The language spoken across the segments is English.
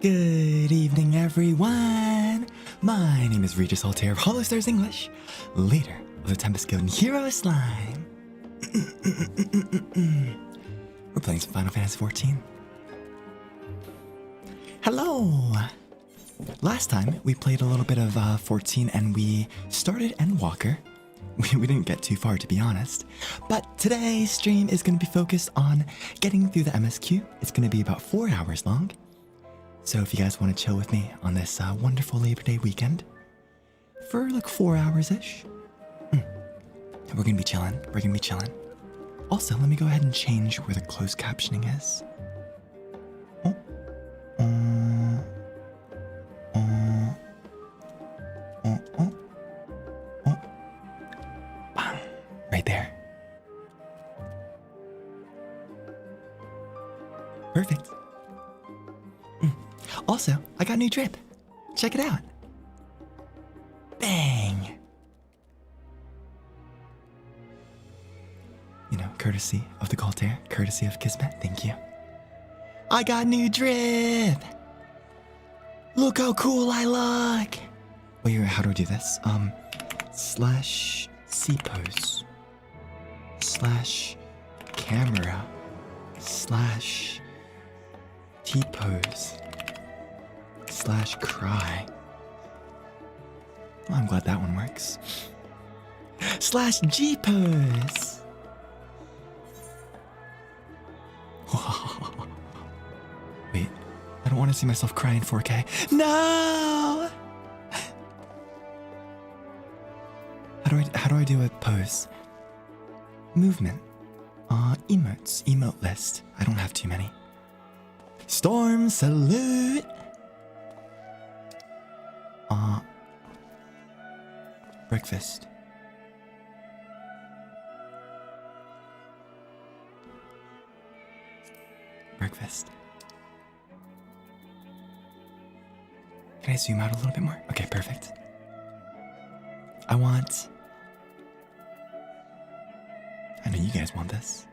Good evening, everyone! My name is Regis Altare of HOLOSTARS English, leader of the Tempus Guild and Hero Slime. We're playing some Final Fantasy XIV. Hello! Last time, we played a little bit of 14 and we started Endwalker. We didn't get too far, to be honest. But today's stream is going to be focused on getting through the MSQ. It's going to be about 4 hours long. So if you guys want to chill with me on this wonderful Labor Day weekend for like 4 hours-ish, we're going to be chilling. We're going to be chilling. Also, let me go ahead and change where the closed captioning is. Bang. Right there. Perfect. Also, I got a new drip. Check it out. Bang! You know, courtesy of the Altare, courtesy of Kismet, thank you. I got a new drip! Look how cool I look! Wait, how do I do this? Slash C-pose. Slash camera. Slash T-pose. Slash cry. Well, I'm glad that one works. Slash G-pose. Wait, I don't want to see myself cry in 4K. No! How do I do a pose? Movement. Emotes. Emote list. I don't have too many. Storm salute. Breakfast. Breakfast. Can I zoom out a little bit more? Okay, perfect. I know you guys want this.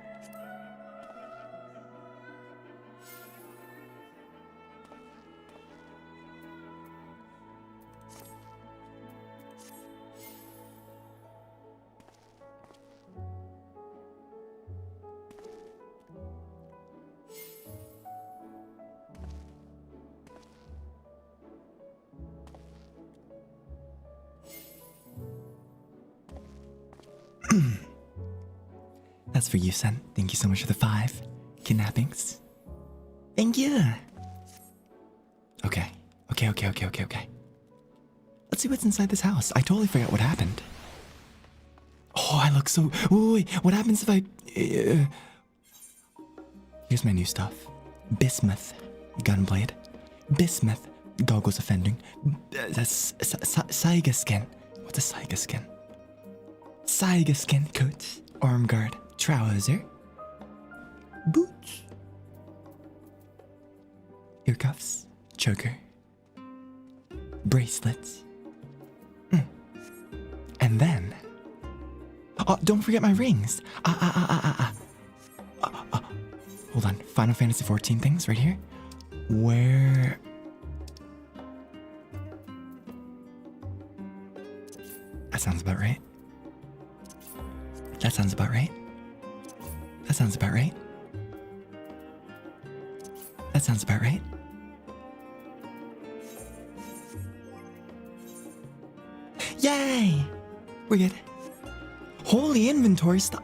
That's for you, son. Thank you so much for the 5 kidnappings. Thank you. Okay. Let's see what's inside this house. I totally forgot what happened. Oh, I look so... Wait, what happens if I... Here's my new stuff. Bismuth gunblade. Bismuth goggles offending. Saiga skin. What's a Saiga skin? Saiga skin coat. Arm guard. Trouser. Boots. Ear cuffs. Choker. Bracelets. And then... Oh, don't forget my rings. Hold on. Final Fantasy XIV things right here. Where... That sounds about right. That sounds about right. That sounds about right. That sounds about right. Yay! We're good. Holy inventory, stop.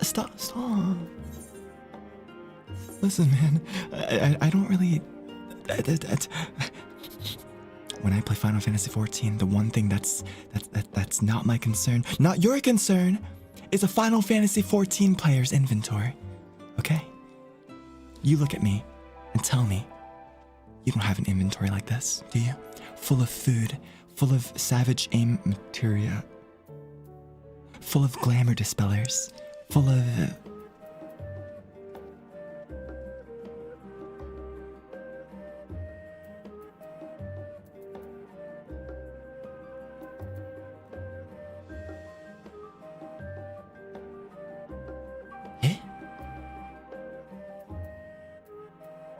Listen, man, I don't really... When I play Final Fantasy XIV, the one thing that's not my concern, not your concern, is a Final Fantasy XIV player's inventory. Okay? You look at me and tell me you don't have an inventory like this, do you? Full of food, full of savage aim materia, full of glamour dispellers, full of...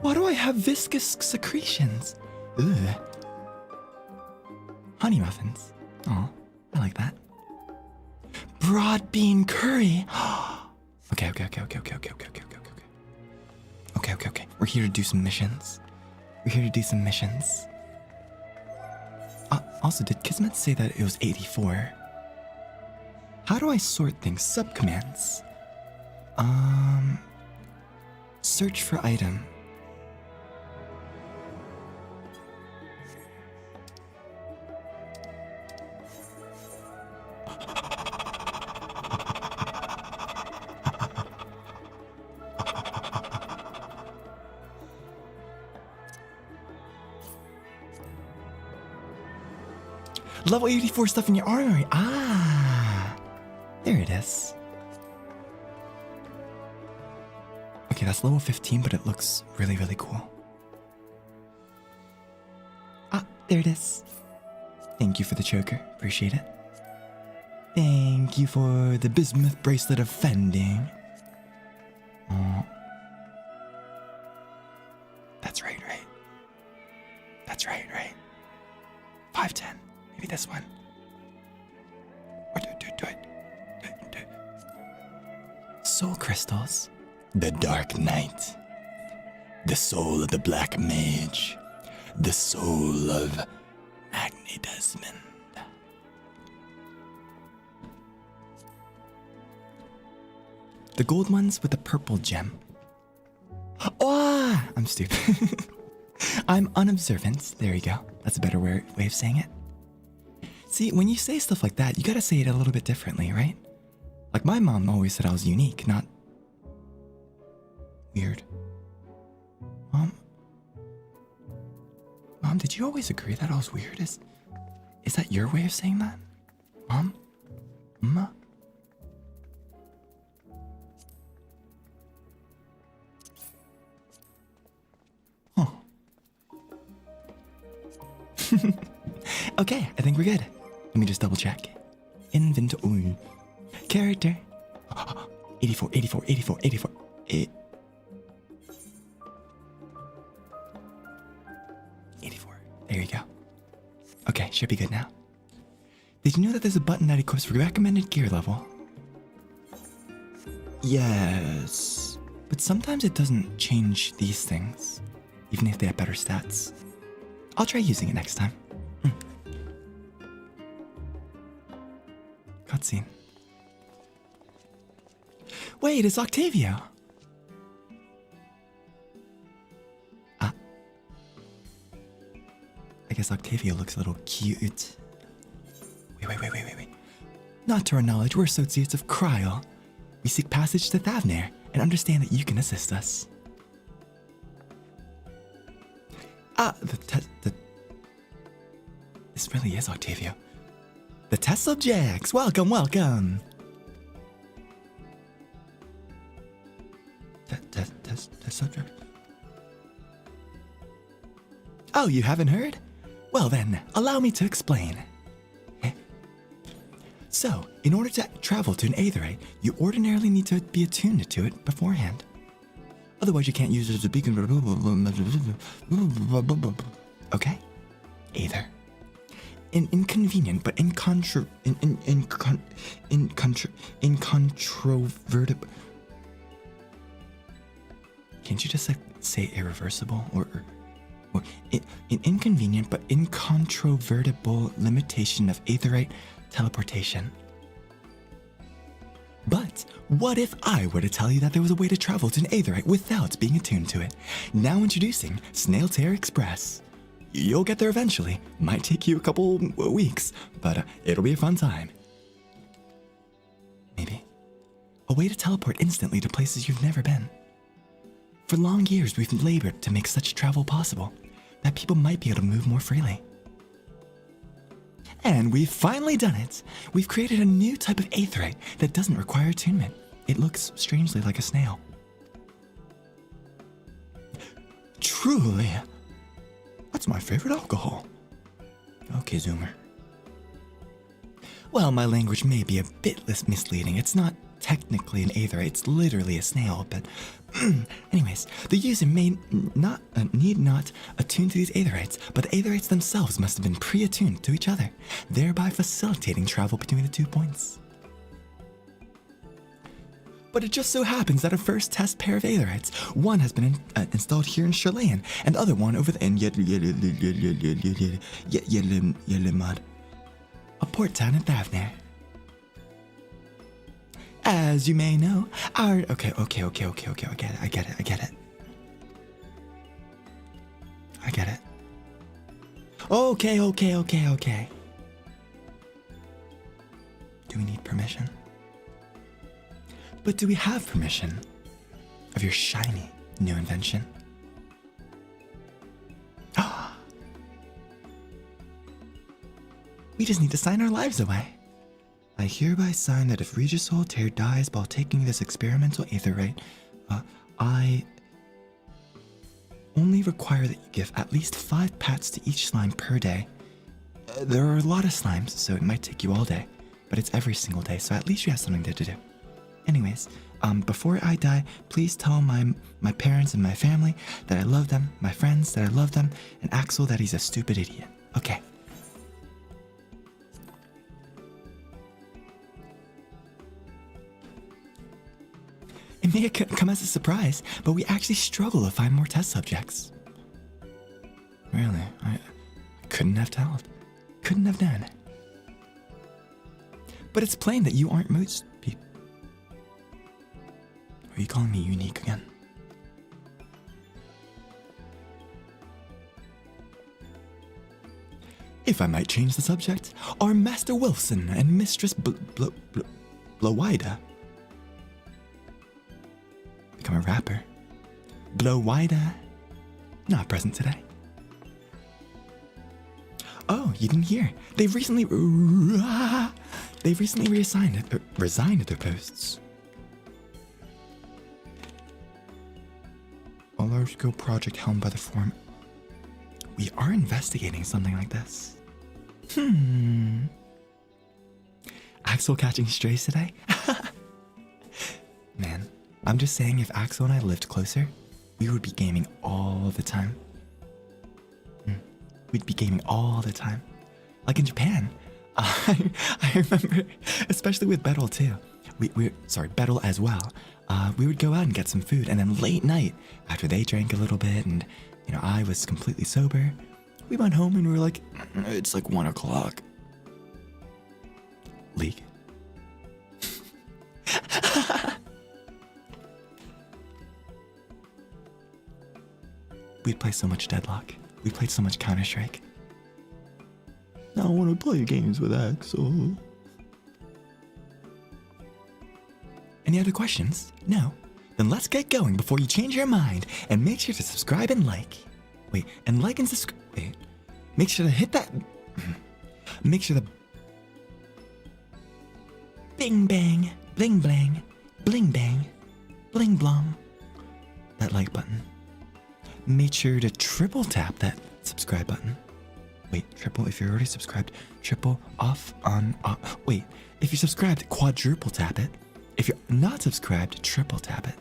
Why do I have viscous secretions? Ugh. Honey muffins. Oh, I like that. Broad bean curry. Okay. Okay. We're here to do some missions. Also, did Kismet say that it was 84? How do I sort things? Subcommands. Search for item. Level 84 stuff in your armory. Ah, there it is. Okay, that's level 15, but it looks really, really cool. Ah, there it is. Thank you for the choker. Appreciate it. Thank you for the bismuth bracelet of fending. Oh. That's right. That's right. 510. Maybe this one. Or do it. Soul crystals. The Dark Knight. The soul of the Black Mage. The soul of Agni Desmond. The gold ones with the purple gem. Oh, I'm stupid. I'm unobservant. There you go. That's a better way of saying it. See, when you say stuff like that, you gotta say it a little bit differently, right? Like my mom always said I was unique, not weird. Mom, did you always agree that I was weird? Is that your way of saying that? Mom? Mama? Huh. Okay, I think we're good. Let me just double check. Inventory. Character. 84. 84. There you go. Okay, should be good now. Did you know that there's a button that equips recommended gear level? Yes. But sometimes it doesn't change these things, even if they have better stats. I'll try using it next time. Cutscene. Wait, it's Octavia! I guess Octavia looks a little cute. Wait. Not to our knowledge, we're associates of Kryl. We seek passage to Thavnair and understand that you can assist us. This really is Octavia. The test subjects! Welcome! Test subject? Oh, you haven't heard? Well then, allow me to explain. So, in order to travel to an Aetheryte, you ordinarily need to be attuned to it beforehand. Otherwise, you can't use it as a beacon. Okay? Aether. An inconvenient but incontrovertible. Can't you just say irreversible or an inconvenient but incontrovertible limitation of Aetheryte teleportation? But what if I were to tell you that there was a way to travel to an Aetheryte without being attuned to it? Now introducing Snailtail Express. You'll get there eventually. Might take you a couple weeks, but it'll be a fun time. Maybe. A way to teleport instantly to places you've never been. For long years, we've labored to make such travel possible, that people might be able to move more freely. And we've finally done it! We've created a new type of Aetheryte that doesn't require attunement. It looks strangely like a snail. Truly! That's my favorite alcohol. Okay, Zoomer. Well, my language may be a bit less misleading. It's not technically an Aetheryte, it's literally a snail, but anyways, the user may not need not attune to these Aetherites, but the Aetherites themselves must have been pre-attuned to each other, thereby facilitating travel between the 2 points. But it just so happens that our first test pair of Aetherites, one has been installed here in Sharlayan, and the other one over in a port town in Thavnair. As you may know, our... Okay, I get it. Okay. Do we need permission? But do we have permission of your shiny new invention? We just need to sign our lives away. I hereby sign that if Regis Altare dies while taking this experimental Aetheryte, I only require that you give at least 5 pats to each slime per day. There are a lot of slimes, so it might take you all day, but it's every single day, so at least you have something to do. Anyways, before I die, please tell my parents and my family that I love them, my friends that I love them, and Axel that he's a stupid idiot. Okay. It may come as a surprise, but we actually struggle to find more test subjects. Really, I couldn't have told. Couldn't have known. But it's plain that you aren't most people. Are you calling me unique again? If I might change the subject, are Master Wilson and Mistress Blowida become a rapper? Blowida not present today. Oh, you didn't hear? They've recently resigned their posts. A large-scale project helmed by the Forum. We are investigating something like this. Axel catching strays today? Man, I'm just saying if Axel and I lived closer, we would be gaming all the time. We'd be gaming all the time. Like in Japan. I remember, especially with Bettel too. Bettel as well. We would go out and get some food, and then late night, after they drank a little bit and, I was completely sober, we went home and we were like, it's like 1 o'clock. League. We'd play so much Deadlock. We played so much Counter-Strike. Now I want to play games with Axel. Any other questions? No? Then let's get going before you change your mind, and make sure to subscribe and like. Wait, and like and subscribe. Wait. Make sure to hit that. Make sure to. Bing bang, bling blang, bling bang, bling blong. That like button. Make sure to triple tap that subscribe button. Wait, triple, if you're already subscribed, triple off, on, off. Wait, if you're subscribed, quadruple tap it. If you're not subscribed, triple tap it.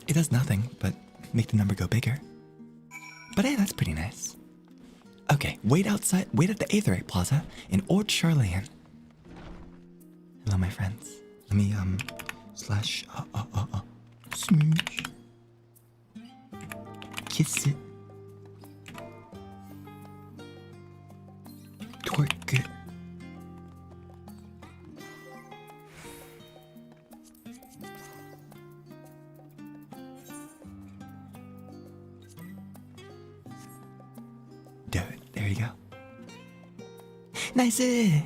It does nothing but make the number go bigger. But hey, that's pretty nice. Okay, wait at the Aetheryte Plaza in Old Sharlayan. Hello, my friends. Let me, smooch. Kiss it. Twerk it. Do it. There you go. Nice. Hey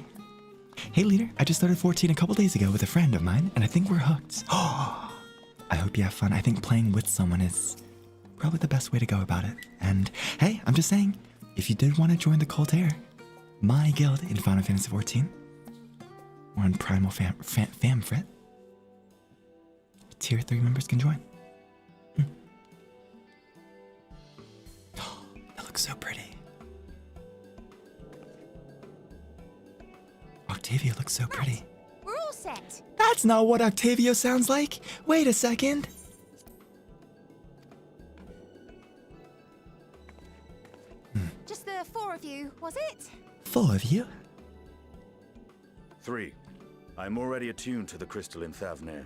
leader, I just started 14 a couple days ago with a friend of mine, and I think we're hooked. Oh, I hope you have fun. I think playing with someone is probably the best way to go about it. And hey, I'm just saying, if you did want to join the Altare, my guild in Final Fantasy XIV, or on Primal Famfrit, tier 3 members can join. Oh, that looks so pretty. Octavia looks so pretty. We're all set. That's not what Octavia sounds like. Wait a second. Just the four of you, was it? 4 of you? 3. I'm already attuned to the crystal in Thavnair.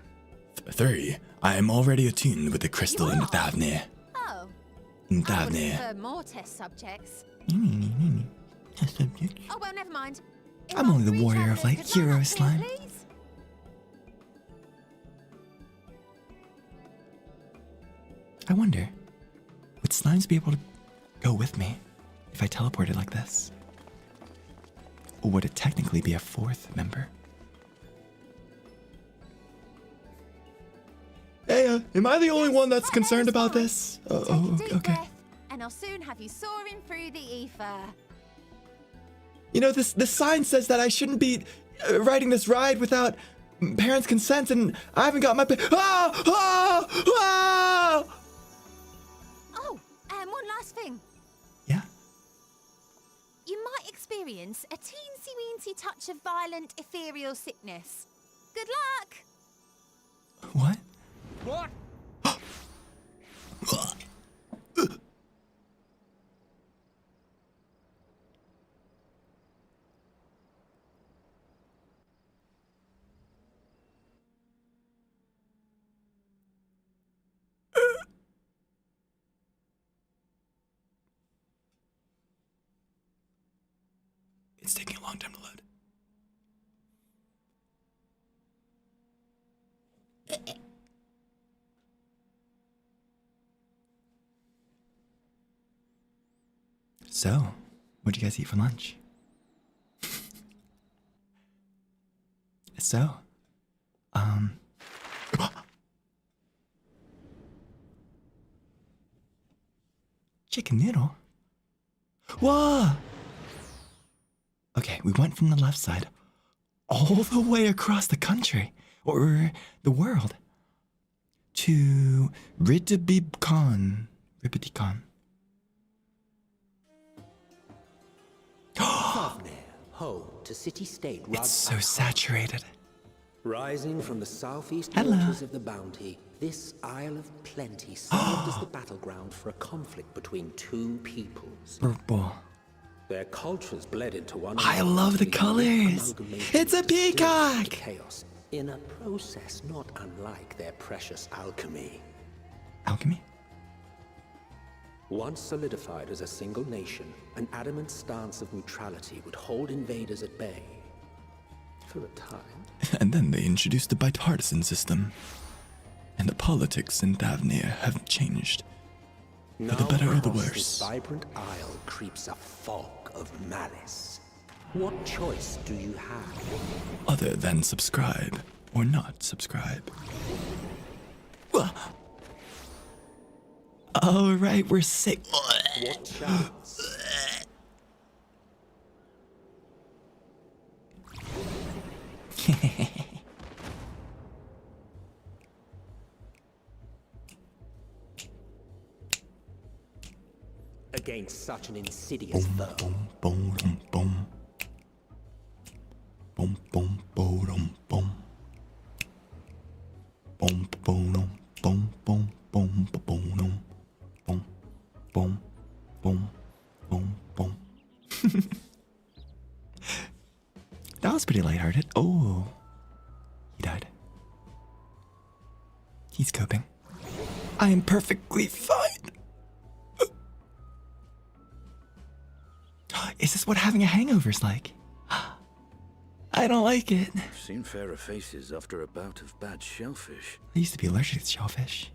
3. I am already attuned with the crystal in Thavnair. Oh. In I would Thavnair. prefer more test subjects. Test subject. Oh, well, never mind. I'm only the warrior of light, Could line hero up of here, slime. please? I wonder, would slimes be able to go with me if I teleported like this? Or would it technically be a 4th member? Hey, am I the only one that's concerned about this? Take a deep Okay. breath, and I'll soon have you soaring through the ether. You know, this sign says that I shouldn't be riding this ride without parents' consent, and I haven't got my Oh, and one last thing. Yeah? You might experience a teensy-weensy touch of violent ethereal sickness. Good luck! What? What? It's taking a long time to load. So, what'd you guys eat for lunch? So, chicken noodle? Whoa! Okay, we went from the left side all the way across the country, or the world, to Ridibibcon. Thavnair, home to city-state Radz-at-Han. It's so saturated. Rising from the southeast Hello. waters of the Bounty, this Isle of Plenty served as the battleground for a conflict between two peoples. Purple. Their cultures bled into one I another, love the leading colors. amalgamation It's a to stir peacock. chaos in a process not unlike their precious alchemy. Alchemy? Once solidified as a single nation, an adamant stance of neutrality would hold invaders at bay. For a time. And then they introduced the bipartisan system. And the politics in Thavnair have changed. For the better or the across worse. This vibrant isle creeps a fog of malice. What choice do you have? Other than subscribe or not subscribe. All right, we're sick. What chance? Against such an insidious foe. Boom, boom, boom. Boom, boom, boom, boom. Boom, boom, boom, boom, boom, boom, boom, boom, boom, boom, boom. That was pretty lighthearted. Oh, he died. He's coping. I am perfectly fine. Is this what having a hangover's like? I don't like it. I've seen fairer faces after a bout of bad shellfish. I used to be allergic to shellfish.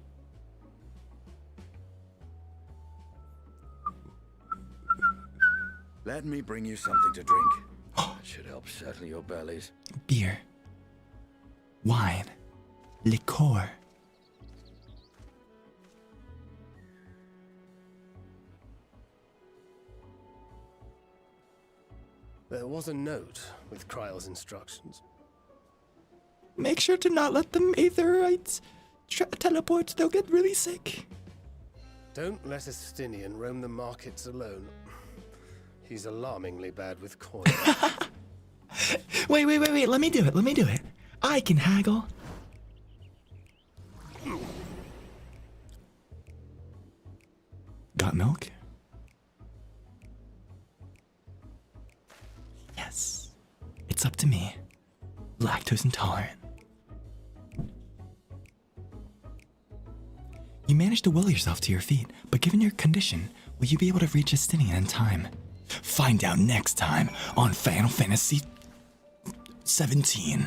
Let me bring you something to drink. That should help settle your bellies. Beer. Wine. Liqueur. There was a note with Kryle's instructions. Make sure to not let them Aetherytes teleport. They'll get really sick. Don't let a Stinian roam the markets alone. He's alarmingly bad with coin. Wait, let me do it. I can haggle. Got milk? Yes. It's up to me. Lactose intolerant. You managed to will yourself to your feet, but given your condition, will you be able to reach Justinian in time? Find out next time on Final Fantasy XVII.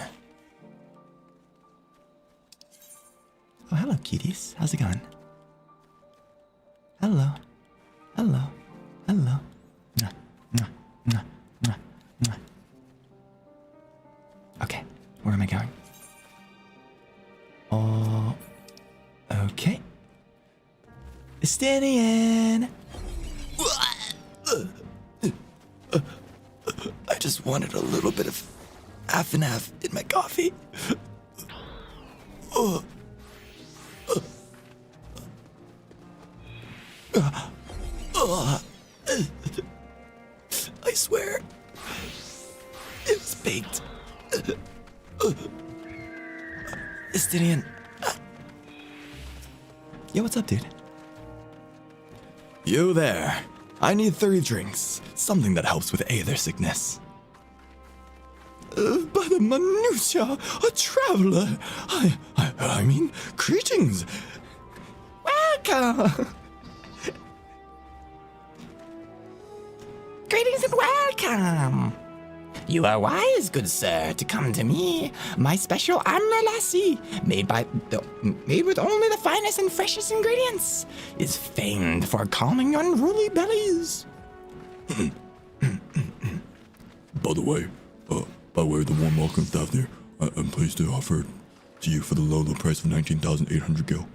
Oh, hello, cuties. How's it going? Hello. Mwah, mwah, mwah, mwah, mwah. Okay, where am I going? Oh, okay. Justinian! I just wanted a little bit of half and half in my coffee. I swear, it was baked. Justinian. Yo, what's up, dude? You there. I need 3 drinks. Something that helps with aether sickness. By the Manusia, a traveler. I mean, greetings. Welcome. Greetings and welcome. You are wise, good sir, to come to me. My special Amra Lassie, made with only the finest and freshest ingredients, is famed for calming unruly bellies. By the way, by way of the warm welcome, Thavnair, I'm pleased to offer to you for the low price of 19,800 gil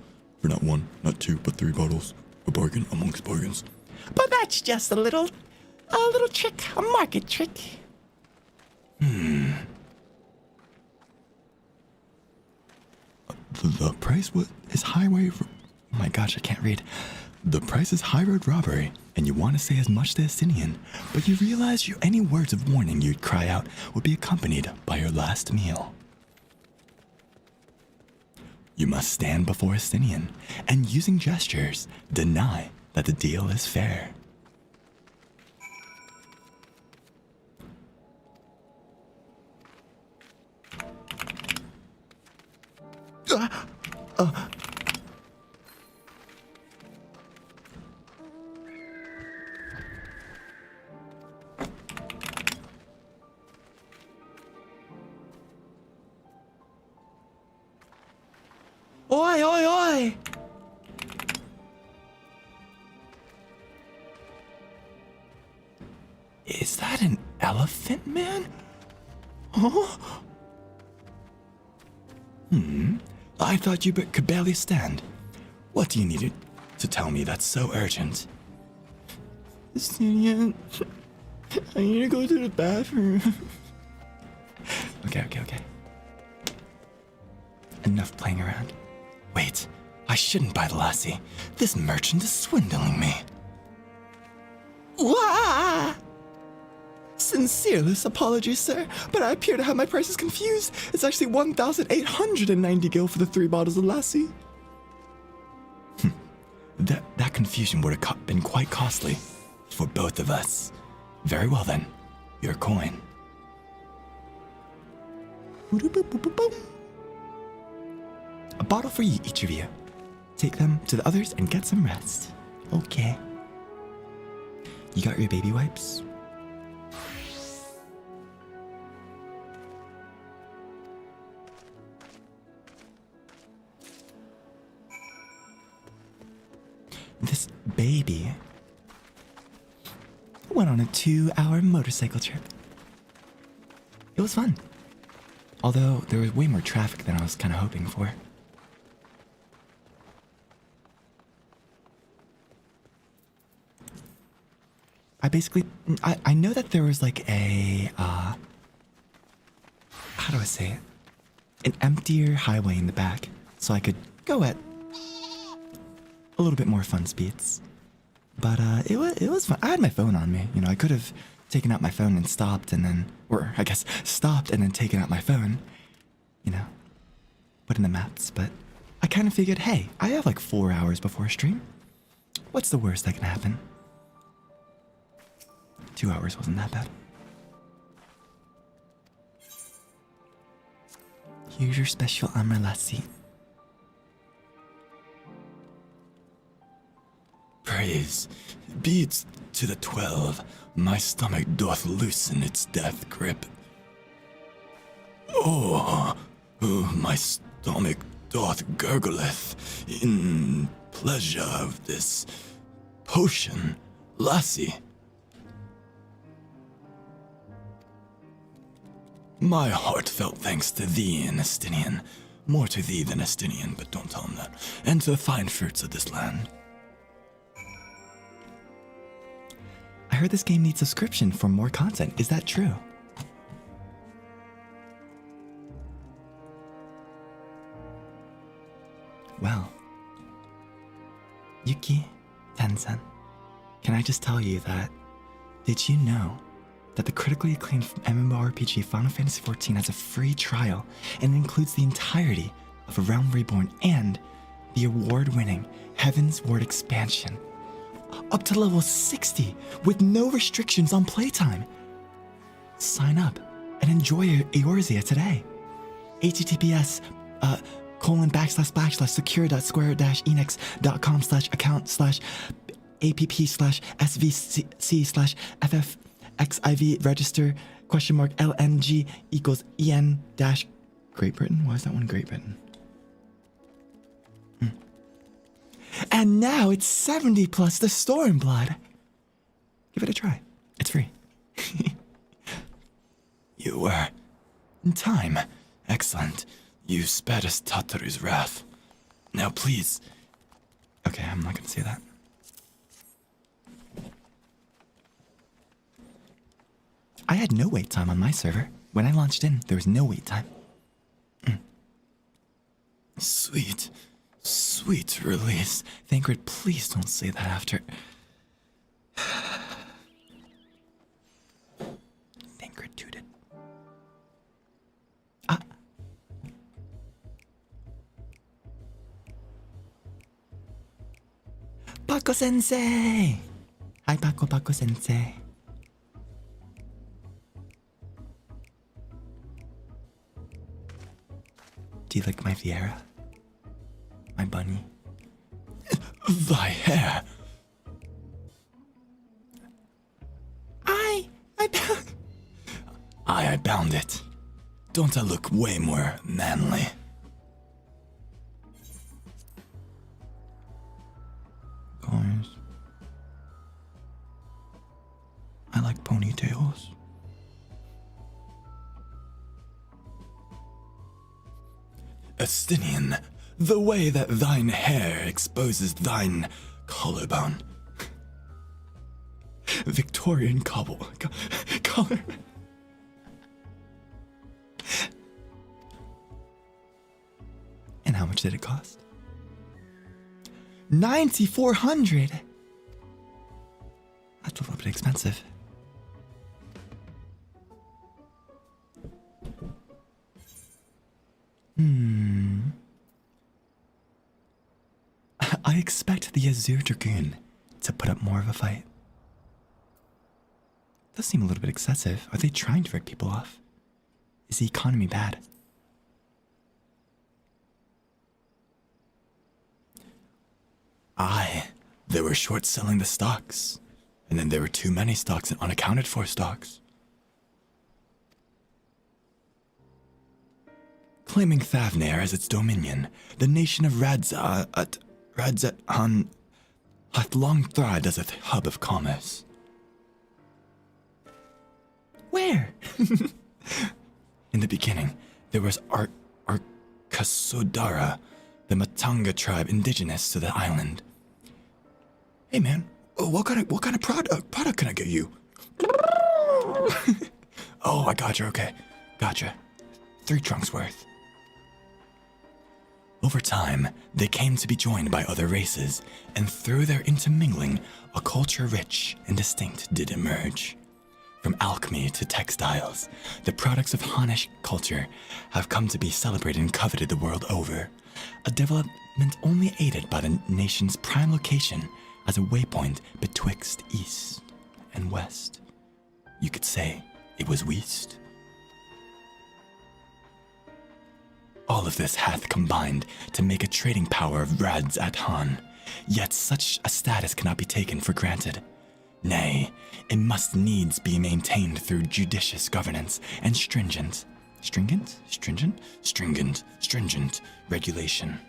for not 1, not 2, but 3 bottles. A bargain amongst bargains. But that's just a little trick, a market trick. The price is highway. Oh my gosh, I can't read. The price is high road robbery, and you want to say as much to Justinian, but you realize any words of warning you'd cry out would be accompanied by your last meal. You must stand before Justinian, and using gestures, deny that the deal is fair. Oi, oi, oi! Is that an elephant man? Huh? I thought you could barely stand. What do you need to tell me that's so urgent? Justinian, I need to go to the bathroom. Okay. Enough playing around. Wait, I shouldn't buy the lassie. This merchant is swindling me. Wah! Sincerest apologies, sir, but I appear to have my prices confused. It's actually 1,890 gil for the 3 bottles of lassie. That confusion would have been quite costly for both of us. Very well then, your coin. A bottle for each of you. Take them to the others and get some rest. Okay. You got your baby wipes? This baby went on a 2-hour motorcycle trip. It was fun. Although there was way more traffic than I was kind of hoping for. I know that there was like a, how do I say it? An emptier highway in the back, so I could go at a little bit more fun speeds. But it was fun. I had my phone on me, I could have taken out my phone and stopped and then, or I guess stopped and then taken out my phone, you know, put in the maps, but I kind of figured, hey, I have like 4 hours before stream. What's the worst that can happen? 2 hours wasn't that bad. Here's your special amalasi. Praise be it to the 12, my stomach doth loosen its death grip. Oh, my stomach doth gurgleth in pleasure of this potion, lassie. My heartfelt thanks to thee, Estinian. More to thee than Estinian, but don't tell him that. And to the fine fruits of this land. I heard this game needs subscription for more content. Is that true? Well, Yuki Tensen, can I just tell you that, did you know that the critically acclaimed MMORPG Final Fantasy XIV has a free trial and includes the entirety of A Realm Reborn and the award-winning Heaven's Ward expansion, up to level 60 with no restrictions on playtime? Sign up and enjoy Eorzea today. https://secure.square-enix.com/account/app/svc/ffxiv register !LNG equals EN dash Great Britain? Why is that one Great Britain? And now it's 70 plus the Stormblood. Give it a try. It's free. You were in time. Excellent. You spared us Tataru's wrath. Now please. Okay, I'm not gonna say that. I had no wait time on my server. When I launched in, there was no wait time. Sweet, sweet release. Thancred, please don't say that after. Thancred tooted. Paco Sensei! Hi, Paco Sensei. Do you like my Viera? My bunny? Thy hair. I bound it. Don't I look way more manly? Guys, I like ponytails. Estinian, the way that thine hair exposes thine collarbone. Victorian color. And how much did it cost? 9,400. That's a little bit expensive. I expect the Azure Dragoon to put up more of a fight. Does seem a little bit excessive. Are they trying to rip people off? Is the economy bad? Aye, they were short selling the stocks. And then there were too many stocks and unaccounted for stocks. Claiming Thavnair as its dominion, the nation of Radz-at-Han hath long thrived as a hub of commerce. Where? In the beginning, there was Arkasodara, the Matanga tribe indigenous to the island. Hey man, what kind of product can I get you? Oh, I gotcha, okay. Gotcha. 3 trunks worth. Over time, they came to be joined by other races, and through their intermingling, a culture rich and distinct did emerge. From alchemy to textiles, the products of Hanish culture have come to be celebrated and coveted the world over. A development only aided by the nation's prime location as a waypoint betwixt east and west. You could say it was west. All of this hath combined to make a trading power of Radz-at-Han, yet such a status cannot be taken for granted. Nay, it must needs be maintained through judicious governance and stringent regulation.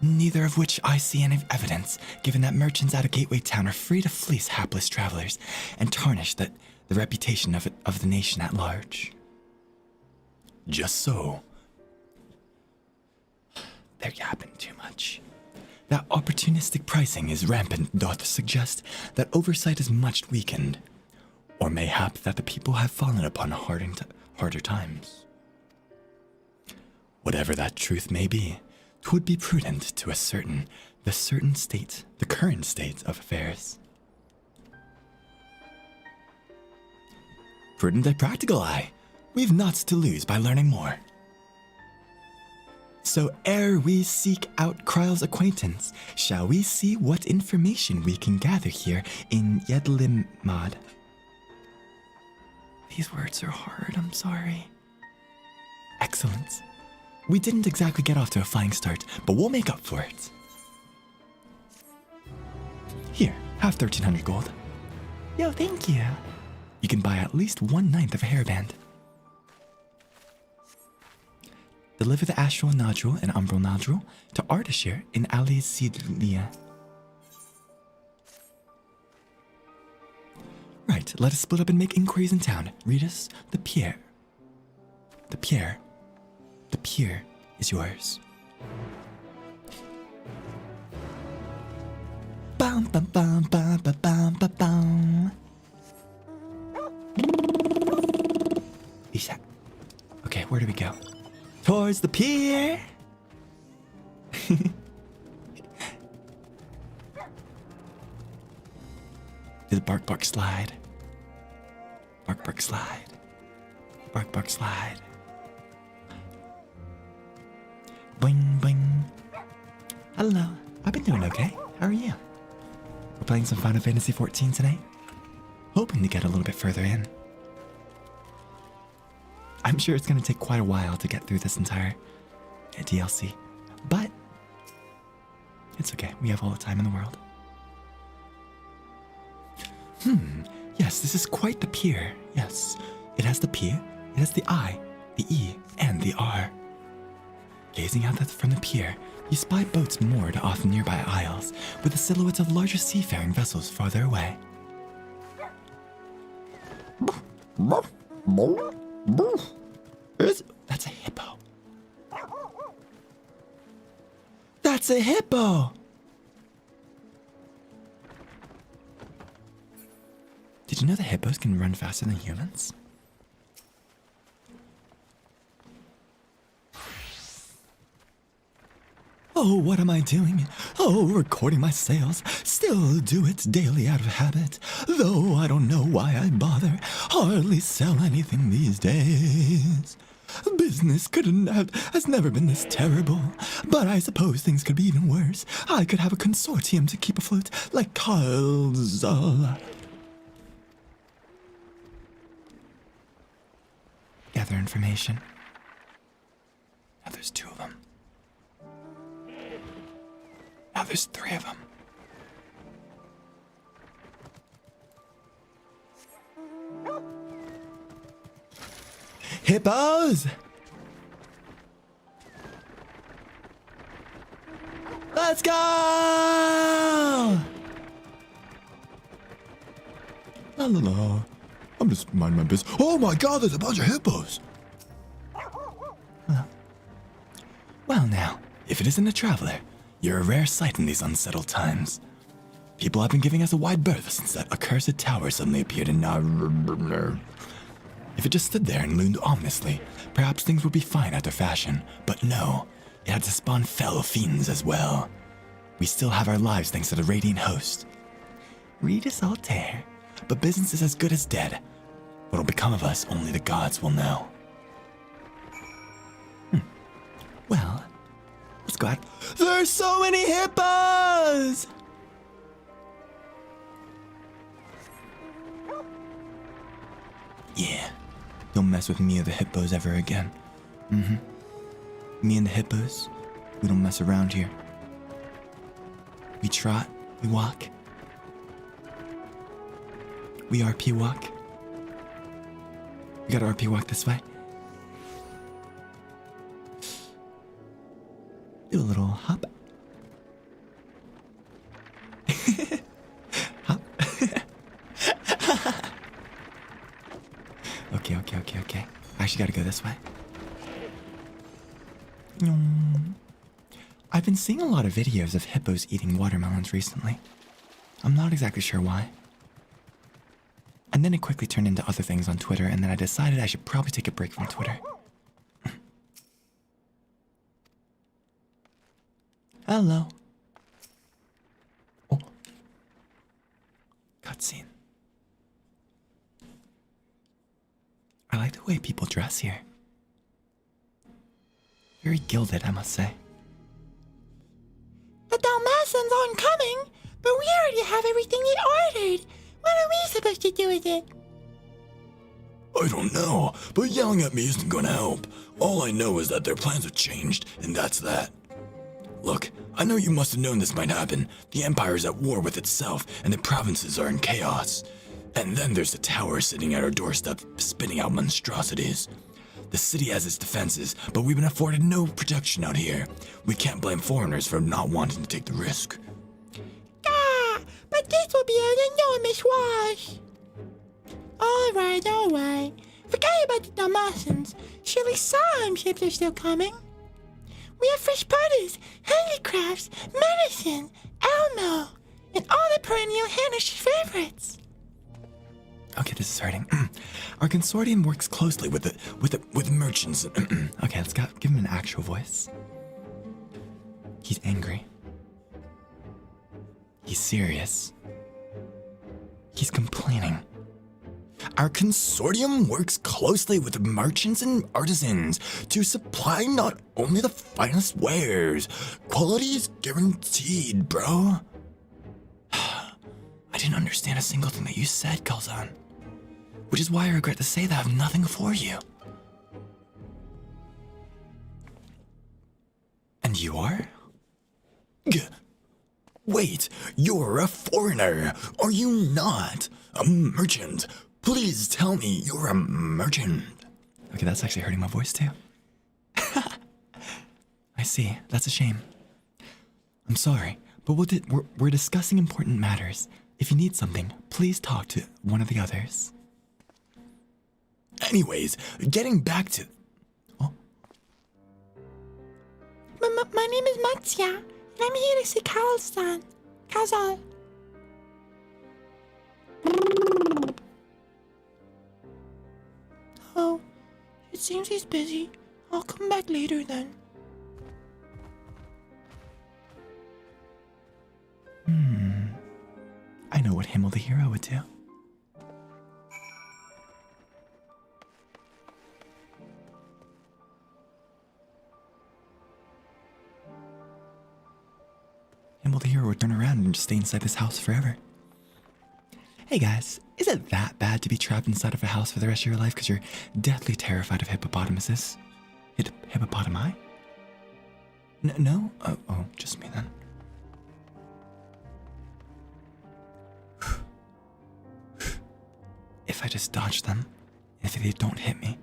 Neither of which I see any evidence, given that merchants at a gateway town are free to fleece hapless travelers and tarnish the reputation of the nation at large. Just so. They're yapping too much. That opportunistic pricing is rampant doth suggest that oversight is much weakened, or mayhap that the people have fallen upon harder times. Whatever that truth may be, 'twould be prudent to ascertain the current state of affairs. Prudent and practical, aye. We've naught to lose by learning more. So ere we seek out Kryle's acquaintance, shall we see what information we can gather here in Yedlimad? These words are hard, I'm sorry. Excellent. We didn't exactly get off to a flying start, but we'll make up for it. Here, have 1,300 gold. Yo, thank you. You can buy at least 1/9 of a hairband. Deliver the astral nodule and umbral nodule to Ardashir in Alisidia. Right, let us split up and make inquiries in town. Regis, the pier. The pier is yours. Bum bum bum bum bum bum bum bum. Okay, where do we go? Towards the pier. Do the bark slide. Bark slide. Bark slide. Boing boing. Hello. I've been doing okay. How are you? We're playing some Final Fantasy XIV tonight. Hoping to get a little bit further in. I'm sure it's going to take quite a while to get through this entire DLC, but it's okay. We have all the time in the world. Yes, this is quite the pier. Yes, it has the P, it has the I, the E, and the R. Gazing out from the pier, you spy boats moored off nearby isles, with the silhouettes of larger seafaring vessels farther away. That's a hippo. That's a hippo! Did you know that hippos can run faster than humans? Oh, what am I doing? Oh, recording my sales. Still do it daily out of habit. Though I don't know why I bother. Hardly sell anything these days. Business has never been this terrible. But I suppose things could be even worse. I could have a consortium to keep afloat like Kyle's. Gather information. Now there's 2 of them. Now there's 3 of them. Hippos! Let's go! La la la. I'm just minding my business. Oh my god, there's a bunch of hippos! Well now, if it isn't a traveler, you're a rare sight in these unsettled times. People have been giving us a wide berth since that accursed tower suddenly appeared in If it just stood there and loomed ominously, perhaps things would be fine after fashion. But no, it had to spawn fell fiends as well. We still have our lives thanks to the Radiant Host. Regis Altare. But business is as good as dead. What'll become of us, only the gods will know. Well, let's go out. There's so many hippos! Yeah, don't mess with me or the hippos ever again. Me and the hippos, we don't mess around here. We trot, we walk. We RP walk. We gotta RP walk this way. Do a little hop. Hop. Okay. I actually gotta go this way. I've been seeing a lot of videos of hippos eating watermelons recently. I'm not exactly sure why. And then it quickly turned into other things on Twitter, and then I decided I should probably take a break from Twitter. Hello. Oh. Cutscene. I like the way people dress here. Very gilded, I must say. The Dalmatians aren't coming, but we already have everything they ordered. What are we supposed to do with it? I don't know, but yelling at me isn't gonna help. All I know is that their plans have changed, and that's that. Look, I know you must have known this might happen. The Empire is at war with itself, and the provinces are in chaos. And then there's the tower sitting at our doorstep, spitting out monstrosities. The city has its defenses, but we've been afforded no protection out here. We can't blame foreigners for not wanting to take the risk. But this will be an enormous wash. Alright. Forget about the Dalmatians. Surely some ships are still coming. We have fresh produce, handicrafts, medicine, Elmo, and all the perennial Hanish favorites. Okay, this is hurting. Our consortium works closely with merchants. Okay, let's give him an actual voice. He's angry. He's serious. He's complaining. Our consortium works closely with merchants and artisans to supply not only the finest wares. Quality is guaranteed, bro. I didn't understand a single thing that you said, Kalzan. Which is why I regret to say that I have nothing for you. And you are? Wait, you're a foreigner, are you not? A merchant. Please tell me you're a merchant. Okay, that's actually hurting my voice too. I see. That's a shame. I'm sorry, but we're discussing important matters. If you need something, please talk to one of the others. Anyways, getting back to... Oh. My name is Matsya, and I'm here to see Kazal. Oh, it seems he's busy. I'll come back later then. I know what Himmel the hero would do. Himmel the hero would turn around and just stay inside this house forever. Hey guys, is it that bad to be trapped inside of a house for the rest of your life because you're deathly terrified of hippopotamuses? Hippopotami? No? Oh, just me then. If I just dodge them, if they don't hit me,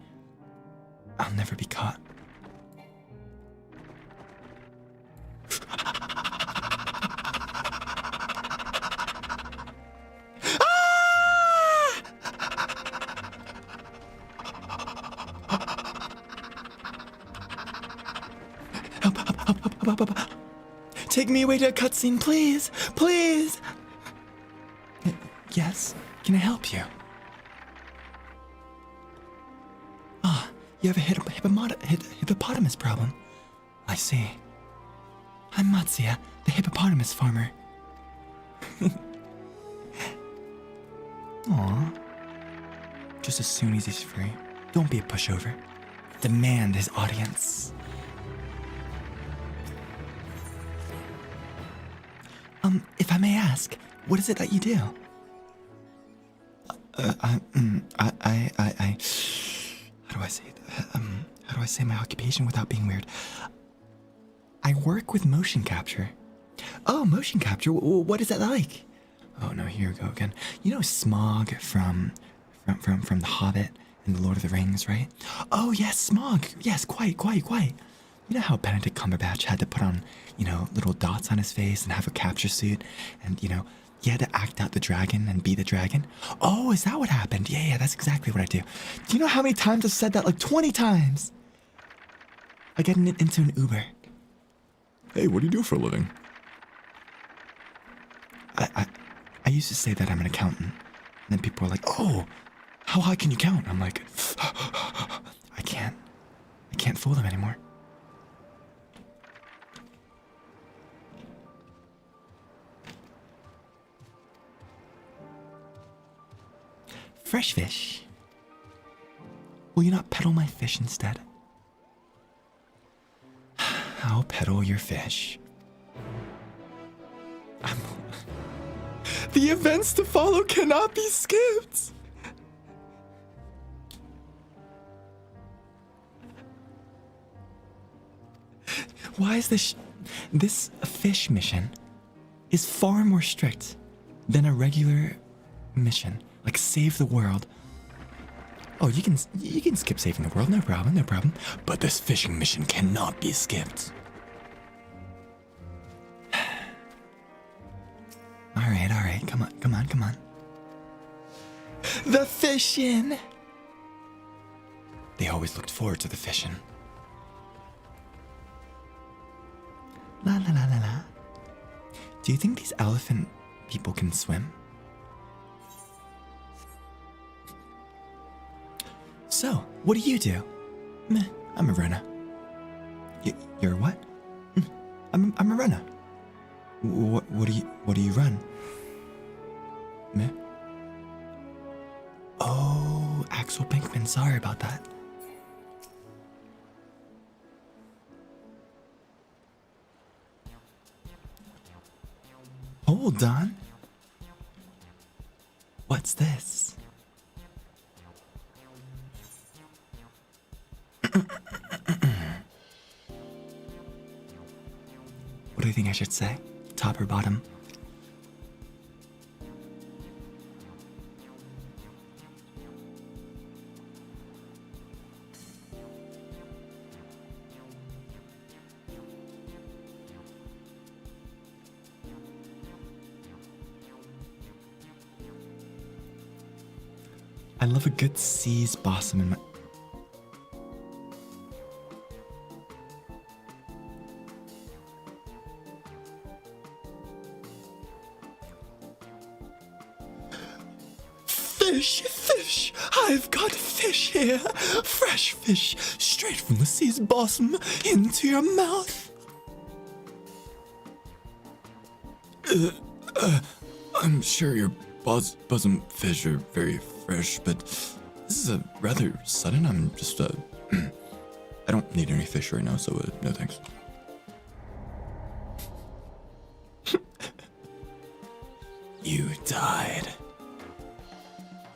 I'll never be caught. Help. Take me away to a cutscene, please! Please! Yes? Can I help you? You have a hippopotamus problem. I see. I'm Matsya, the hippopotamus farmer. Aw. Just as soon as he's free. Don't be a pushover. Demand his audience. If I may ask, what is it that you do? How do I say that? How do I say my occupation without being weird? I work with motion capture. Oh, motion capture. What is that like? Oh no, here we go again. You know Smog from The Hobbit and The Lord of the Rings, right? Oh yes, Smog. Yes, quite. You know how Benedict Cumberbatch had to put on, little dots on his face and have a capture suit, and he had to act out the dragon and be the dragon? Oh, is that what happened? Yeah, that's exactly what I do. Do you know how many times I've said that? Like 20 times. I get into an Uber. Hey, what do you do for a living? I used to say that I'm an accountant, and then people are like, "Oh, how high can you count?" I'm like, I can't fool them anymore. Fresh fish. Will you not peddle my fish instead? I'll peddle your fish. The events to follow cannot be skipped. Why is this fish mission is far more strict than a regular mission, like save the world. Oh, you can skip saving the world, no problem. But this fishing mission cannot be skipped. All right, come on. The fishing! They always looked forward to the fishing. La. Do you think these elephant people can swim? So, what do you do? Meh, I'm a runner. You're what? I'm a runner. What do you run? Meh. Oh, Axel Pinkman, sorry about that. Hold on. What's this? What do you think I should say? Top or bottom? I love a good seas blossom in my... Fish! I've got fish here! Fresh fish, straight from the sea's bosom into your mouth! I'm sure your bosom fish are very fresh, but this is a rather sudden. I'm just, I don't need any fish right now, so no thanks. You died.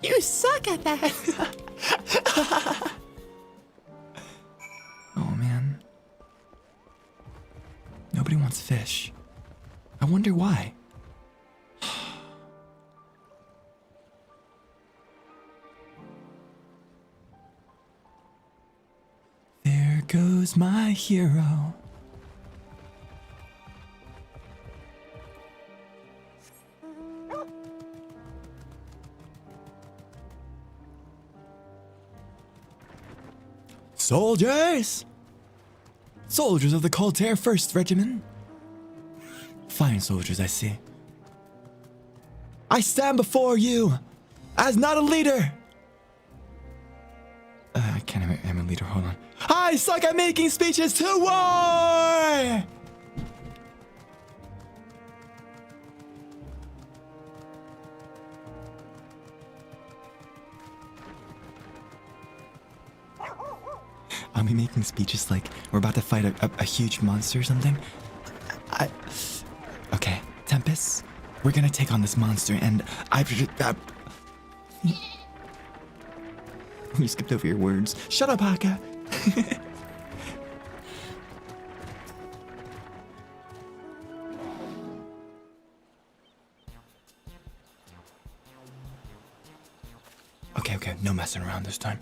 You suck at that. Oh man. Nobody wants fish. I wonder why. There goes my hero. Soldiers! Soldiers of the Altare 1st Regiment. Fine soldiers, I see. I stand before you as not a leader. I can't, I'm a leader, hold on. I suck at making speeches to war! Are we making speeches like we're about to fight a huge monster or something? Okay, Tempus, we're gonna take on this monster, and you skipped over your words. Shut up, Haka. Okay, no messing around this time.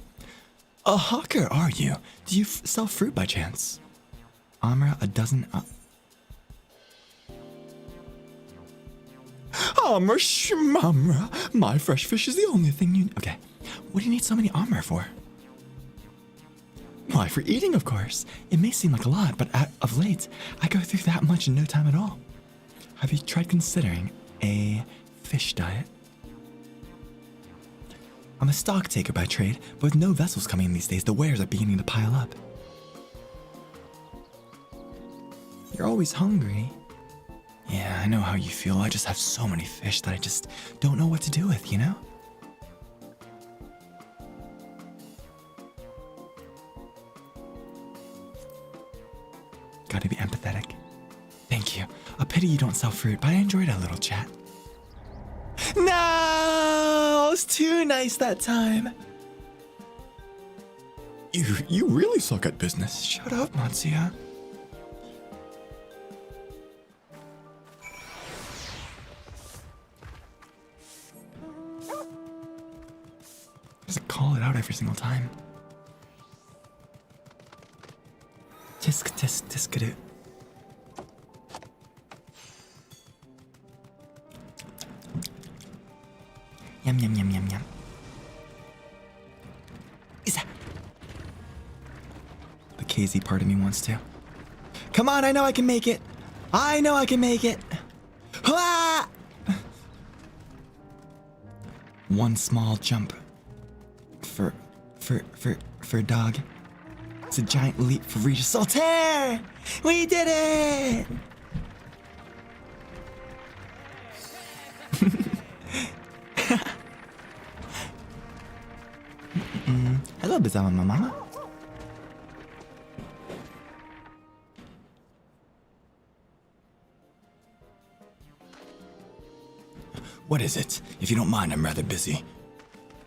A hawker, are you? Do you sell fruit by chance? Amra, a dozen. Amra, shmamra. My fresh fish is the only thing you. Okay, what do you need so many amra for? Why, for eating, of course. It may seem like a lot, but of late, I go through that much in no time at all. Have you tried considering a fish diet? I'm a stock taker by trade, but with no vessels coming in these days, the wares are beginning to pile up. You're always hungry. Yeah, I know how you feel. I just have so many fish that I just don't know what to do with, you know? Gotta be empathetic. Thank you. A pity you don't sell fruit, but I enjoyed our little chat. No, it was too nice that time. You really suck at business. Shut up, Matsya. Just call it out every single time. Tisk tisk tiskadoo. Yum yum yum yum yum. Isa. The KZ part of me wants to. Come on, I know I can make it. I know I can make it. Ah! One small jump for dog. It's a giant leap for Regis Altare! We did it! Hello, Bizarre Mama. What is it? If you don't mind, I'm rather busy.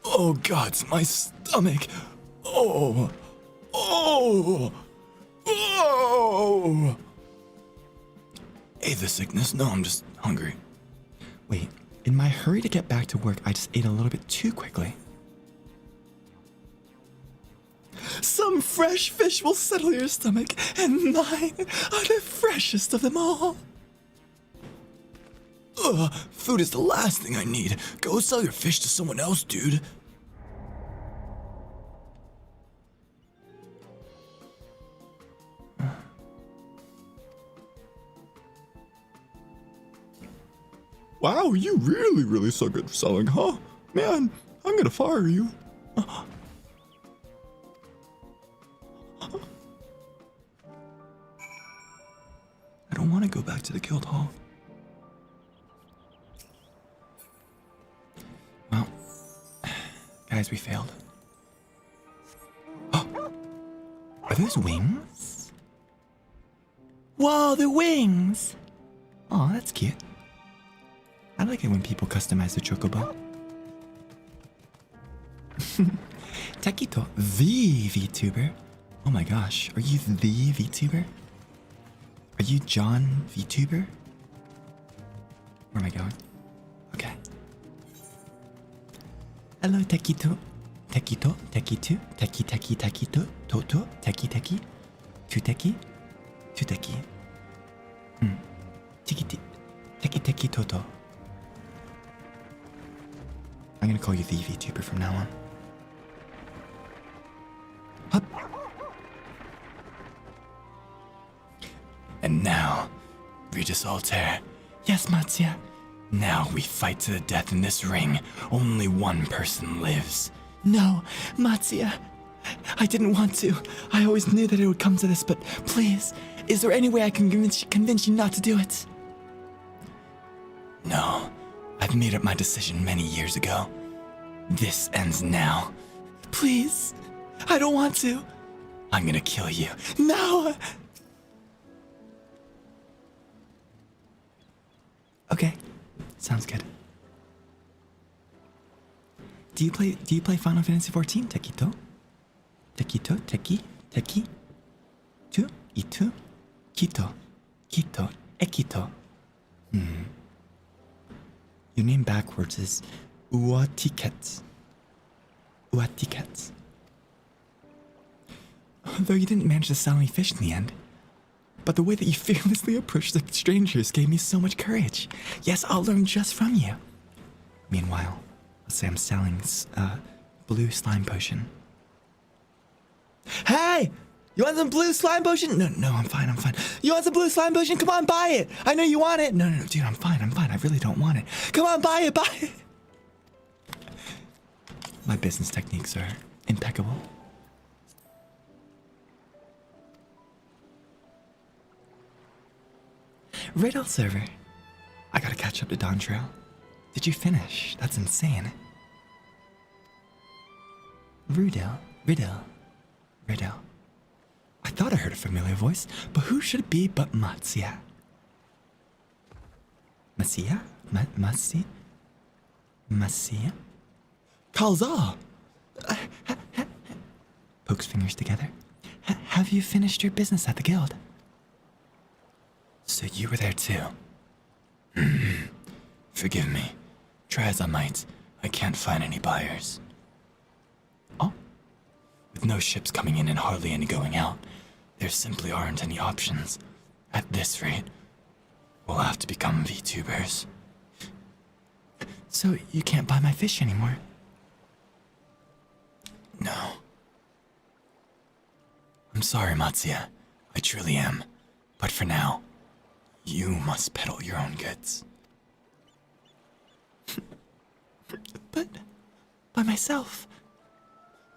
Oh, God, my stomach. Oh. Hey, the sickness? No, I'm just hungry. Wait, in my hurry to get back to work, I just ate a little bit too quickly. Some fresh fish will settle your stomach, and mine are the freshest of them all. Ugh, food is the last thing I need. Go sell your fish to someone else, dude. Wow, you really suck at selling, huh? Man, I'm gonna fire you. I don't want to go back to the guild hall. Well, guys, we failed. Oh, are those wings? Whoa, they're wings! Aw, that's cute. I like it when people customize the chocobo. Takito, the VTuber? Oh my gosh, are you the VTuber? Are you John VTuber? Where am I going? Okay. Hello, Takito. Takito, Takitu, Taki, Takito, Toto, Taki, Tuteki, Tuteki. Tikiti, Taki, Toto. I'm gonna call you the VTuber from now on. Hup. And now, Regis Altare. Yes, Matsya. Now we fight to the death in this ring. Only one person lives. No, Matsya. I didn't want to. I always knew that it would come to this, but please, is there any way I can convince you not to do it? No. I've made up my decision many years ago. This ends now. Please, I don't want to. I'm gonna kill you. No! Okay, sounds good. Do you play Final Fantasy XIV, Tekito? Teki? Tu? Itu? Kito? Ekito? Your name backwards is Uatiket. Though you didn't manage to sell any fish in the end. But the way that you fearlessly approached the strangers gave me so much courage. Yes, I'll learn just from you. Meanwhile, let's say I'm selling blue slime potion. Hey! You want some blue slime potion? No, I'm fine. You want some blue slime potion? Come on, buy it! I know you want it! No, dude, I'm fine. I really don't want it. Come on, buy it! My business techniques are impeccable. Riddle server. I gotta catch up to Dawn Trail. Did you finish? That's insane. Riddle. I thought I heard a familiar voice, but who should it be but Matsya? Matsya? Kalza! Pokes fingers together. Have you finished your business at the guild? So you were there too. Forgive me. Try as I might, I can't find any buyers. Oh? With no ships coming in and hardly any going out, there simply aren't any options. At this rate, we'll have to become VTubers. So you can't buy my fish anymore? No. I'm sorry, Matsya. I truly am. But for now, you must peddle your own goods. But by myself,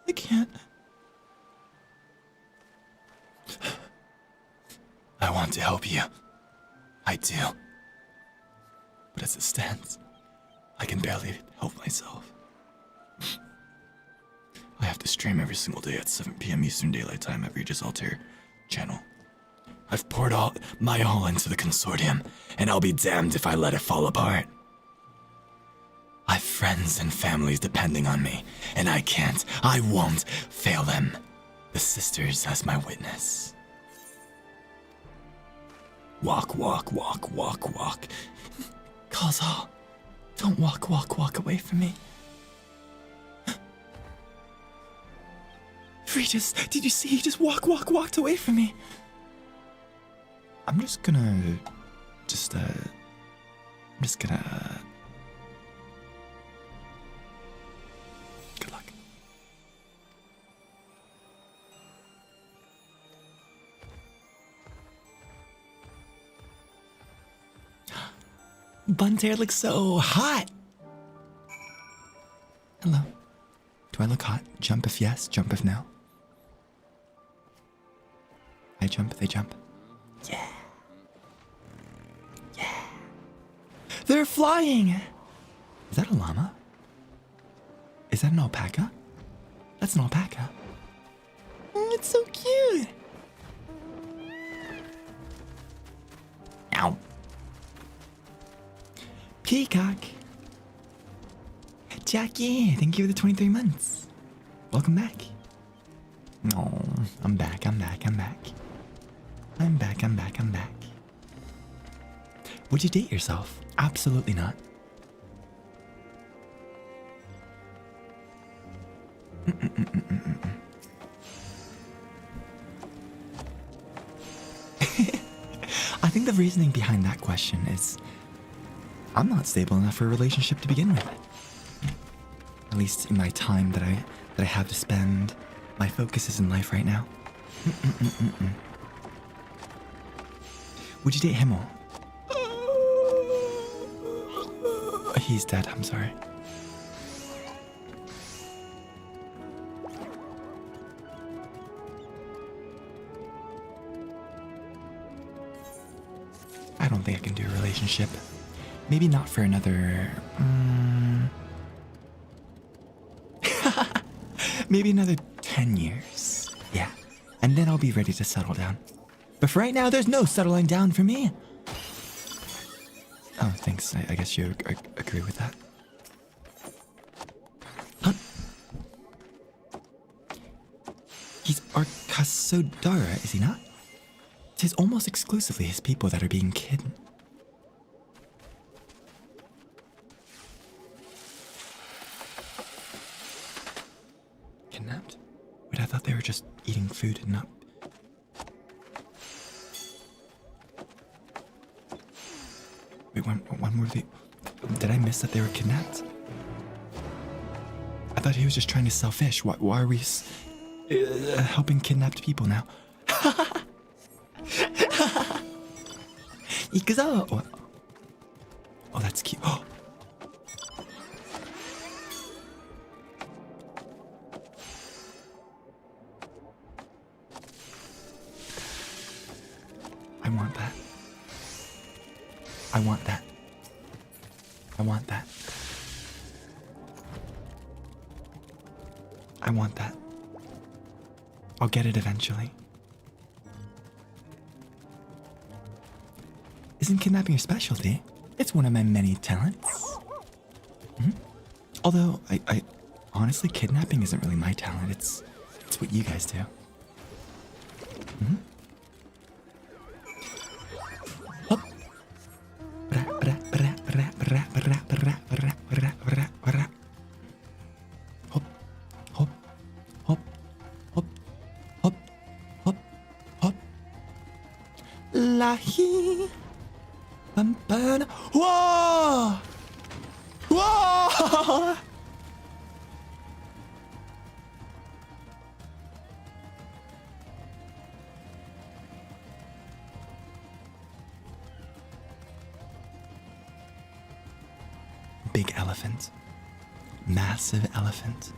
I can't. I want to help you. I do. But as it stands, I can barely help myself. I have to stream every single day at 7 p.m. Eastern Daylight Time at Regis Altare channel. I've poured my all into the consortium, and I'll be damned if I let it fall apart. I've friends and families depending on me, and I won't fail them. The sisters as my witness. Walk. Kalza, don't walk away from me. Regis, did you see? He just walked away from me. I'm just gonna... Good luck. Buntair looks so hot. Hello. Do I look hot? Jump if yes, jump if no. I jump, they jump. Yeah. They're flying! Is that a llama? Is that an alpaca? That's an alpaca. Oh, it's so cute! Ow. Peacock. Jackie, thank you for the 23 months. Welcome back. Oh, I'm back. Would you date yourself? Absolutely not. I think the reasoning behind that question is I'm not stable enough for a relationship to begin with. At least in my time that I have to spend, my focus is in life right now. Would you date Himmel? He's dead, I'm sorry. I don't think I can do a relationship. Maybe not for another... maybe another 10 years. Yeah, and then I'll be ready to settle down. But for right now, there's no settling down for me. Oh, thanks. I guess you agree with that. Huh? He's Arkasodara, is he not? It is almost exclusively his people that are being kidnapped. Kidnapped? Wait, I thought they were just eating food and not... Wait, one more thing. Did I miss that they were kidnapped? I thought he was just trying to sell fish. Why are we helping kidnapped people now? Ikuzo! Oh, that's cute. Oh. I want that. I want that. I want that. I want that. I'll get it eventually. Isn't kidnapping your specialty? It's one of my many talents. Mm-hmm. Although, I honestly, kidnapping isn't really my talent. It's what you guys do. Mm-hmm. Lahi. Whoa! Whoa! Big elephant. Massive elephant.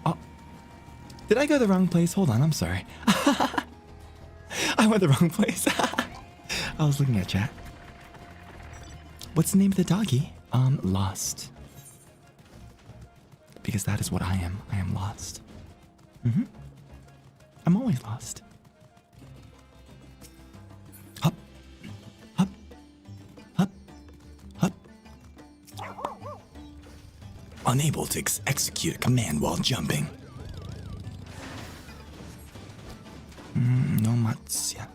Oh. Did I go the wrong place? Hold on, I'm sorry. I went the wrong place. I was looking at chat. What's the name of the doggy? Lost. Because that is what I am. I am lost. Mm-hmm. I'm always lost. Hup. Hup. Hup. Hup. Unable to execute a command while jumping. No, Matsya.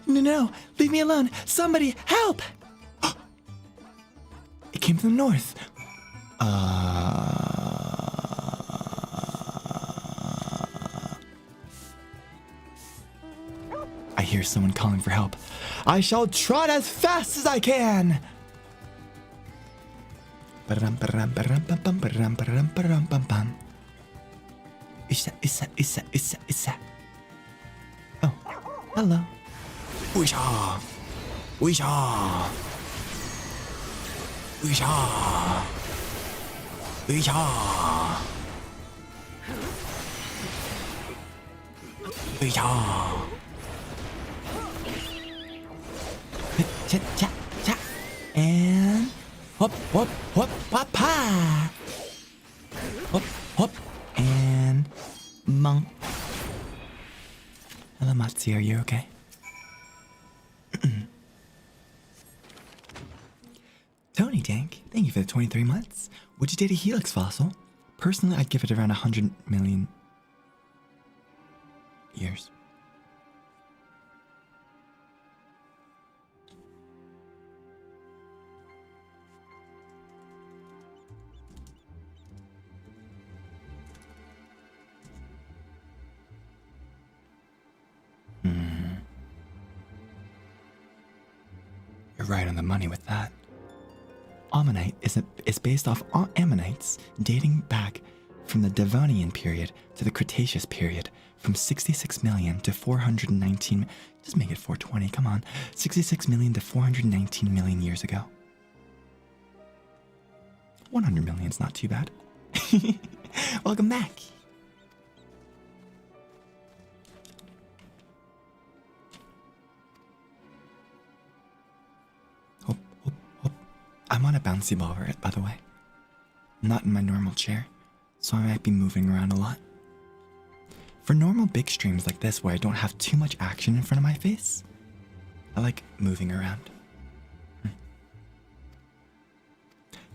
No, leave me alone. Somebody, help! It came from the north. I hear someone calling for help. I shall trot as fast as I can. Isa. Oh, hello. Wisha! Wisha! Wisha! Wisha! Wisha! Cha! And hop, pa! Hop, and monk. Hello, Matsya, are you okay? Tony Dank, thank you for the 23 months. Would you date a Helix fossil? Personally, I'd give it around 100 million years. You're right on the money with that. Ammonite is based off ammonites dating back from the Devonian period to the Cretaceous period, from 66 million to 419. Just make it 420. Come on, 66 million to 419 million years ago. 100 million is not too bad. Welcome back. I'm on a bouncy ball, by the way. not in my normal chair, so I might be moving around a lot. For normal big streams like this where I don't have too much action in front of my face, I like moving around.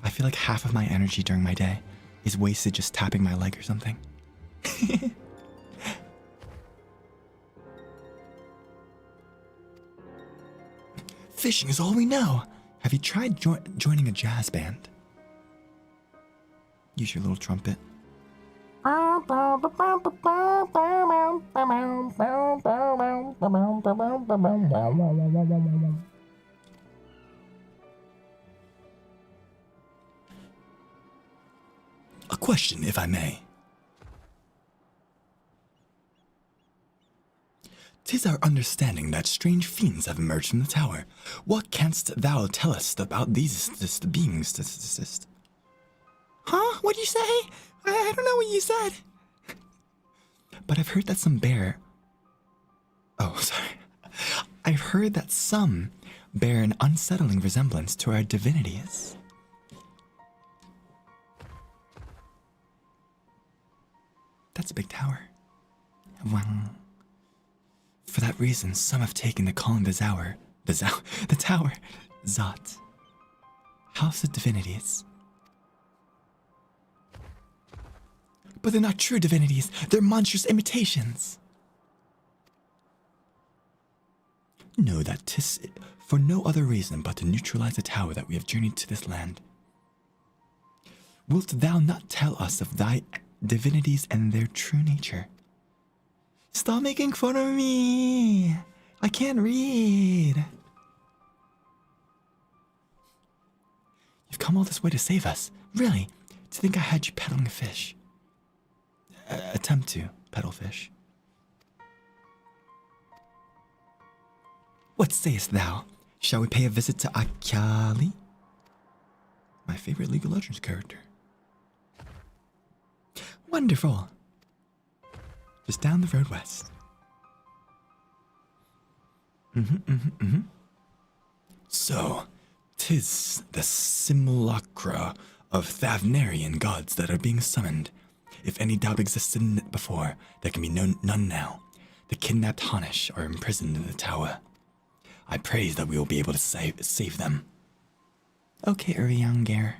I feel like half of my energy during my day is wasted just tapping my leg or something. Fishing is all we know. Have you tried joining a jazz band? Use your little trumpet. A question, if I may. 'Tis our understanding that strange fiends have emerged from the tower. What canst thou tell us about these beings? Huh? What'd you say? I don't know what you said. But I've heard that some bear... Oh, sorry. I've heard that some bear an unsettling resemblance to our divinities. That's a big tower. Well, for that reason, some have taken to calling the tower, Zot, House of Divinities. But they're not true divinities, they're monstrous imitations. Know that 'tis for no other reason but to neutralize the tower that we have journeyed to this land. Wilt thou not tell us of thy divinities and their true nature? Stop making fun of me! I can't read! You've come all this way to save us. Really? To think I had you peddling a fish? Attempt to peddle fish. What sayest thou? Shall we pay a visit to Akyaali? My favorite League of Legends character. Wonderful. Just down the road west. So, 'tis the simulacra of Thavnairian gods that are being summoned. If any doubt existed before, there can be none now. The kidnapped Honish are imprisoned in the tower. I praise that we will be able to save them. Okay, Urianger.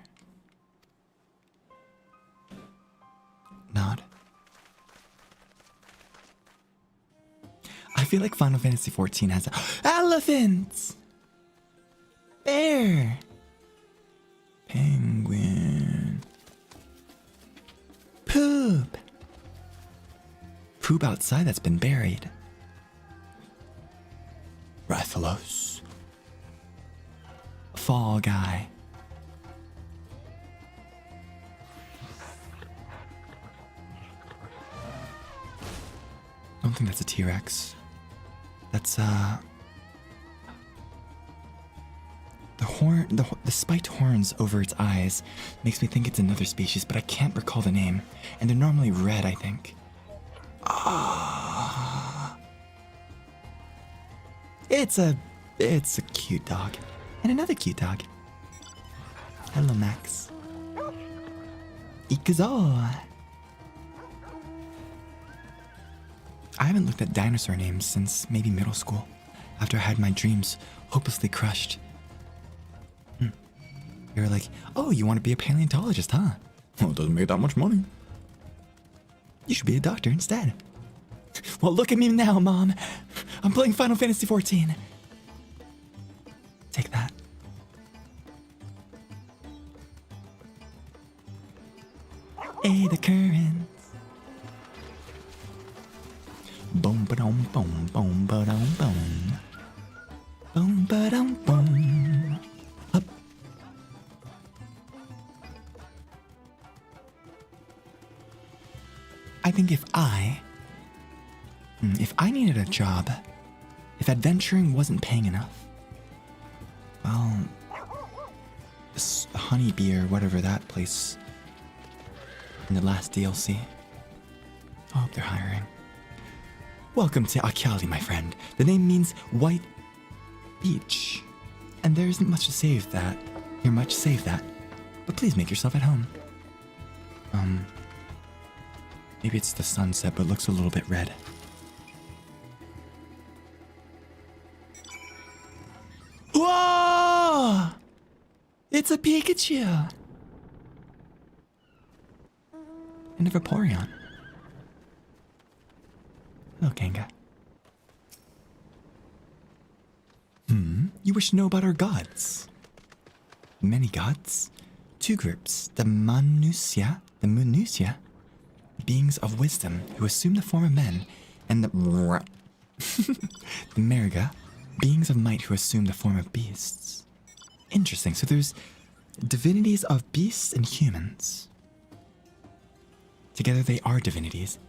Nod. I feel like Final Fantasy XIV has elephants! Bear! Penguin. Poop! Poop outside that's been buried. Rathalos. Fall guy. I don't think that's a T-Rex. That's the spiked horns over its eyes makes me think it's another species, but I can't recall the name. And they're normally red, I think. It's a cute dog. And another cute dog. Hello, Max. Ikazo. I haven't looked at dinosaur names since maybe middle school, after I had my dreams hopelessly crushed. They were like, oh, you want to be a paleontologist, huh? Well, it doesn't make that much money. You should be a doctor instead. Well, look at me now, Mom. I'm playing Final Fantasy XIV. Take that. Hey, the currents. Boom, ba-dum, boom, boom, ba-dum, boom. Boom, ba-dum, boom. Up. I think if I needed a job, if adventuring wasn't paying enough, well, this Honeybee or whatever that place in the last DLC. I hope they're hiring. Welcome to Akyaali, my friend. The name means white beach, and there isn't much to save that. But please make yourself at home. Maybe it's the sunset, but looks a little bit red. Whoa! It's a Pikachu! And a Vaporeon. Hello, Kanga. You wish to know about our gods? Many gods. 2 groups, the Matsya, beings of wisdom who assume the form of men, and the the Merga, beings of might who assume the form of beasts. Interesting, so there's divinities of beasts and humans. Together they are divinities.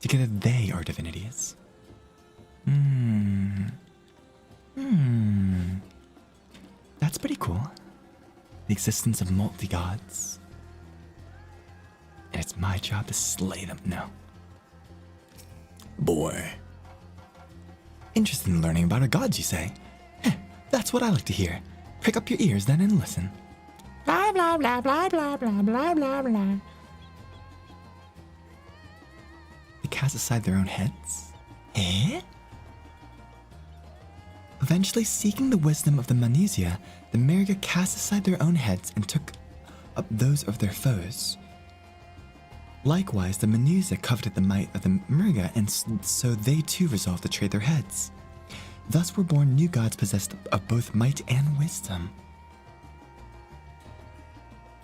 Together they are divinities. That's pretty cool. The existence of multi-gods. And it's my job to slay them. No. Boy. Interested in learning about our gods, you say? Heh, that's what I like to hear. Prick up your ears then and listen. Blah, blah, blah, blah, blah, blah, blah, blah, blah. They cast aside their own heads? Eh? Eventually seeking the wisdom of the Matsya, the Merga cast aside their own heads and took up those of their foes. Likewise, the Matsya coveted the might of the Merga, and so they too resolved to trade their heads. Thus were born new gods possessed of both might and wisdom.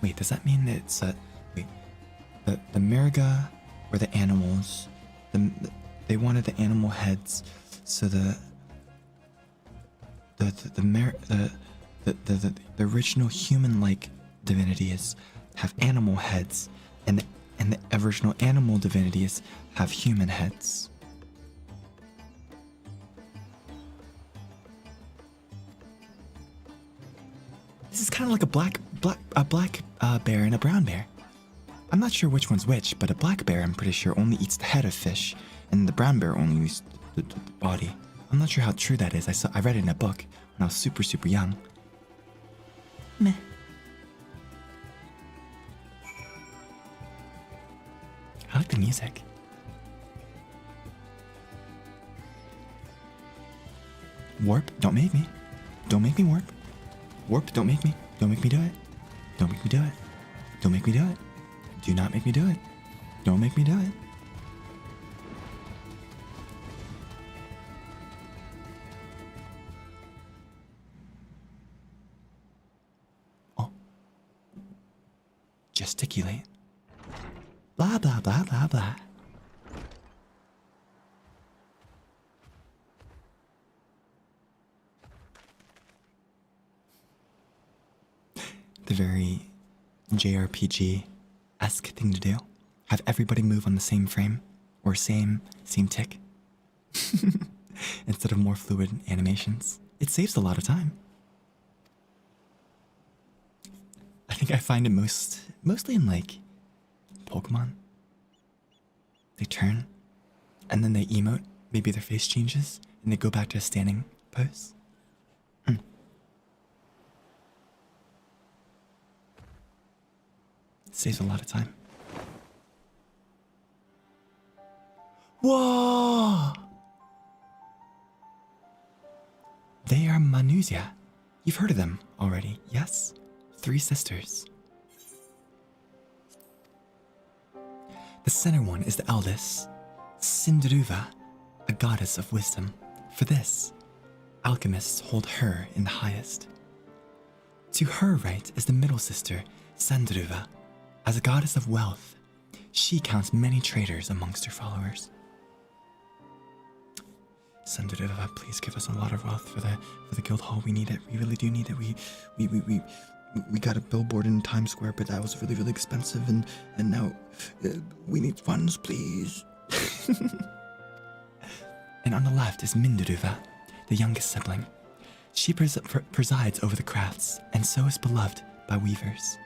Wait, does that mean that it's the Merga were the animals? They wanted the animal heads, so the original human-like divinities have animal heads, and the original animal divinities have human heads. This is kind of like a black bear and a brown bear. I'm not sure which one's which, but a black bear, I'm pretty sure, only eats the head of fish, and the brown bear only eats the body. I'm not sure how true that is. I read it in a book when I was super young. Meh. I like the music. Warp, don't make me. Don't make me warp. Warp, don't make me. Don't make me do it. Don't make me do it. Don't make me do it. Do not make me do it. Don't make me do it. Oh. Gesticulate. Blah, blah, blah, blah, blah. The very JRPG-esque thing to do. Have everybody move on the same frame or same tick instead of more fluid animations. It saves a lot of time. I think I find it mostly in like Pokemon. They turn and then they emote, maybe their face changes and they go back to a standing pose. Saves a lot of time. Whoa! They are Matsya. You've heard of them already, yes? 3 sisters. The center one is the eldest, Sindruva, a goddess of wisdom. For this, alchemists hold her in the highest. To her right is the middle sister, Sandruva. As a goddess of wealth, she counts many traders amongst her followers. Sandruva, please give us a lot of wealth for the guild hall. We need it. We really do need it. We got a billboard in Times Square, but that was really expensive, and now we need funds, please. And on the left is Mindruva, the youngest sibling. She presides over the crafts, and so is beloved by weavers.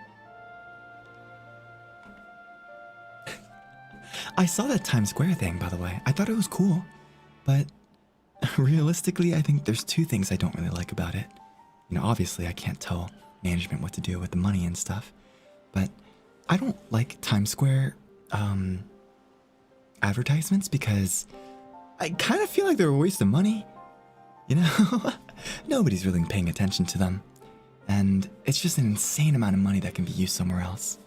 I saw that Times Square thing, by the way. I thought it was cool, but realistically, I think there's 2 things I don't really like about it. You know, obviously, I can't tell management what to do with the money and stuff, but I don't like Times Square advertisements because I kind of feel like they're a waste of money. You know, nobody's really paying attention to them. And it's just an insane amount of money that can be used somewhere else.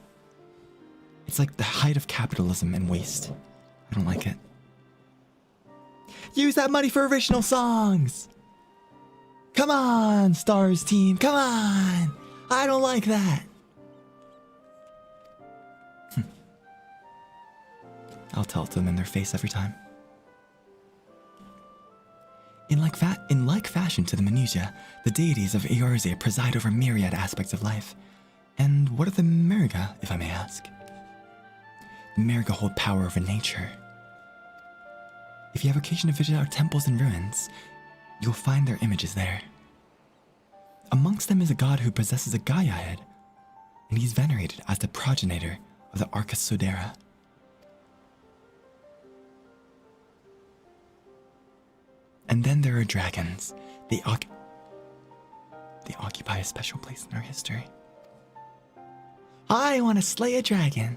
It's like the height of capitalism and waste. I don't like it. Use that money for original songs! Come on, Stars team, come on! I don't like that. I'll tell it to them in their face every time. In like fashion to the Minutia, the deities of Eorzea preside over myriad aspects of life. And what are the Meriga, if I may ask? The Meriga hold power over nature. If you have occasion to visit our temples and ruins, you'll find their images there. Amongst them is a god who possesses a Gaia head, and he's venerated as the progenitor of the Arcus Sodera. And then there are dragons. They occupy a special place in our history. I want to slay a dragon.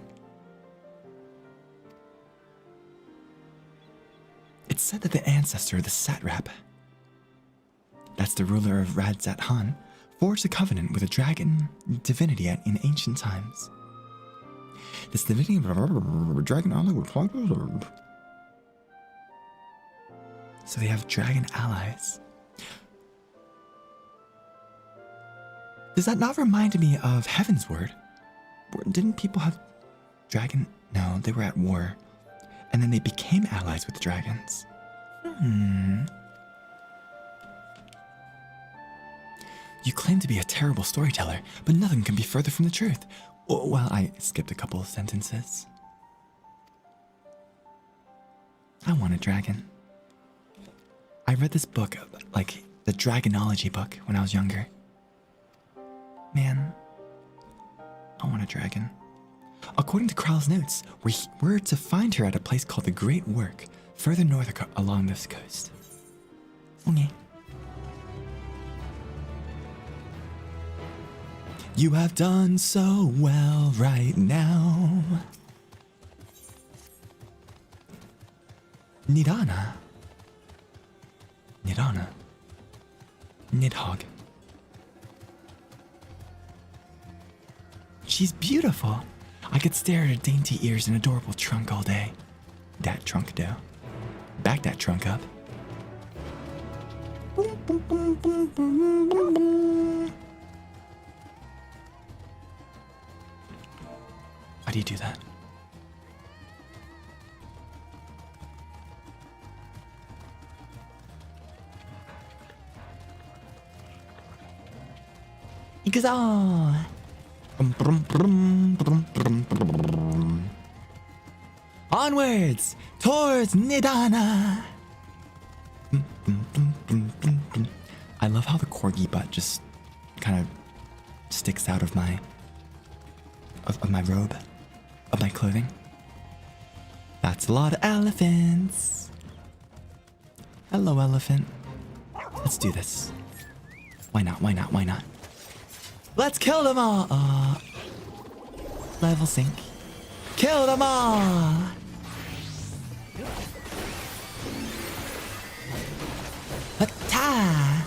It's said that the ancestor of the satrap, that's the ruler of Radz-at-Han, forged a covenant with a dragon divinity in ancient times. This divinity of dragon ally. So they have dragon allies. Does that not remind me of Heaven's Word? Didn't people have dragon? No, they were at war. And then they became allies with the dragons. You claim to be a terrible storyteller, but nothing can be further from the truth. Well, I skipped a couple of sentences. I want a dragon. I read this book, like the Dragonology book, when I was younger. Man, I want a dragon. According to Kral's notes, we're to find her at a place called the Great Work, further north along this coast. Okay. You have done so well right now. Nidana. Nidhogg. She's beautiful. I could stare at her dainty ears and adorable trunk all day. That trunk, though. Back that trunk up. Boom, boom, boom, boom, boom, boom, boom. How do you do that? Ikuzo! Onwards towards Nidana. I love how the corgi butt just kind of sticks out of my robe, of my clothing. That's a lot of elephants. Hello, elephant. Let's do this. Why not? Why not? Why not? Let's kill them all! Level sync. Kill them all! Atta!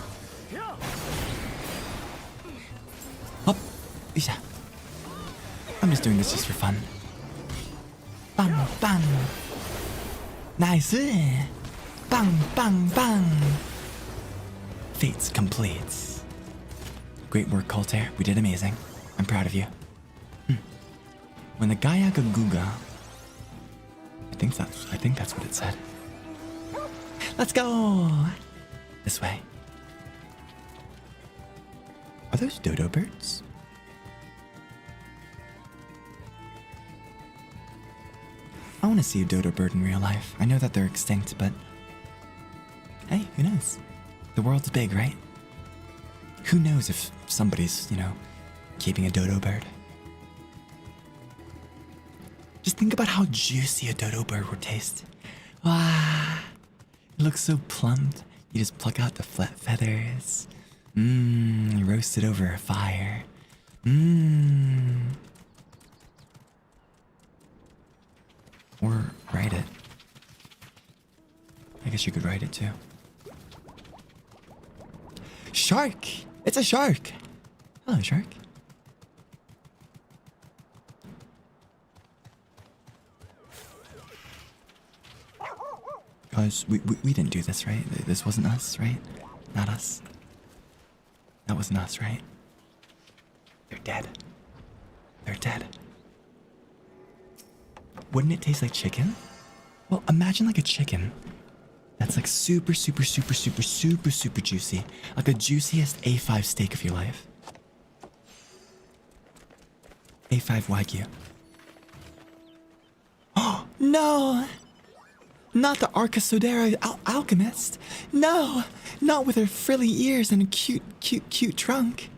Up! Yeah. I'm just doing this just for fun. Bang, bang! Nice! Bang, bang, bang! Fates complete. Great work, Altare. We did amazing. I'm proud of you. When the Gaiaga Guga, I think that's what it said. Let's go! This way. Are those dodo birds? I want to see a dodo bird in real life. I know that they're extinct, but hey, who knows? The world's big, right? Who knows if somebody's, keeping a dodo bird? Just think about how juicy a dodo bird would taste. Wow, it looks so plump. You just pluck out the flat feathers. You roast it over a fire. guess you could write it too. Shark! It's a shark! Hello, shark. Guys, we didn't do this, right? This wasn't us, right? Not us. That wasn't us, right? They're dead. They're dead. Wouldn't it taste like chicken? Well, imagine like a chicken that's like super juicy. Like the juiciest A5 steak of your life. A5 Wagyu. Oh, no! Not the Arcasodera alchemist. No! Not with her frilly ears and a cute trunk.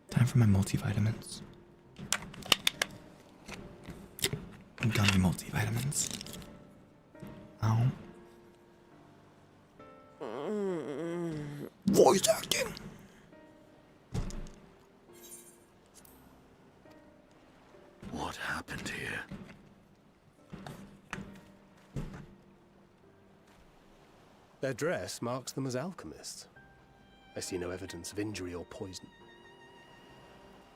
Time for my multivitamins. Gummy multivitamins. Ow. Voice acting. What happened here? Their dress marks them as alchemists. I see no evidence of injury or poison.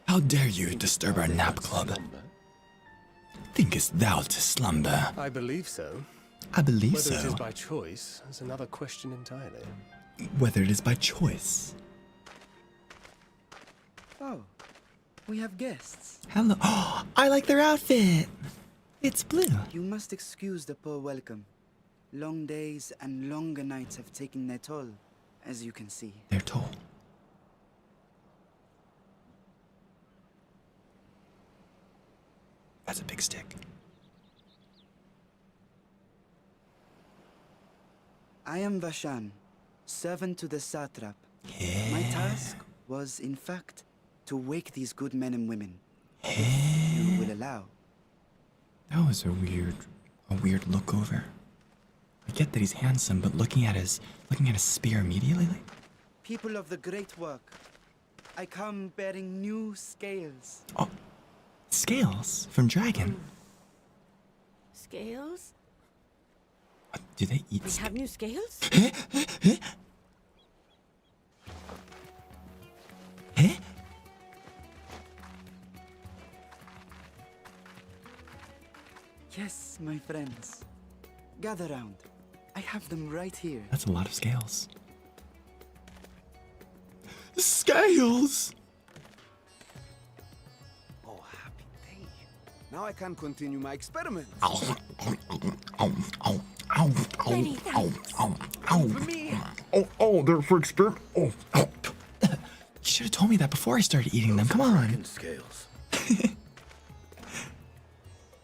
How dare you disturb our nap club? Thinkest thou to slumber? I believe so. I believe Whether it so. is by choice is another question entirely. Whether it is by choice. Oh, we have guests. Hello. Oh, I like their outfit. It's blue. You must excuse the poor welcome. Long days and longer nights have taken their toll, as you can see. They're tall. That's a big stick. I am Vashan, servant to the satrap. My task was, in fact, to wake these good men and women, if you will allow. That was a weird look over. I get that he's handsome, but looking at his spear immediately, like, People of the great work, I come bearing new scales. oh, scales from dragon. Scales? Do they eat? We have new scales? Eh? Yes, my friends. Gather round. I have them right here. That's a lot of scales. Scales! Oh, happy day. Now I can continue my experiments. Many thanks. For me. Oh, they're for experiment. Oh. You should have told me that before I started eating them. Come on. Dragon scales.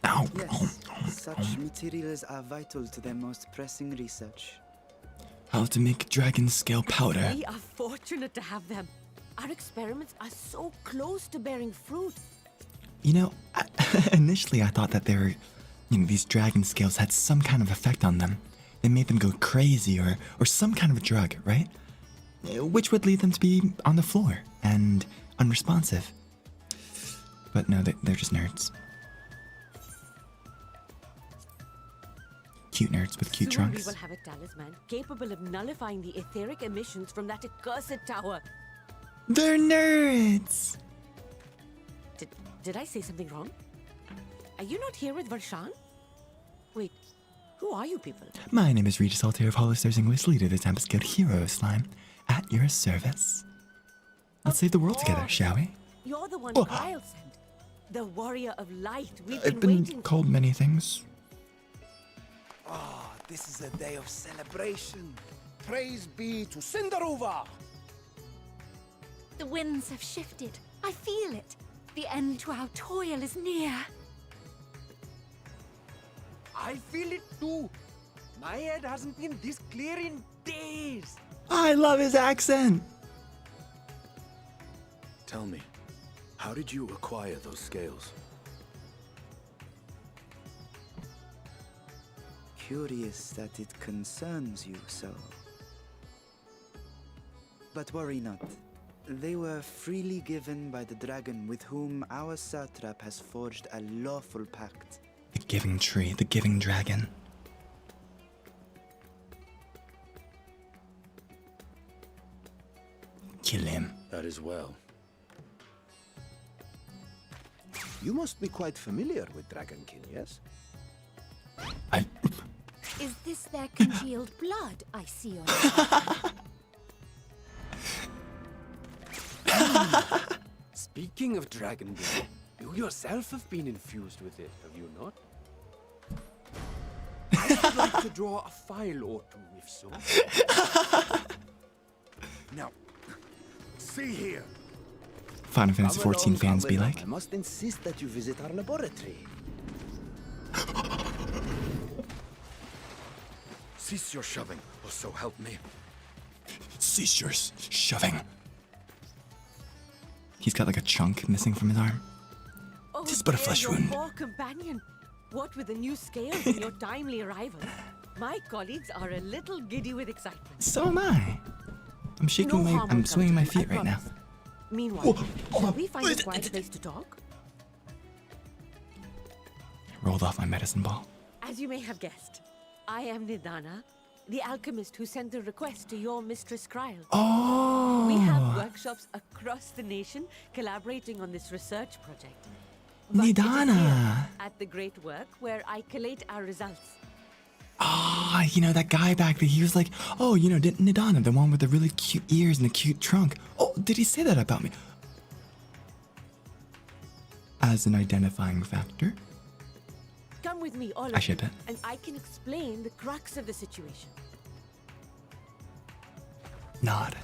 Ow. Yes, such materials are vital to their most pressing research. How to make dragon scale powder. We are fortunate to have them. Our experiments are so close to bearing fruit. You know, initially I thought that they were, these dragon scales had some kind of effect on them. They made them go crazy or some kind of a drug, right? Which would lead them to be on the floor and unresponsive. But no, they're just nerds. Cute nerds with cute Soon trunks. we will have a talisman capable of nullifying the etheric emissions from that accursed tower. They're nerds! Did I say something wrong? Are you not here with Varshan? Wait, who are you people? My name is Regis Altare of HOLOSTARS English, leader of the Tempus Guild Hero Slime. At your service. Let's save the world together, shall we? You're the one Oh. Kyle sent. The warrior of light we've I've been been waiting called many things. Ah, this is a day of celebration. Praise be to Cinderova. The winds have shifted. I feel it. The end to our toil is near. I feel it too. My head hasn't been this clear in days. I love his accent! Tell me, how did you acquire those scales? Curious that it concerns you so. But worry not. They were freely given by the dragon with whom our satrap has forged a lawful pact. The giving tree, the giving dragon. Kill him. That is well. You must be quite familiar with Dragonkin, yes? Is this their congealed blood I see on you? Speaking of dragon blood, you yourself have been infused with it, have you not? I would like to draw a file or two, if so. Now, see here. Final Fantasy XIV fans be like. I must insist that you visit our laboratory. Cease your shoving, or so help me. Cease your shoving. He's got like a chunk missing from his arm. Oh, Tis but a dear, flesh your wound. poor companion. What with the new scales and your timely arrival, my colleagues are a little giddy with excitement. So am I. I'm shaking No harm I'm will swinging come my to you, feet I right now. promise. Meanwhile, shall we find a quiet place to talk? Rolled off my medicine ball. As you may have guessed, I am Nidana, the alchemist who sent the request to your mistress Kryl. Oh. We have workshops across the nation collaborating on this research project. But it is Nidana. here, at the great work where I collate our results. Ah, you know, that guy back there, he was like, oh, you know, Nidana, the one with the really cute ears and the cute trunk. Oh, did he say that about me? As an identifying factor? Come with me, all I of ship you, it. and I can explain the crux of the situation. Nod.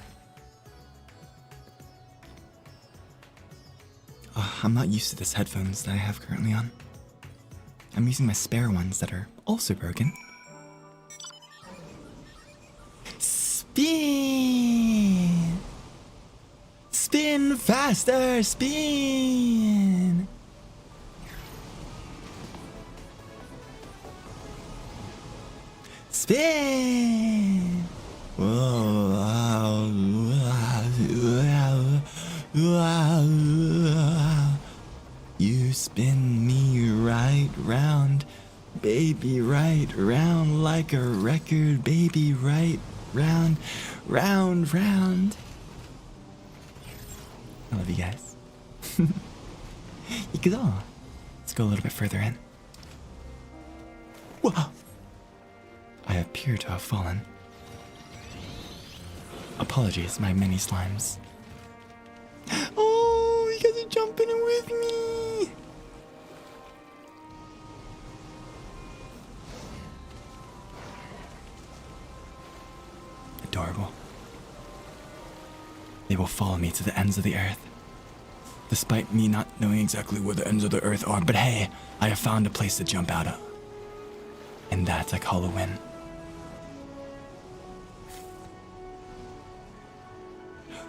I'm not used to this headphones that I have currently on. I'm using my spare ones that are also broken. Spin! Spin faster! Spin! Spin! Whoa, you spin me right round, baby, right round like a record, baby, right round, round, round. I love you guys. You could all. Let's go a little bit further in. Whoa! I appear to have fallen. Apologies, my mini slimes. Oh, you guys are jumping in with me! Adorable. They will follow me to the ends of the earth. Despite me not knowing exactly where the ends of the earth are, but hey, I have found a place to jump out of. And that I call a win.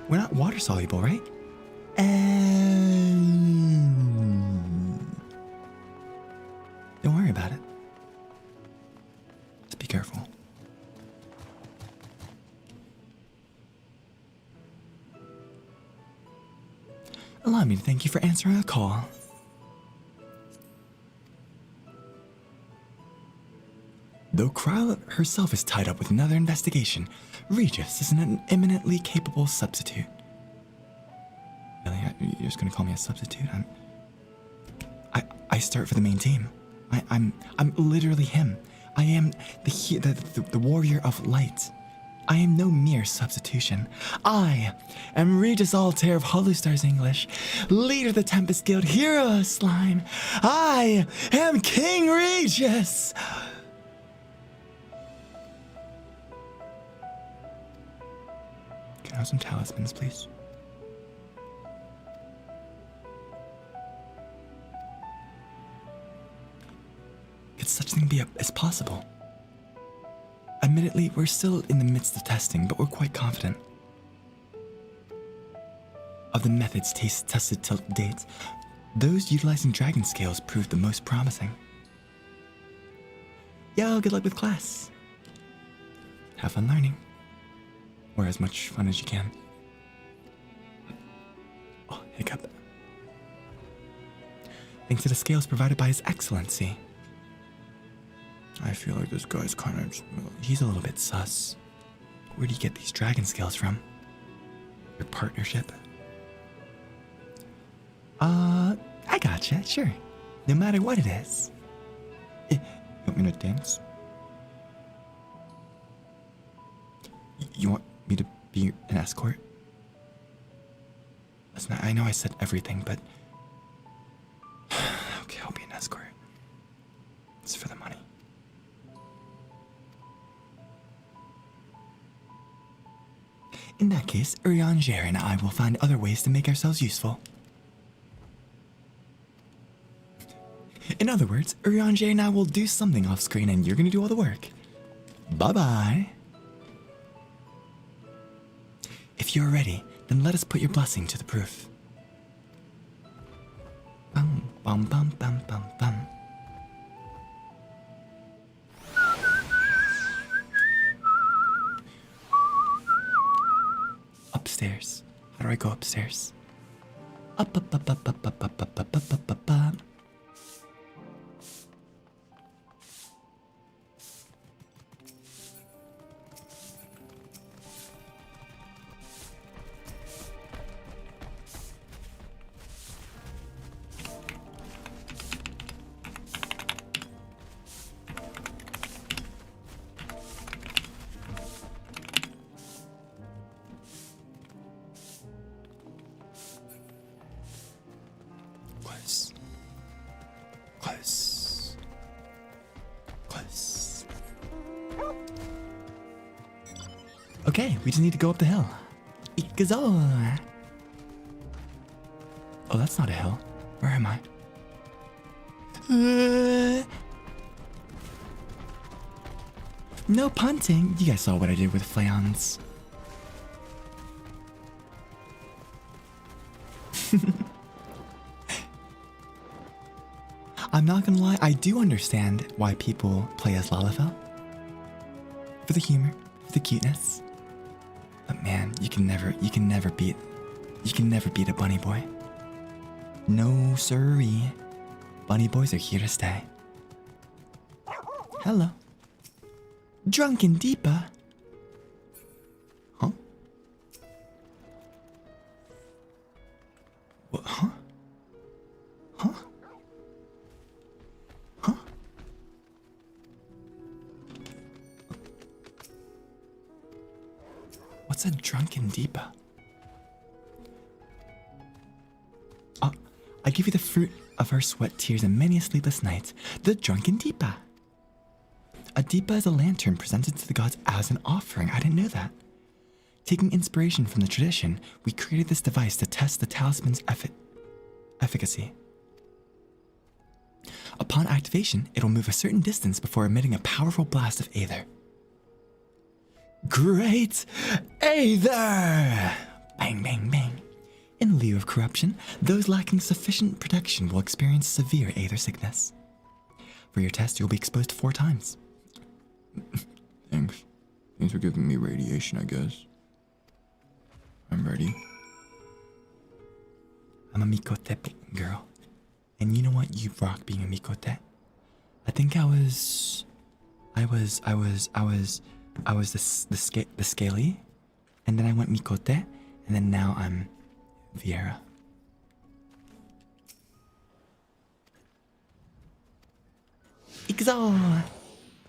We're not water soluble, right? Don't worry about it. Just be careful. Allow me to thank you for answering a call. Though Kryl herself is tied up with another investigation, Regis is an eminently capable substitute. Really? You're just gonna call me a substitute? I start for the main team. I'm literally him. I am the warrior of light. I am no mere substitution. I am Regis Altare of HOLOSTARS English, leader of the Tempus Guild, hero of slime. I am King Regis! Can I have some talismans, please? Could such thing be as possible? Admittedly, we're still in the midst of testing, but we're quite confident. Of the methods tested till date, those utilizing dragon scales proved the most promising. Yo, good luck with class. Have fun learning. Or as much fun as you can. Oh, hiccup. Thanks to the scales provided by His Excellency. I feel like this guy's kind of... He's a little bit sus. Where do you get these dragon scales from? Your partnership? I gotcha, sure. No matter what it is. You want me to dance? You want me to be an escort? Listen, I know I said everything, but... Okay, I'll be an escort. It's for the money. In that case, Urianger and I will find other ways to make ourselves useful. In other words, Urianger and I will do something off screen and you're gonna do all the work. Bye-bye. If you're ready, then let us put your blessing to the proof. Bum, bum, bum, bum, bum, bum. Upstairs. How do I go upstairs? Up, up, up, up, up, up, up, up, up, up, up, up, up. Okay, we just need to go up the hill. Ikazo. Oh, that's not a hill. Where am I? No punting. You guys saw what I did with Flayons. I'm not gonna lie, I do understand why people play as Lalafell. For the humor, for the cuteness. But man, you can never beat a bunny boy. No siree. Bunny boys are here to stay. Hello. Drunken Deepa. Huh? What? Huh? Huh? Huh? What's a drunken Deepa? I give you the fruit of her sweat, tears, and many a sleepless night, the drunken Deepa. A Deepa is a lantern presented to the gods as an offering. I didn't know that. Taking inspiration from the tradition, we created this device to test the talisman's efficacy. Upon activation, it will move a certain distance before emitting a powerful blast of Aether. Great Aether! Bang, bang, bang. In lieu of corruption, those lacking sufficient protection will experience severe Aether sickness. For your test, you'll be exposed 4 times. Thanks. Thanks for giving me radiation, I guess. I'm ready. I'm a Mikote girl. And you know what? You rock being a Mikote. I think I was the scaly, and then I went Mikote, and then now I'm Vrtra. Ikuzo!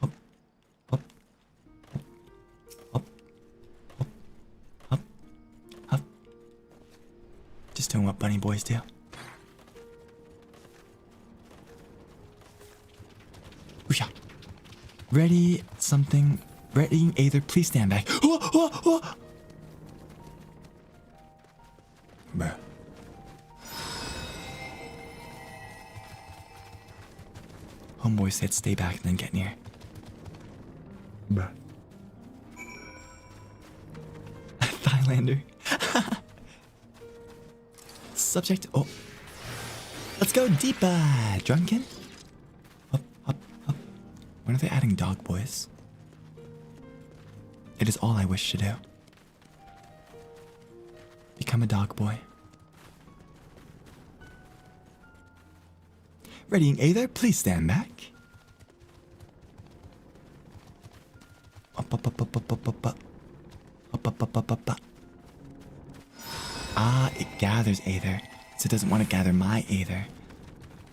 Hop, hop, hop, hop, hop, hop. Just doing what bunny boys do. Oosha. Ready something. Ready Aether, please stand back. Bruh. Homeboy said stay back and then get near. Bruh. Thailander. Subject. Oh. Let's go deeper. Drunken? Up, up, up. When are they adding dog boys? It is all I wish to do. Become a dog boy. Readying Aether, please stand back. Up, up, up, up, up, up, up, up. Up, up, up, up, up, up. Ah, it gathers Aether, so it doesn't want to gather my Aether.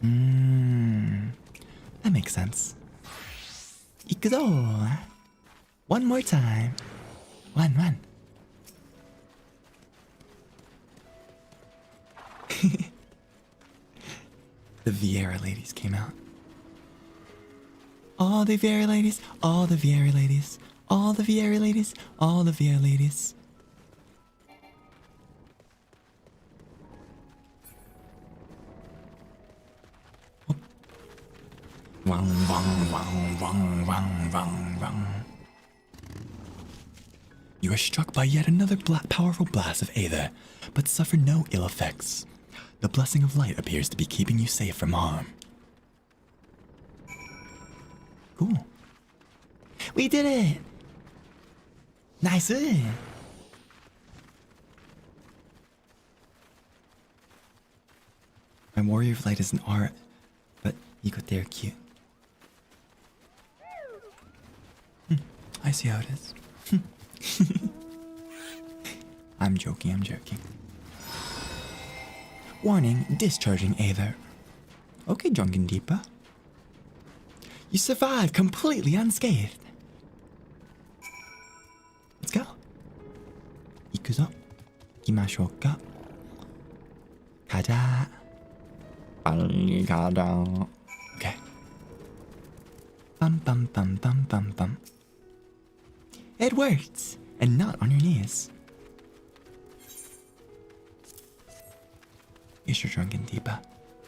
That makes sense. Ikuzo! One more time. One. The Vieira ladies came out. All the Vieira ladies, all the Vieira ladies, all the Vieira ladies, all the Vieira ladies. Wang, wang, wang, wang, wang, wang, wang. You are struck by yet another powerful blast of Aether, but suffer no ill effects. The blessing of light appears to be keeping you safe from harm. Cool. We did it! Nice! My warrior of light is an art, but you got there cute. I see how it is. I'm joking. Warning, discharging Aether. Okay, Drunken Deepa. You survived completely unscathed. Let's go. Ikuzo. Ikimashou ka. Kada. Kada. Okay. Bum bum bum bum bum bum. It worked! And not on your knees. Yes, you're drunken, Deepa.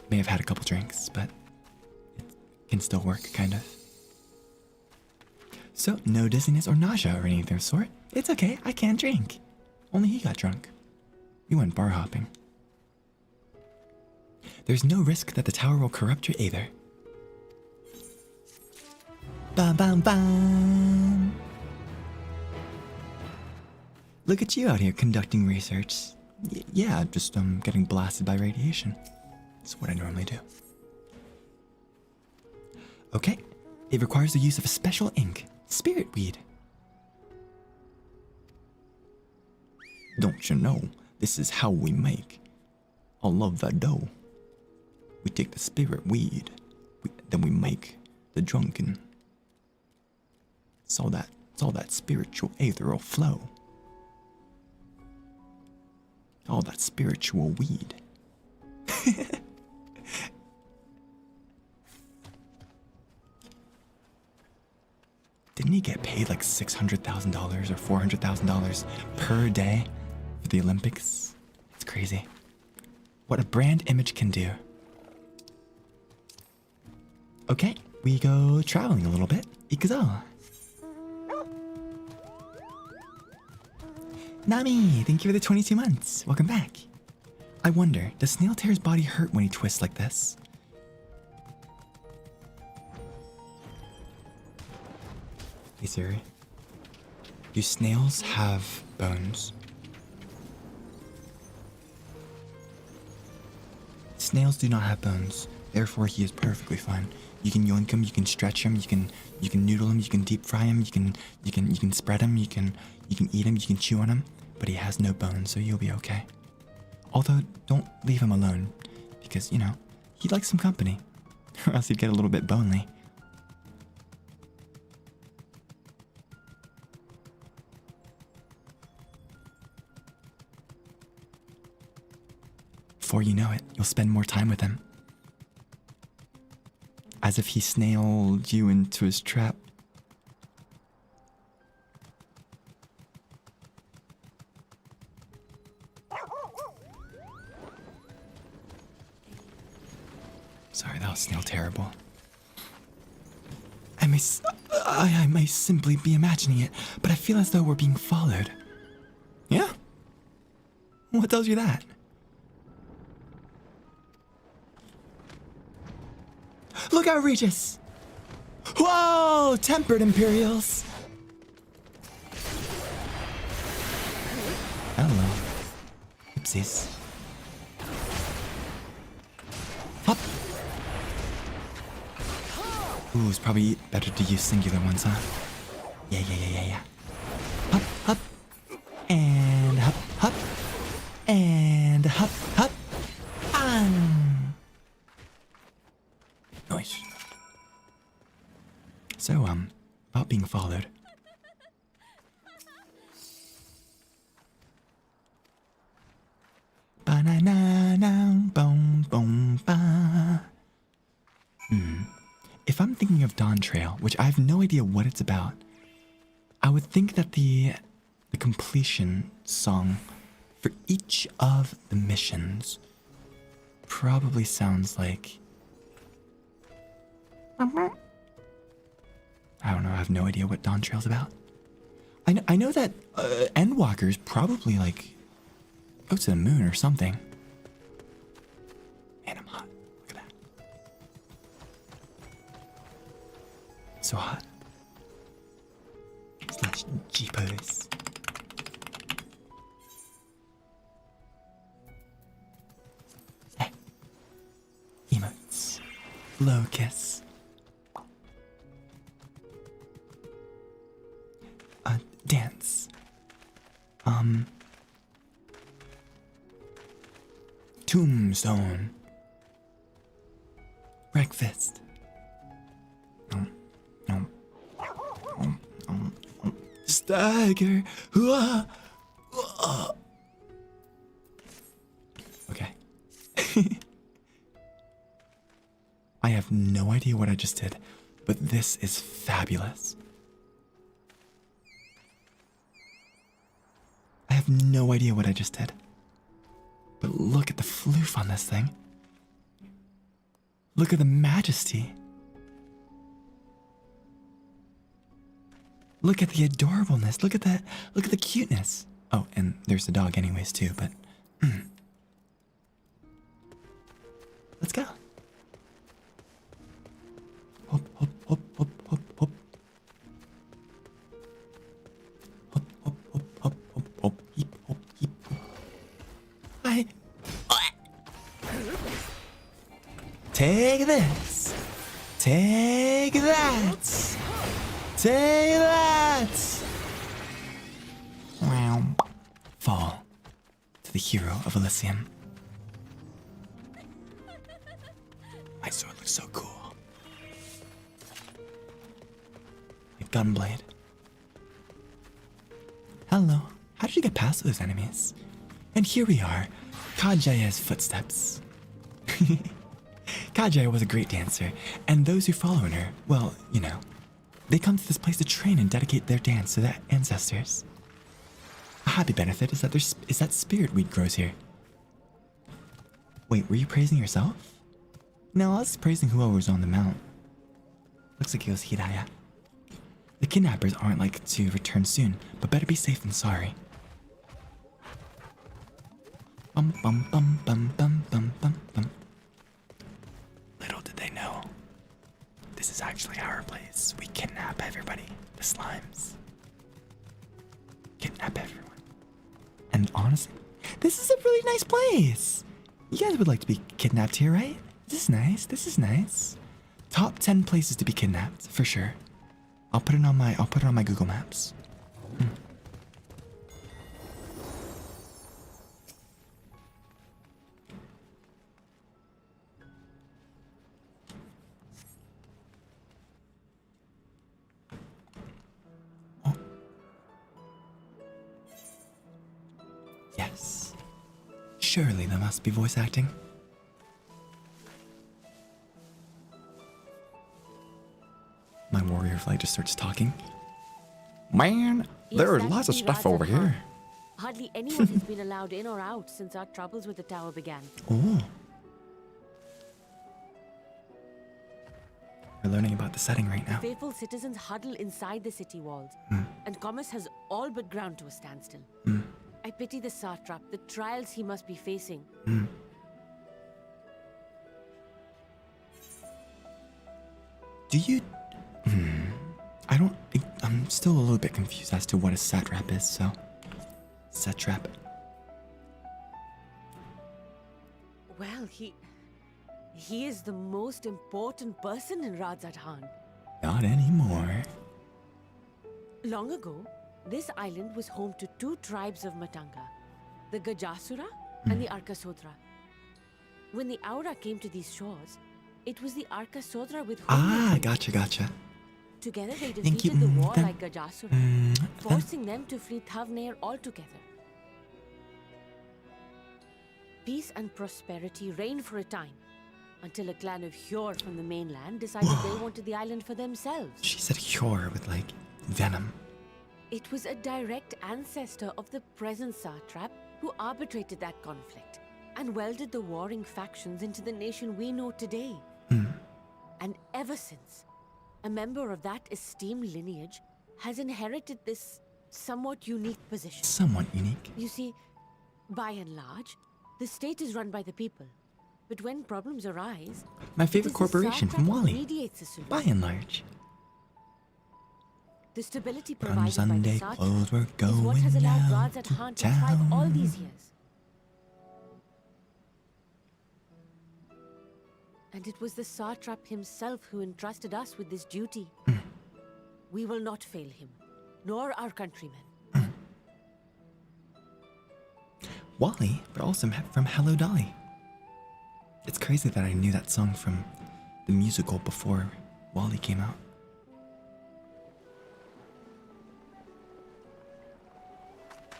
May have had a couple drinks, but it can still work, kind of. So, no dizziness or nausea or anything of the sort. It's okay, I can't drink. Only he got drunk. We went bar hopping. There's no risk that the tower will corrupt your Aether. Bam bam bam! Look at you out here conducting research. Yeah, just getting blasted by radiation. That's what I normally do. Okay, it requires the use of a special ink, spirit weed. Don't you know, this is how we make all of the dough. We take the spirit weed, then we make the drunken. It's all that spiritual ethereal flow. All that spiritual weed. Didn't he get paid like $600,000 or $400,000 per day for the Olympics? It's crazy. What a brand image can do. Okay, we go traveling a little bit. Ikuzo. Nami, thank you for the 22 months. Welcome back. I wonder, does Snail Tare's body hurt when he twists like this? Hey Siri, do snails have bones? Snails do not have bones, therefore he is perfectly fine. You can yoink him, you can stretch him, you can noodle him, you can deep fry him, you can spread him, you can eat him, you can chew on him, but he has no bones, so you'll be okay. Although, don't leave him alone, because, you know, he'd like some company, or else he'd get a little bit bonely. Before you know it, you'll spend more time with him. As if he snailed you into his trap. Sorry, that was Snail terrible. I may simply be imagining it, but I feel as though we're being followed. Yeah? What tells you that? Look out, Regis! Whoa! Tempered Imperials! Hello. Oopsies. Hop! Ooh, it's probably better to use singular ones, huh? Yeah. Hop, hop. And hop, hop. And hop, hop. Bang! Nice. So, about being followed. Ba-na-na-na-boom-boom-ba. If I'm thinking of Dawn Trail, which I have no idea what it's about, I would think that the completion song for each of the missions probably sounds like... I don't know, I have no idea what Dawn Trail's about. I know that Endwalkers probably like go to the moon or something. Man, I'm hot. Look at that. So hot. Slash jeepers. Emotes. Low kiss. Dance. Tombstone. Breakfast. Stagger. Okay. I have no idea what I just did, but this is fabulous. I have no idea what I just did. But look at the floof on this thing. Look at the majesty. Look at the adorableness. Look at that. Look at the cuteness. Oh, and there's the dog anyways too, but let's go. Hop, hop, hop, hop, hop, hop. Hop, hop, hop, hop, hop, hop, heep, hop, heep, hop. Hi. Take this. Take that. Take that. Wow. Fall to the hero of Elysium. My sword looks so cool. My gunblade. Hello. How did you get past those enemies? And here we are, Kajaya's footsteps. Kajaya was a great dancer, and those who follow in her, well, you know, they come to this place to train and dedicate their dance to their ancestors. A happy benefit is that spirit weed grows here. Wait, were you praising yourself? No, I was praising whoever was on the mount. Looks like it was Hidaya. The kidnappers aren't like to return soon, but better be safe than sorry. Bum bum bum bum bum bum bum bum. Little did they know, this is actually our place. We kidnap everybody, the slimes. Kidnap everyone. And honestly, this is a really nice place. You guys would like to be kidnapped here, right? This is nice, this is nice. Top 10 places to be kidnapped, for sure. I'll put it on my Google Maps. Oh. Yes. Surely there must be voice acting. My warrior flag just starts talking. Man, there are lots of stuff over here. Hardly anyone has been allowed in or out since our troubles with the tower began. Oh. We're learning about the setting right now. Faithful citizens huddle inside the city walls, and commerce has all but ground to a standstill. I pity the satrap, the trials he must be facing. Do you... I'm still a little bit confused as to what a satrap is, so... Satrap. Well, he is the most important person in Radz-at-Han. Not anymore. Long ago, this island was home to two tribes of Matanga, the Gajasura and the Arkasodra. When the Aura came to these shores, it was the Arkasodra with whom Gotcha. together they Thank you. defeated the war like Gajasura, forcing them to flee Thavnair altogether. Peace and prosperity reigned for a time, until a clan of Hjor from the mainland decided they wanted the island for themselves. She said Hjor with like venom. It was a direct ancestor of the present satrap who arbitrated that conflict and welded the warring factions into the nation we know today. And ever since, a member of that esteemed lineage has inherited this somewhat unique position. Somewhat unique. You see, by and large, the state is run by the people. But when problems arise, My it favorite is the corporation from satrap who Wally. mediates a solution. By and large. The stability But on provided by the Sunday, satrap clothes were is what has going allowed out Radz-at-Han to to thrive all town. these years. And it was the satrap himself who entrusted us with this duty. We will not fail him, nor our countrymen. Wally, but also from Hello Dolly. It's crazy that I knew that song from the musical before Wally came out.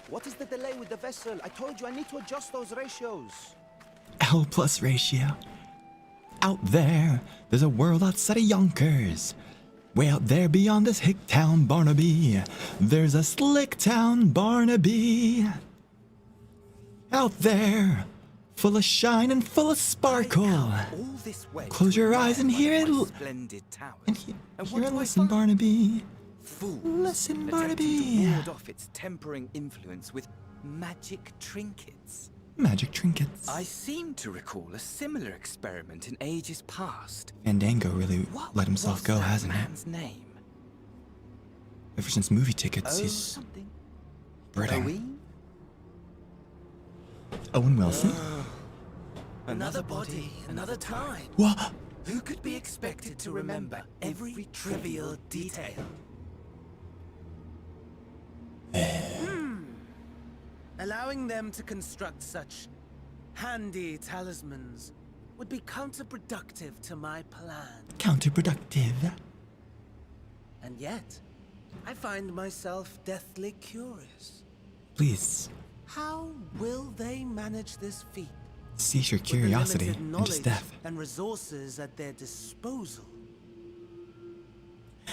What is the delay with the vessel? I told you I need to adjust those ratios. L plus ratio. Out there, there's a world outside of Yonkers. Way out there beyond this hick town, Barnaby, there's a slick town, Barnaby. Out there, full of shine and full of sparkle. All this way. Close your eyes and hear it. Splendid tower. And what hear do and I listen, find? Barnaby. Fools. Listen, attempting Barnaby. to ward off its tempering influence with magic trinkets. Magic trinkets. I seem to recall a similar experiment in ages past. Fandango really What let himself was go, that hasn't he? man's name? Ever since movie tickets, Oh, he's something. brooding. Owen? Owen Wilson? Another body, another time. What? Who could be expected to remember every trivial detail? Allowing them to construct such handy talismans would be counterproductive to my plan. Counterproductive. And yet, I find myself deathly curious. Please, How will they manage this feat? cease your with the curiosity limited and knowledge just death. and resources at their disposal?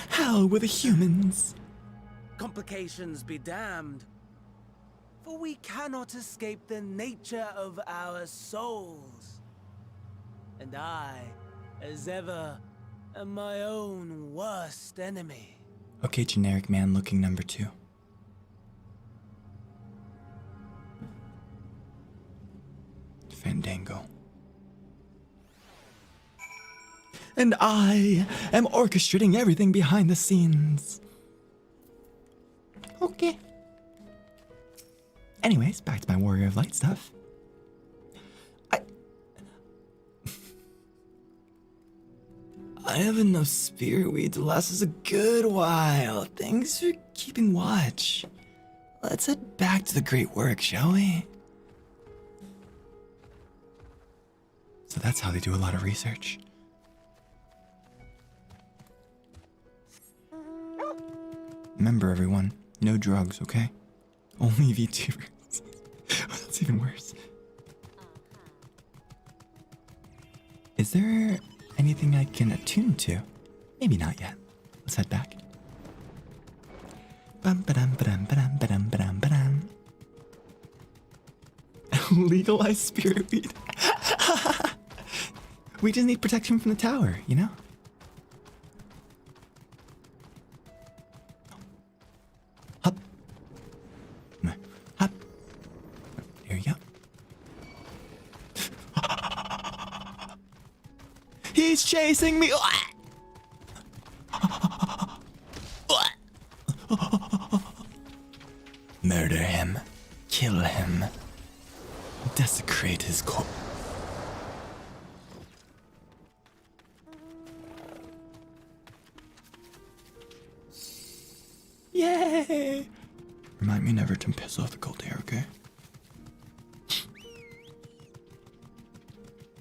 How will the humans? Complications be damned, for we cannot escape the nature of our souls. And I, as ever, am my own worst enemy. Okay, generic man looking number 2. Fandango. And I am orchestrating everything behind the scenes. Okay. Anyways, back to my Warrior of Light stuff. I haven't enough spirit weed to last us a good while. Thanks for keeping watch. Let's head back to the great work, shall we? So that's how they do a lot of research. Remember, everyone, no drugs, okay? Only VTubers. That's even worse. Is there anything I can attune to? Maybe not yet. Let's head back. Bum ba-dum ba-dum ba-dum ba-dum ba-dum ba-dum. Legalize spirit weed. We just need protection from the tower, you know? Hop. Hop. There you go. He's chasing me! Murder him. Kill him. Desecrate his corpse. Yay! Remind me never to piss off the cold air, okay?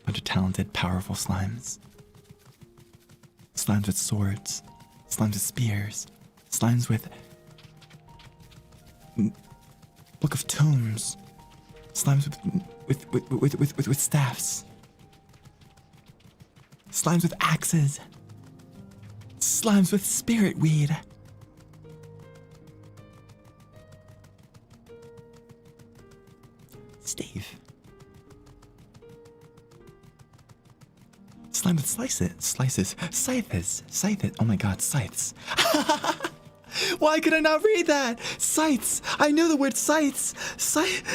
Bunch of talented, powerful slimes. Slimes with swords. Slimes with spears. Slimes with Book of Tomes. Slimes with staffs. Slimes with axes. Slimes with spirit weed. Stave. Slime with slices. Scythes. Oh my god, scythes. Why could I not read that? Scythes. I knew the word scythes. Scythes.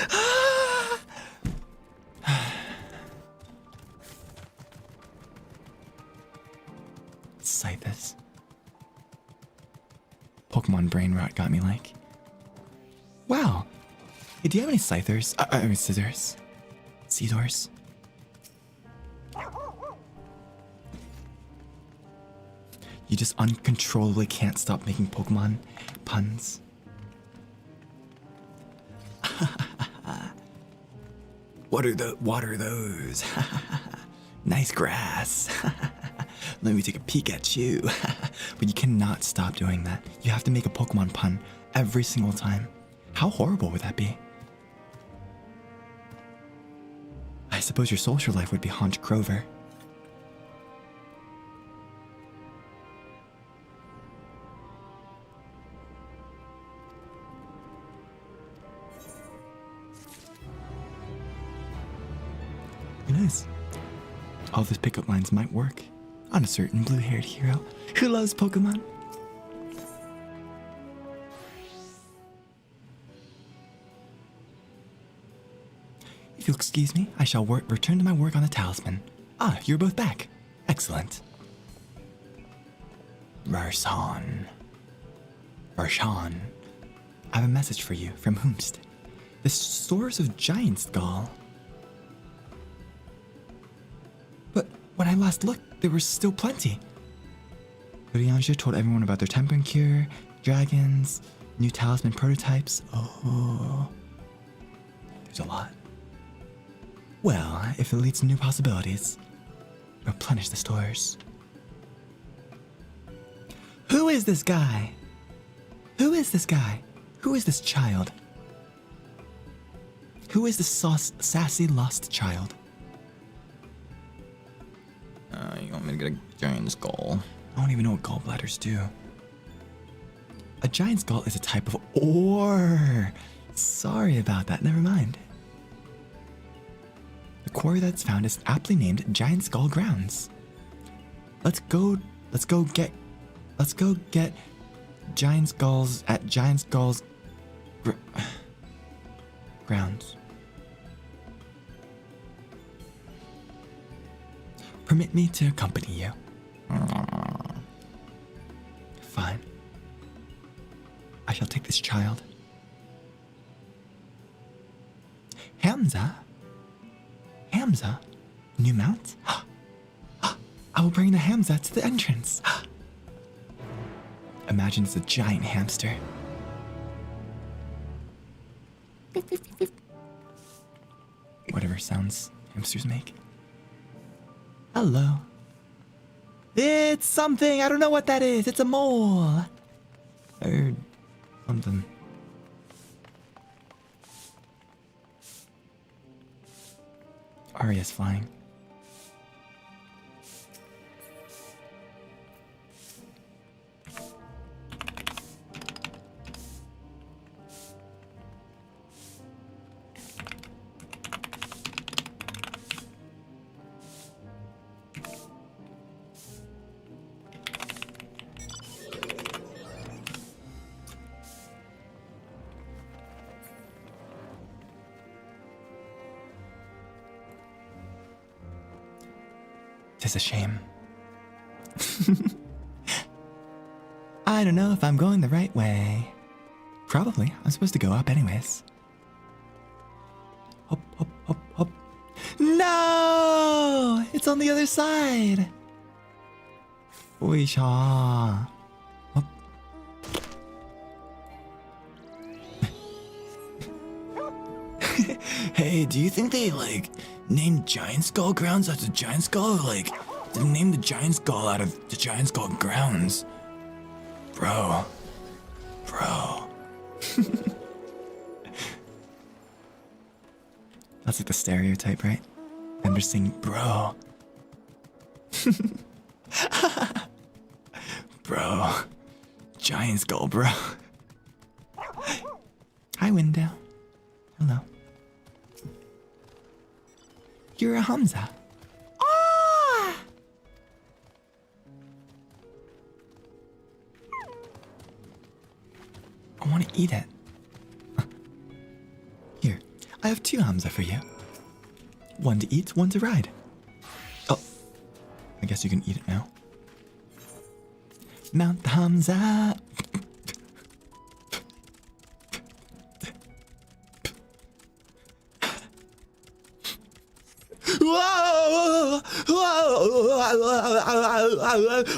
Pokemon brain rot got me like. Wow. Hey, do you have any scythers? Scissors. Seedors. You just uncontrollably can't stop making Pokemon puns. What are those? Nice grass. Let me take a peek at you. But you cannot stop doing that. You have to make a Pokemon pun every single time. How horrible would that be? I suppose your social life would be Haunch Crover. Nice. All those pickup lines might work on a certain blue-haired hero who loves Pokemon. If you'll excuse me, I shall return to my work on the talisman. Ah, you're both back. Excellent. Rarshan. I have a message for you from Whomst. The stores of Giant's Gall. But when I last looked, there were still plenty. Urianger told everyone about their tempering cure, dragons, new talisman prototypes. Oh, there's a lot. Well, if it leads to new possibilities, replenish the stores. Who is this guy? Who is this guy? Who is this child? Who is this sassy lost child? You want me to get a giant's gall? I don't even know what gallbladders do. A giant's gall is a type of ore. Sorry about that, never mind. The quarry that's found is aptly named Giant's Gall Grounds. Let's go get Giant's Galls at Giant's Gall's grounds. Permit me to accompany you. Fine. I shall take this child. Hamza? New mount? I will bring the Hamza to the entrance. Imagine it's a giant hamster. Whatever sounds hamsters make. Hello. It's something. I don't know what that is. It's a mole. Or something. Arya's flying. It's a shame. I don't know if I'm going the right way. Probably. I'm supposed to go up anyways. Hop, hop, hop, hop. No! It's on the other side. Oisha. Hop. Hey, do you think they, like, named Giant Skull Grounds after Giant Skull? Like, they named the Giant Skull out of the Giant Skull Grounds? Bro. That's like the stereotype, right? I'm just saying, bro. Bro. Giant Skull, bro. Hi, Window. Hello. You're a Hamza. Ah! I want to eat it. Here, I have 2 Hamza for you. 1 to eat, 1 to ride. Oh, I guess you can eat it now. Mount the Hamza.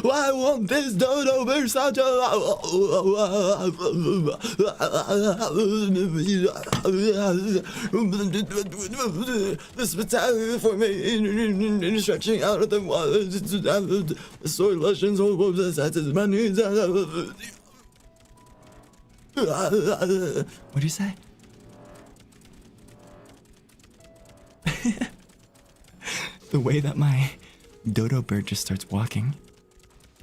I want this dodo versace. This battalion for me, stretching out of the water. Sword lessons, What'd you say? The way that my dodo bird just starts walking.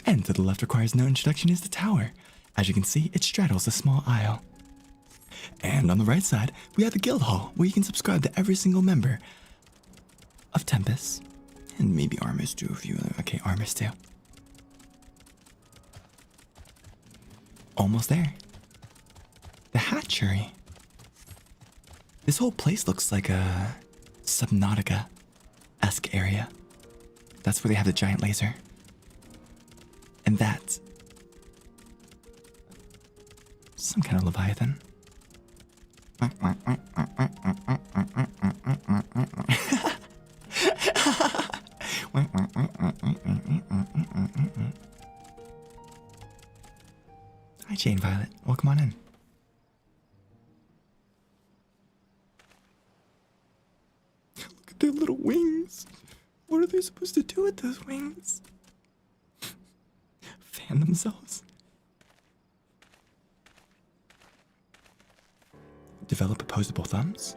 And to the left requires no introduction is the tower. As you can see, it straddles a small aisle. And on the right side, we have the guild hall, where you can subscribe to every single member of Tempus. And maybe Armis too, if you... Okay, Armis too. Almost there. The hatchery. This whole place looks like a Subnautica-esque area. That's where they have the giant laser. And that... some kind of Leviathan. Hi, Jane Violet. Welcome on in. Look at their little wings. What are they supposed to do with those wings? Fan themselves? Develop opposable thumbs?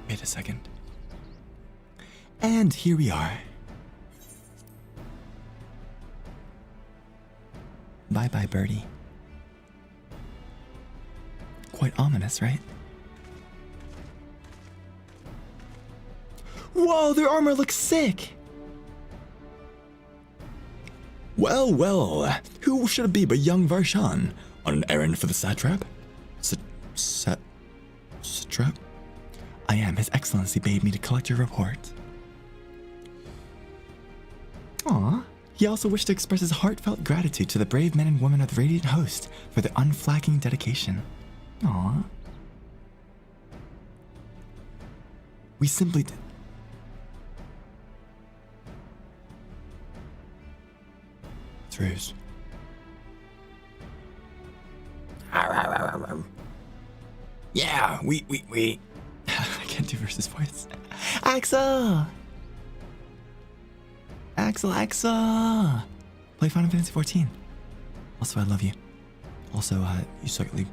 Wait a second. And here we are. Bye-bye, birdie. Quite ominous, right? Whoa, their armor looks sick! Well, well, who should it be but young Varshan on an errand for the satrap? Satrap? I am. His Excellency bade me to collect your report. Aw. He also wished to express his heartfelt gratitude to the brave men and women of the Radiant Host for their unflagging dedication. Aw. We simply did. Throws. Yeah, we. I can't do Versus voice. Axel! Axel! Play Final Fantasy XIV. Also, I love you. Also, you suck at League.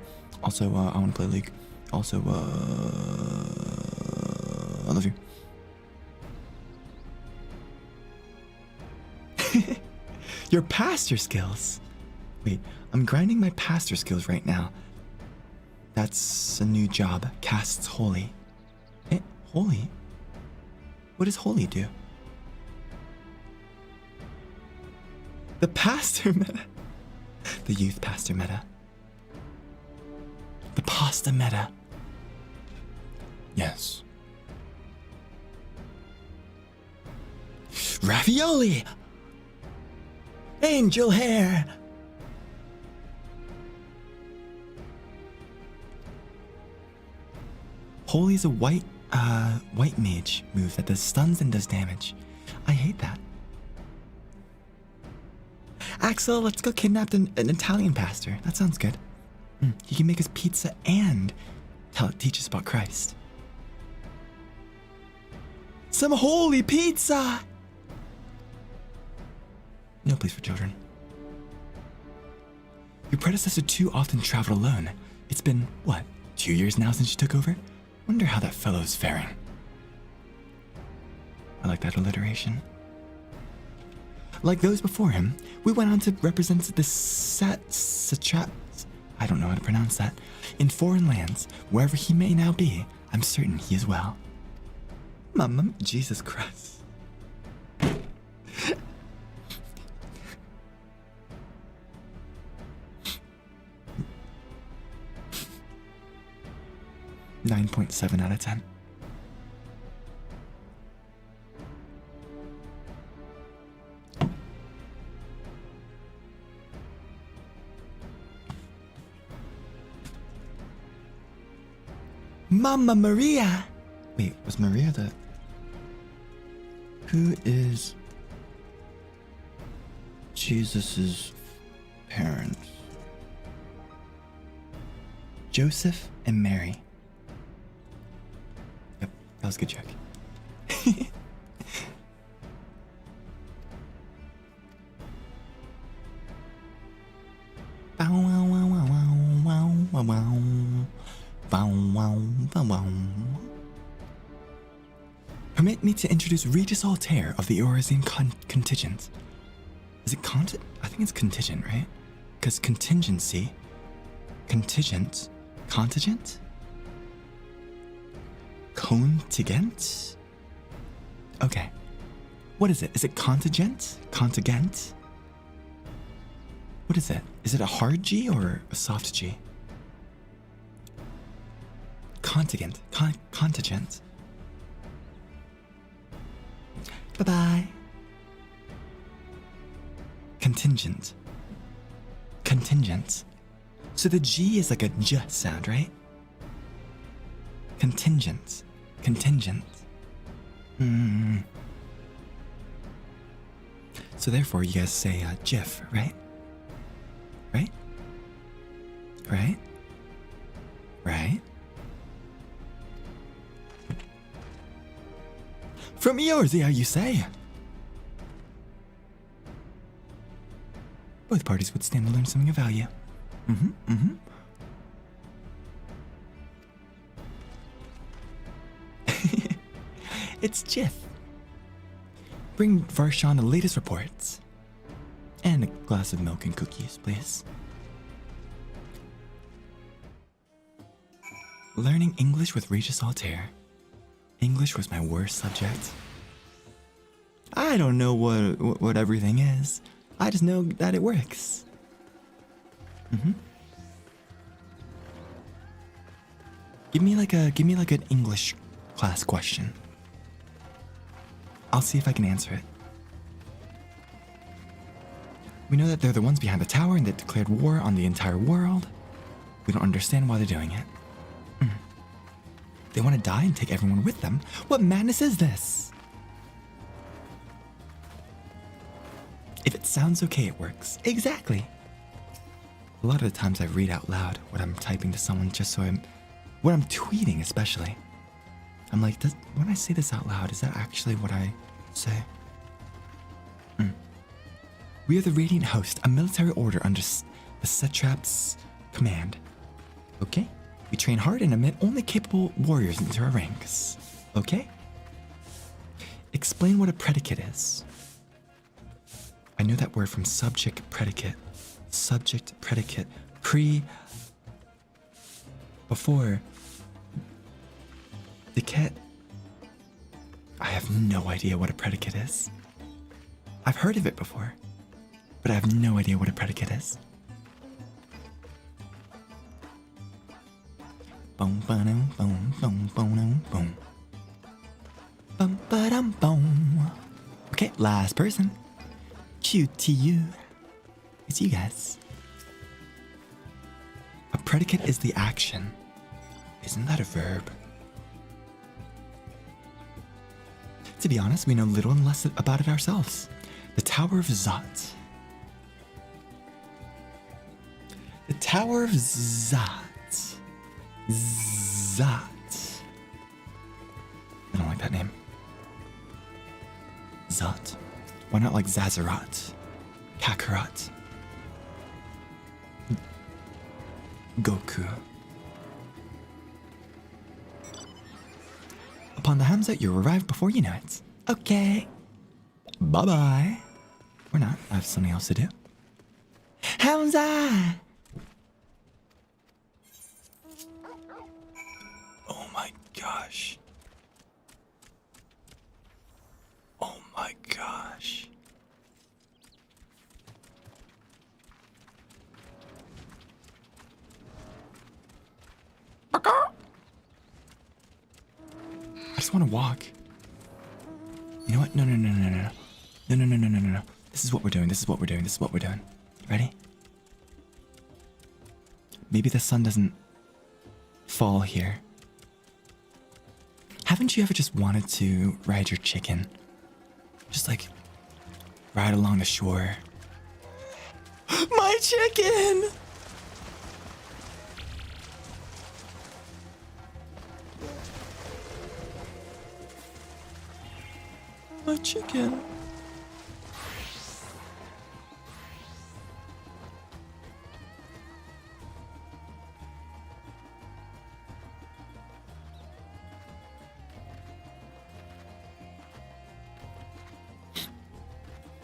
Also, I want to play League. Also, I love you. Your pastor skills. Wait, I'm grinding my pastor skills right now. That's a new job. Casts Holy. Eh, Holy? What does Holy do? The pastor meta. The youth pastor meta. The pasta meta. Yes. Ravioli! Angel hair! Holy's a white mage move that does stuns and does damage. I hate that. Axel, let's go kidnap an Italian pastor. That sounds good. He can make us pizza and teach us about Christ. Some holy pizza! No place for children. Your predecessor too often traveled alone. It's been, what, 2 years now since you took over? Wonder how that fellow's faring. I like that alliteration. Like those before him, we went on to represent the satraps, I don't know how to pronounce that, in foreign lands. Wherever he may now be, I'm certain he is well. Mama, Jesus Christ. .7 out of 10. Mama Maria! Wait, was Maria the... Who is Jesus's parents? Joseph and Mary. Yep, that was a good joke. Bow wow wow wow wow wow wow. Bow wow bow wow. Permit me to introduce Regis Altare of the Orosian contingent. Is it I think it's contingent, right? Because contingency, contingent, contingent? Contingent? Okay. What is it? Is it contingent? Contingent? What is it? Is it a hard G or a soft G? Contingent. Contingent. Bye-bye. Contingent. Contingent. So the G is like a J sound, right? Contingent. Contingent. So therefore you guys say GIF, right? Right? Right? Right? From Eorzea, you say? Both parties would stand to learn something of value. It's Jiff. Bring Varshan the latest reports. And a glass of milk and cookies, please. Learning English with Regis Altare. English was my worst subject. I don't know what everything is. I just know that it works. Give me like an English class question. I'll see if I can answer it. We know that they're the ones behind the tower and that declared war on the entire world. We don't understand why they're doing it. They want to die and take everyone with them. What madness is this? If it sounds okay, it works. Exactly. A lot of the times I read out loud what I'm typing to someone just so what I'm tweeting especially. I'm like, when I say this out loud, is that actually what I say? We are the Radiant Host, a military order under the satrap's command. Okay? We train hard and admit only capable warriors into our ranks. Okay? Explain what a predicate is. I know that word from subject predicate. Subject predicate. Before. The cat. I have no idea what a predicate is. I've heard of it before, but I have no idea what a predicate is. Boom, ba-dum, boom, boom, boom, boom. Bum, ba-dum, boom. Okay, last person. QTU. It's you guys. A predicate is the action. Isn't that a verb? To be honest, we know little and less about it ourselves. The Tower of Zat. The Tower of Zat. Zat. I don't like that name. Zat? Why not like Zazarat? Kakarot? Goku? Upon the Hamza, you arrive before you know it. Okay. Bye-bye. Or not, I have something else to do. Hamza! Oh my gosh. Oh my gosh. I just want to walk. You know what? No. No. This is what we're doing. This is what we're doing. Ready? Maybe the sun doesn't fall here. Haven't you ever just wanted to ride your chicken? Just like ride along the shore. My chicken! My chicken.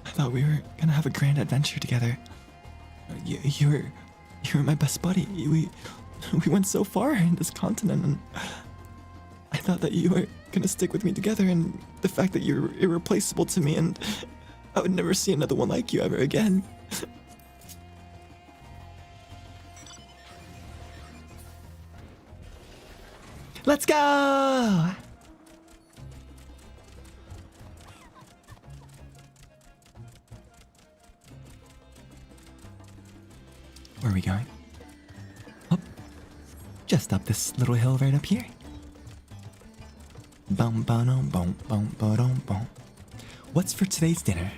I thought we were gonna have a grand adventure together. You were my best buddy. We went so far in this continent, and I thought that you were gonna stick with me together, and the fact that you're irreplaceable to me, and I would never see another one like you ever again. Let's go! Where are we going? Up. Just up this little hill right up here. Bum ba dum bum bum ba dum bum. What's for today's dinner?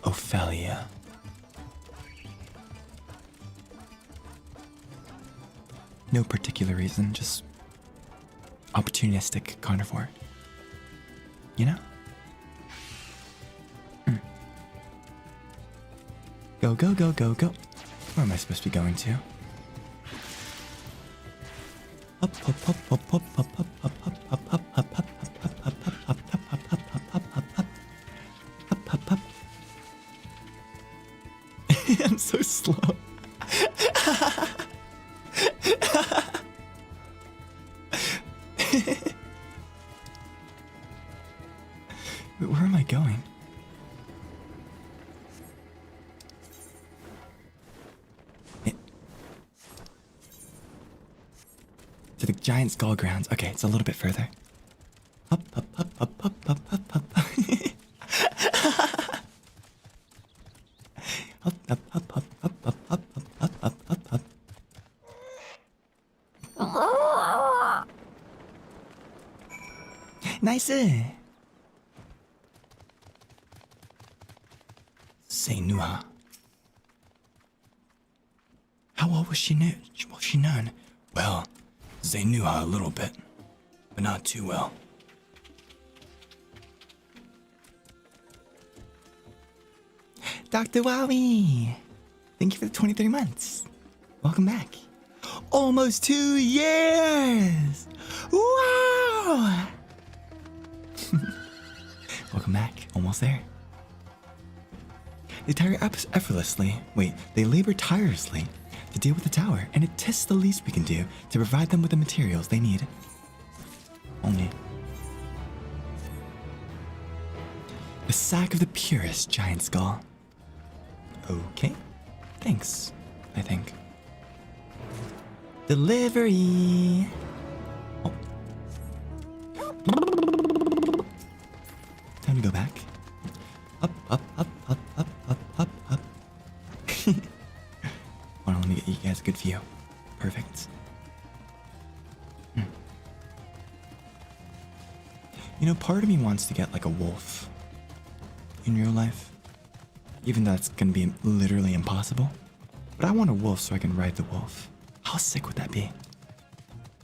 Ophelia. No particular reason, just opportunistic carnivore. You know? Go, go, go, go, go. Where am I supposed to be going to? Up, up, up, up, up, up, up, up, up, up, up, up, up, up. I'm so slow. Where am I going? To the giant skull grounds. Okay, it's a little bit further. Up, up, up, up, up, up, up, up. Up, up, up, up, up, up, up, up, up, up, up. Nice. Say Nuha. How well was she known? Well, they knew her a little bit, but not too well. Dr. Wowie! Thank you for the 23 months. Welcome back. Almost 2 years! Wow! Welcome back. Almost there. They labor tirelessly to deal with the tower, and it is the least we can do to provide them with the materials they need. Only. The sack of the purest giant skull. Okay. Thanks, I think. Delivery! Oh. Time to go back. Up, up, up, up, up, up, up, up. Hold on, let me get you guys a good view. Perfect. You know, part of me wants to get like a wolf in real life. Even though that's gonna be literally impossible. But I want a wolf so I can ride the wolf. How sick would that be?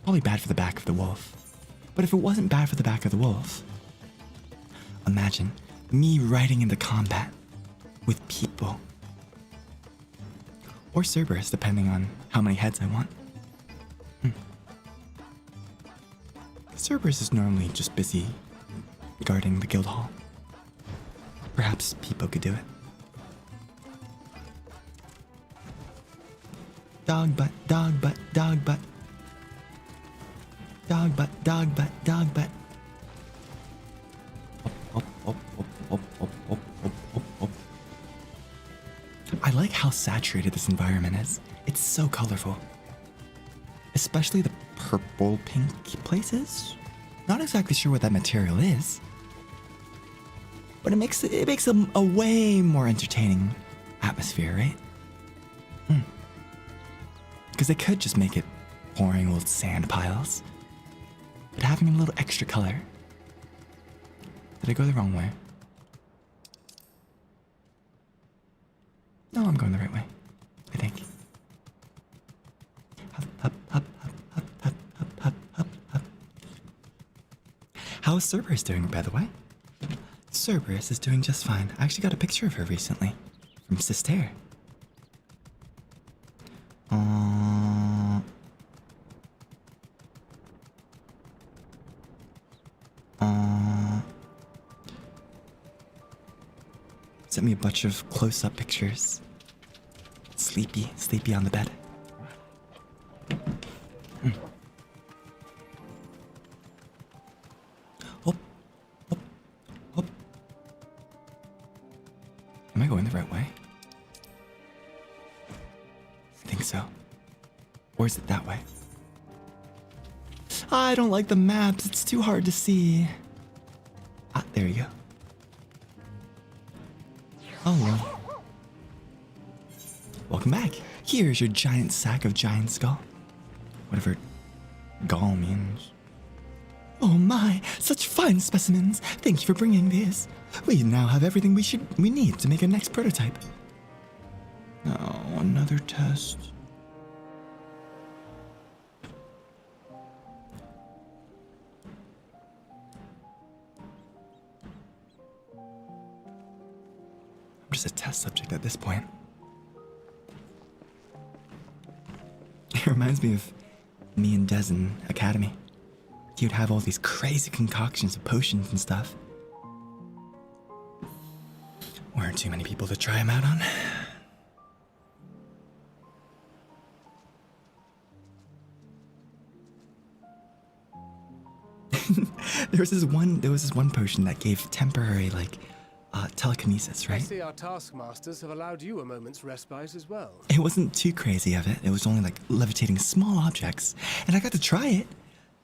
Probably bad for the back of the wolf. But if it wasn't bad for the back of the wolf, imagine me riding into combat with people. Or Cerberus, depending on how many heads I want. Cerberus is normally just busy guarding the guild hall. Perhaps Peepo could do it. Dog butt, dog butt, dog butt. Dog butt, dog butt, dog butt. I like how saturated this environment is. It's so colorful. Especially the purple pink places. Not exactly sure what that material is. But it makes a way more entertaining atmosphere, right? Because they could just make it boring old sand piles. But having a little extra color. Did I go the wrong way? No, I'm going the right way, I think. Up, up, up, up, up, up, up, up, up. How is Cerberus doing, by the way? Cerberus is doing just fine. I actually got a picture of her recently from Sister. Sent me a bunch of close-up pictures. Sleepy on the bed. Hop. Am I going the right way? I think so. Or is it that way? I don't like the maps. It's too hard to see. Ah, there you go. Oh well. Welcome back. Here's your giant sack of giant skull. Whatever gall means. Oh my, such fine specimens. Thank you for bringing these. We now have everything we need to make a next prototype. Oh, another test. I'm just a test subject at this point. It reminds me of me and Des in Academy. He would have all these crazy concoctions of potions and stuff. Weren't too many people to try him out on. there was this one potion that gave temporary telekinesis, right? I see our taskmasters have allowed you a moment's respite as well. It wasn't too crazy of it. It was only like levitating small objects. And I got to try it.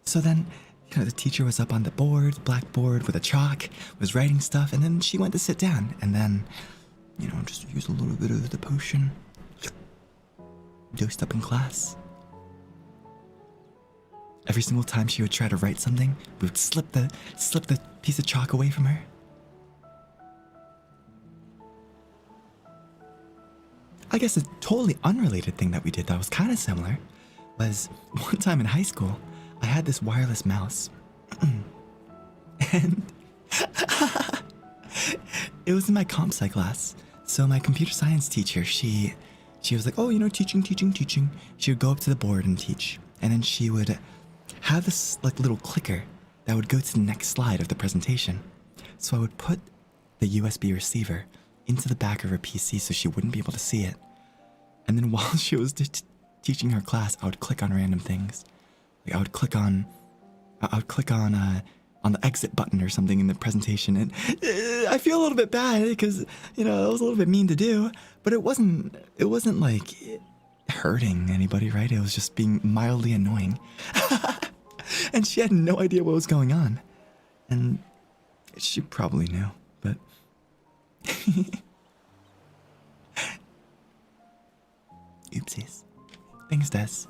So then, the teacher was up on the blackboard with a chalk, was writing stuff, and then she went to sit down. And then, just use a little bit of the potion. Dosed up in class. Every single time she would try to write something, we would slip the piece of chalk away from her. I guess a totally unrelated thing that we did that was kind of similar was one time in high school, I had this wireless mouse. And it was in my comp sci class. So my computer science teacher, she was like, oh, teaching. She would go up to the board and teach. And then she would have this little clicker that would go to the next slide of the presentation. So I would put the USB receiver into the back of her PC so she wouldn't be able to see it. And then while she was teaching her class, I would click on random things. I would click on the exit button or something in the presentation, and I feel a little bit bad because it was a little bit mean to do, but it wasn't like hurting anybody, right? It was just being mildly annoying. And she had no idea what was going on, and she probably knew, but oopsies. Thanks, Des.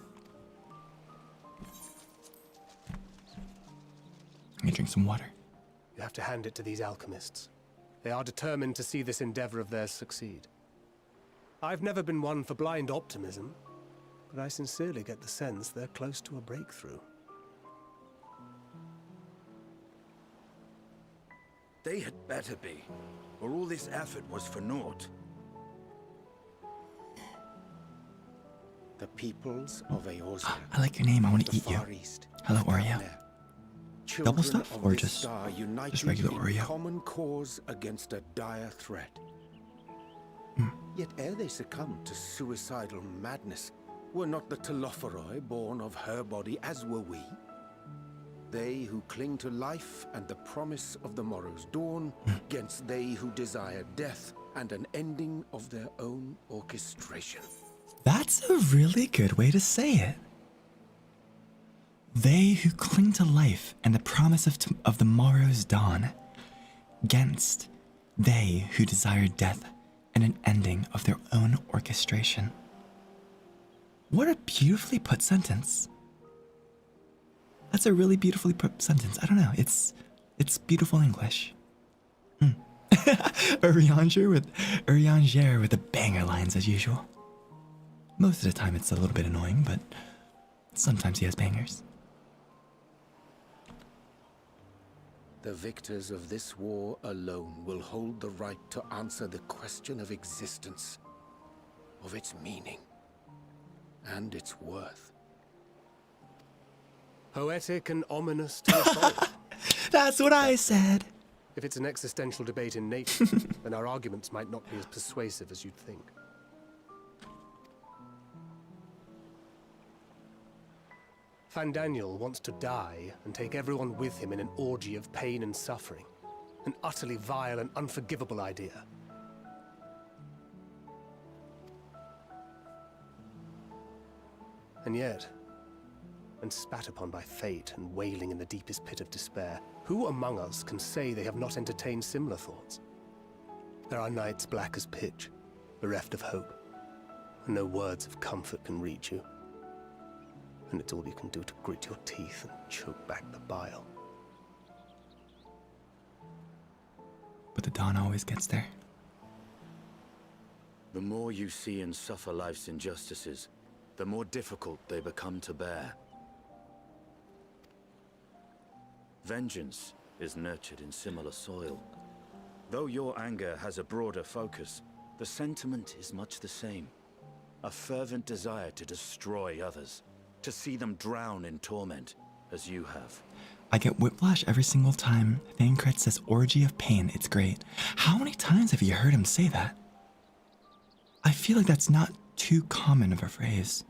Let me drink some water. You have to hand it to these alchemists. They are determined to see this endeavor of theirs succeed. I've never been one for blind optimism, but I sincerely get the sense they're close to a breakthrough. They had better be, or all this effort was for naught. The peoples of Eorzea. I like your name. I want to eat you. Far East, Hello, Oreo. Thavnair. Double Children stuff of or this just star united regular in Oreo? common cause against a dire threat. Yet ere they succumbed to suicidal madness, were not the Telophoroi born of her body as were we? They who cling to life and the promise of the morrow's dawn, against they who desire death and an ending of their own orchestration. That's a really good way to say it. They who cling to life and the promise of the morrow's dawn, against they who desire death and an ending of their own orchestration. What a beautifully put sentence. That's a really beautifully put sentence. I don't know. It's beautiful English. Urianger with the banger lines as usual. Most of the time it's a little bit annoying, but sometimes he has bangers. The victors of this war alone will hold the right to answer the question of existence, of its meaning, and its worth. Poetic and ominous to a fault. That's what I said. If it's an existential debate in nature, then our arguments might not be as persuasive as you'd think. Fandaniel wants to die and take everyone with him in an orgy of pain and suffering. An utterly vile and unforgivable idea. And yet, when spat upon by fate and wailing in the deepest pit of despair, who among us can say they have not entertained similar thoughts? There are nights black as pitch, bereft of hope, and no words of comfort can reach you. And it's all you can do to grit your teeth and choke back the bile. But the dawn always gets there. The more you see and suffer life's injustices, the more difficult they become to bear. Vengeance is nurtured in similar soil. Though your anger has a broader focus, the sentiment is much the same. A fervent desire to destroy others, to see them drown in torment, as you have. I get whiplash every single time Thancred says orgy of pain. It's great. How many times have you heard him say that? I feel like that's not too common of a phrase.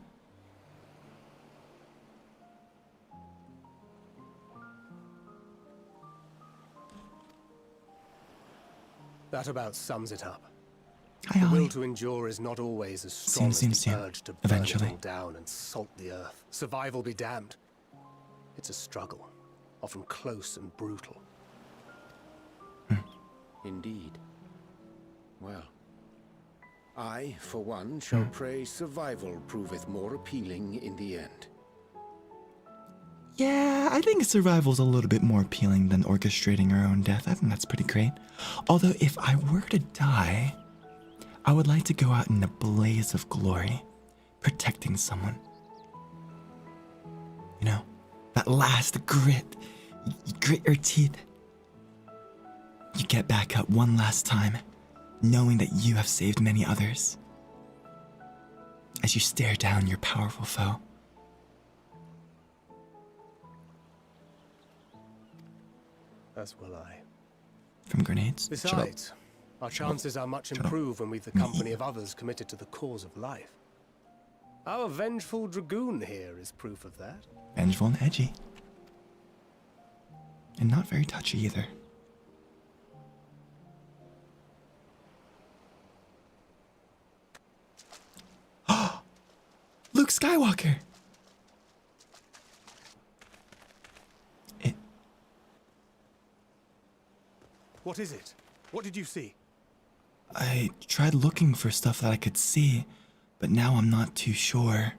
That about sums it up. Hi, The will Ollie. to endure is not always as strong as Seems the to. urge to burn Eventually. it all down and salt the earth. Survival be damned. It's a struggle, often close and brutal. Indeed. Well, I, for one, shall pray survival proveth more appealing in the end. Yeah, I think survival's a little bit more appealing than orchestrating our own death. I think that's pretty great. Although if I were to die, I would like to go out in a blaze of glory, protecting someone. You know, that last grit. You grit your teeth. You get back up one last time, knowing that you have saved many others. As you stare down your powerful foe. As will I. From grenades? Shut up. Besides, our chances are much Shut up. improved when we've the company of others committed to the cause of life. Our vengeful dragoon here is proof of that. Vengeful and edgy. And not very touchy either. Luke Skywalker! What is it? What did you see? I tried looking for stuff that I could see, but now I'm not too sure.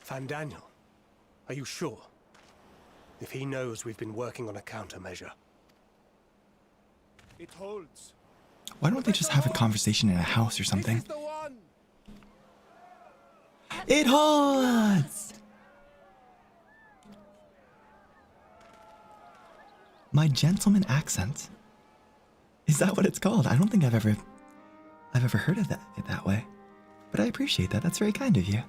Fandaniel, are you sure? If he knows we've been working on a countermeasure. It holds. Why don't they just have a conversation in a house or something? This is the one. It holds! My gentleman accent. Is that what it's called? I don't think I've ever heard of it that way. But I appreciate that. That's very kind of you.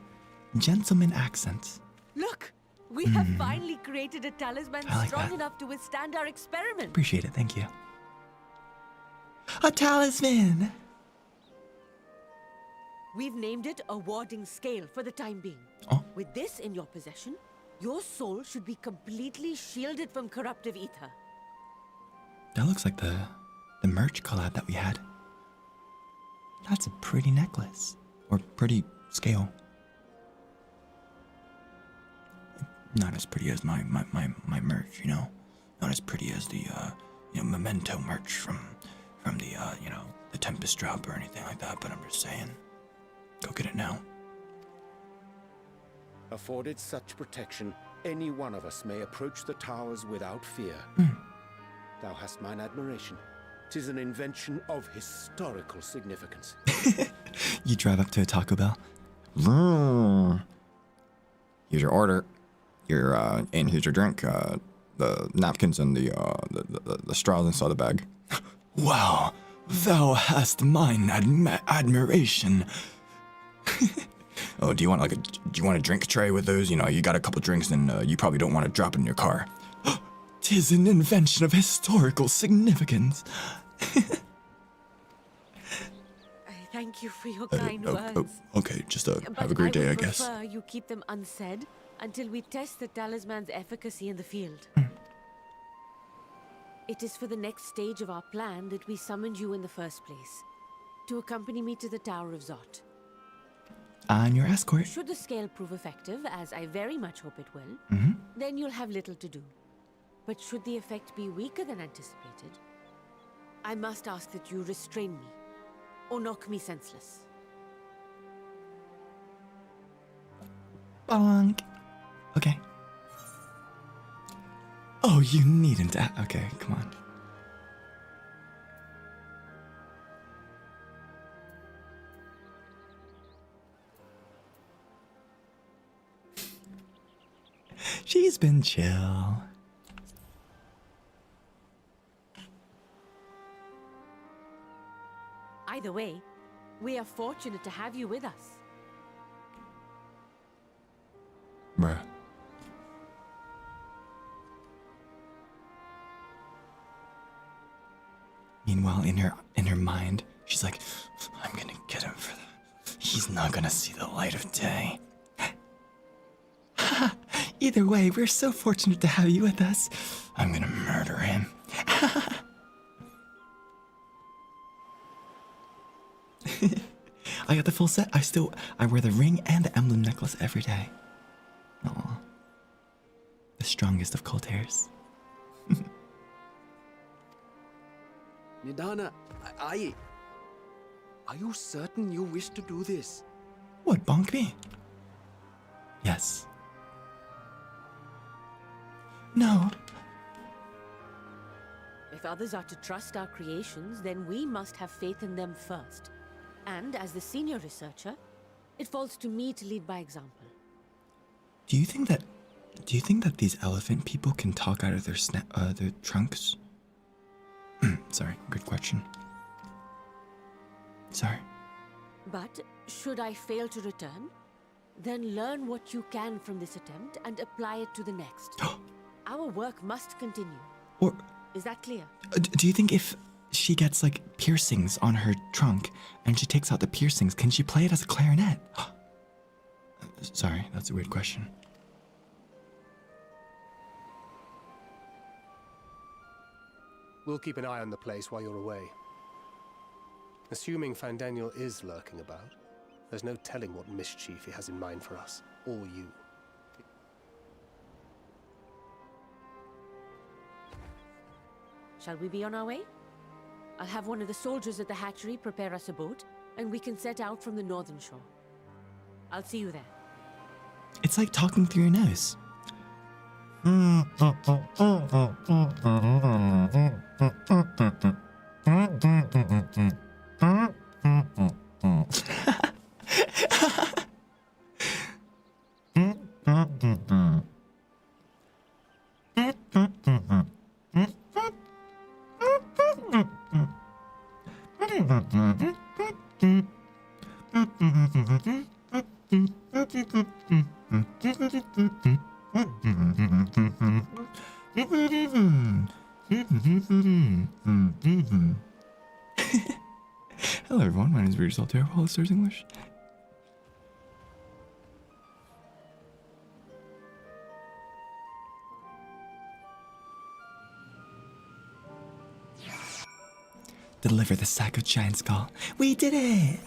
Gentleman accent. Look! We have finally created a talisman like strong that. enough to withstand our experiment. Appreciate it. Thank you. A talisman! We've named it a warding scale for the time being. Oh. With this in your possession, your soul should be completely shielded from corruptive ether. That looks like the merch collab that we had. That's a pretty necklace. Or pretty scale. Not as pretty as my merch, you know? Not as pretty as the, memento merch from the, the Tempus drop or anything like that, but I'm just saying. Go get it now. Afforded such protection, any one of us may approach the towers without fear. Thou hast mine admiration. 'Tis an invention of historical significance. You drive up to a Taco Bell. Here's your order. And here's your drink. The napkins and the straws inside the bag. Wow, thou hast mine admiration. Oh, do you want a drink tray with those? You know, you got a couple drinks, and you probably don't want to drop it in your car. 'Tis an invention of historical significance. Thank you for your kind words. Okay, just have a great day, I guess. I prefer you keep them unsaid until we test the talisman's efficacy in the field. It is for the next stage of our plan that we summoned you in the first place, to accompany me to the Tower of Zot. I'm your escort. Should the scale prove effective, as I very much hope it will, then you'll have little to do. But should the effect be weaker than anticipated, I must ask that you restrain me, or knock me senseless. Bonk. Okay. Oh, you needn't. Okay, come on. She's been chill. Either way, we are fortunate to have you with us. Bruh. Meanwhile, in her mind, she's like, I'm gonna get him for that. He's not gonna see the light of day. Either way, we're so fortunate to have you with us. I'm gonna murder him. I got the full set. I wear the ring and the emblem necklace every day. Aw. The strongest of cultists. Nidana, are you certain you wish to do this? What, bonk me? Yes. No. If others are to trust our creations, then we must have faith in them first. And as the senior researcher, it falls to me to lead by example. Do you think that these elephant people can talk out of their trunks? Sorry, good question. Sorry. But should I fail to return, then learn what you can from this attempt and apply it to the next. Our work must continue. Or is that clear? Do you think if she gets like piercings on her trunk and she takes out the piercings, can she play it as a clarinet? Sorry, that's a weird question. We'll keep an eye on the place while you're away. Assuming Fandaniel is lurking about, there's no telling what mischief he has in mind for us, or you. Shall we be on our way? I'll have one of the soldiers at the hatchery prepare us a boat, and we can set out from the northern shore. I'll see you there. It's like talking through your nose. Hello everyone, my name is Regis Altare of HOLOSTARS English. Deliver the sack of giant skull. We did it!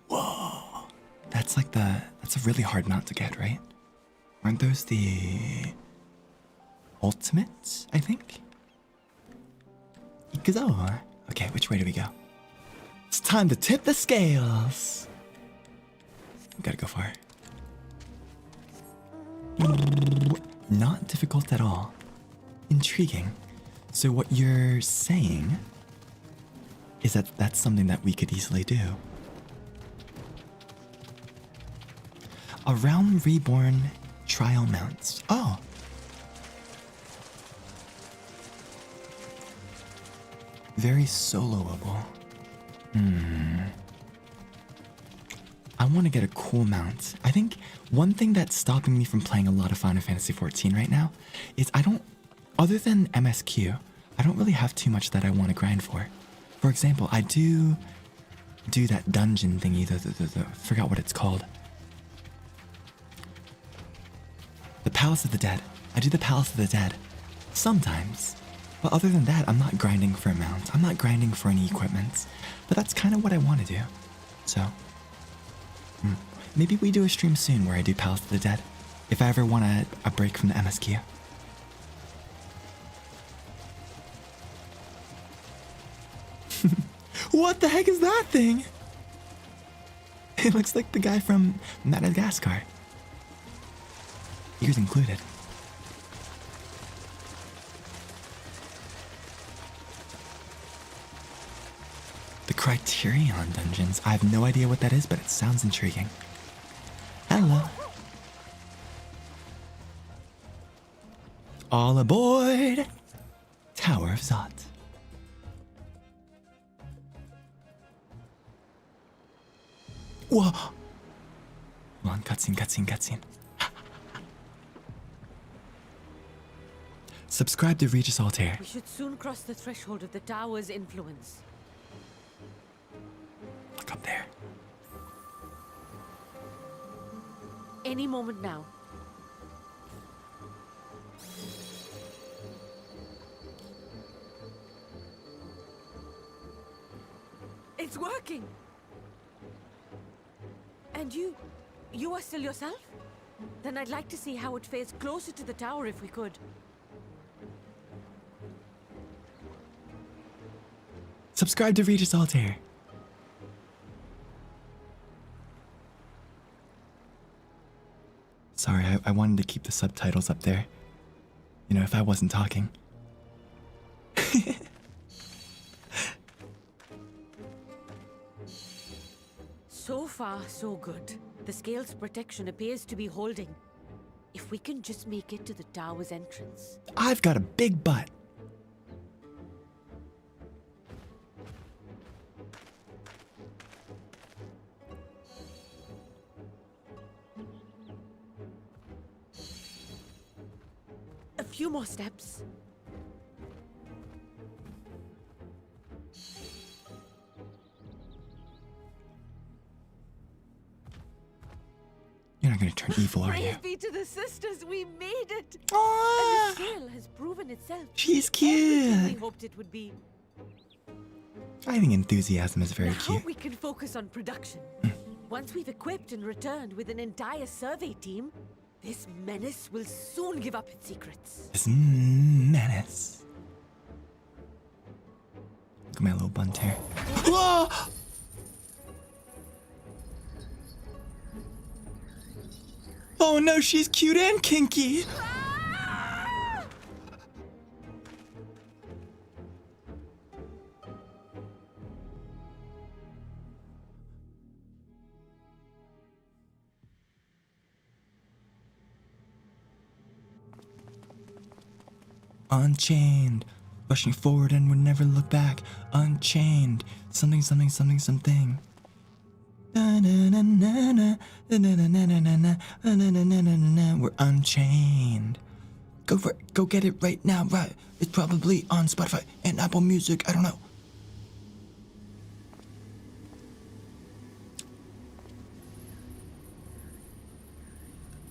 Whoa. That's a really hard mount to get, right? Aren't those the ultimates, I think? Ikuzo. Okay, which way do we go? It's time to tip the scales. We gotta go far. Not difficult at all. Intriguing. So what you're saying is that that's something that we could easily do. A Realm Reborn trial mounts. Oh. Very soloable. I want to get a cool mount. I think one thing that's stopping me from playing a lot of Final Fantasy XIV right now is other than MSQ, I don't really have too much that I want to grind for. For example, I do that dungeon thingy, forgot what it's called. The Palace of the Dead. I do the Palace of the Dead. Sometimes. But other than that, I'm not grinding for a mount. I'm not grinding for any equipment. But that's kind of what I want to do. So, maybe we do a stream soon where I do Palace of the Dead. If I ever want a break from the MSQ. What the heck is that thing? It looks like the guy from Madagascar. Ears included. The Criterion dungeons. I have no idea what that is, but it sounds intriguing. Hello. All aboard! Tower of Zot. Whoa! Hold on, cutscene. Subscribe to Regis Altare. We should soon cross the threshold of the tower's influence. Look up there. Any moment now. It's working! And you are still yourself? Then I'd like to see how it fares closer to the tower if we could. Subscribe to Regis Altare. Sorry, I wanted to keep the subtitles up there. You know, if I wasn't talking. So far, so good. The scale's protection appears to be holding. If we can just make it to the tower's entrance. I've got a big butt. A few more steps. You're not gonna turn evil, are you? Praise be to the sisters, we made it! Aww. And the scale has proven itself. She's Everything we cute. hoped it would be. I think enthusiasm is very Now cute. we can focus on production. Once we've equipped and returned with an entire survey team, this menace will soon give up its secrets. This menace. Look at my little bunt hair. Whoa! Oh no, she's cute and kinky. Unchained, Rushing forward and would never look back. Unchained. Something, something, something, something. We're unchained. Go for it. Go get it right now. Right. It's probably on Spotify and Apple Music. I don't know.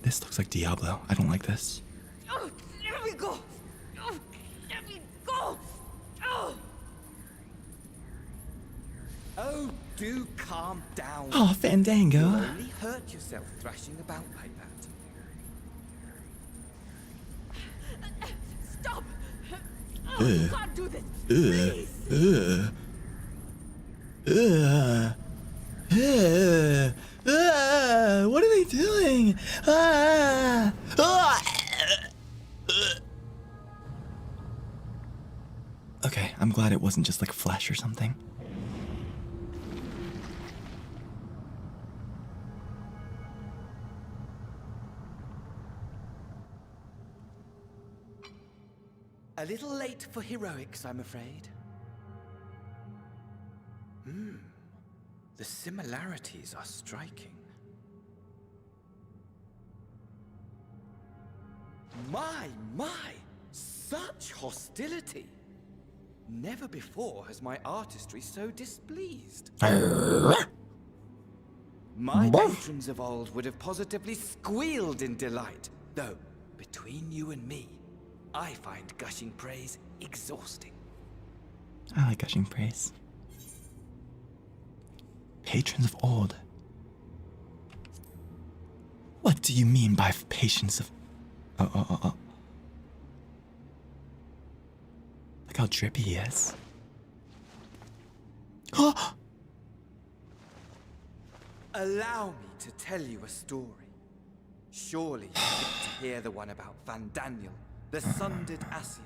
This looks like Diablo. I don't like this. Oh, let me go. Oh, let me go. Oh. Oh, do calm down. Oh, Fandango. You'll only hurt yourself thrashing about like that. Stop. Oh, you can't do this. Please. What are they doing? Okay, I'm glad it wasn't just like flesh or something. A little late for heroics, I'm afraid. The similarities are striking. My! Such hostility! Never before has my artistry so displeased. My patrons of old would have positively squealed in delight, though, between you and me, I find gushing praise exhausting. I like gushing praise. Patrons of old. What do you mean by patience of... Oh. Look how drippy he is. Oh! Allow me to tell you a story. Surely you want to hear the one about Fandaniel, the sundered Asya.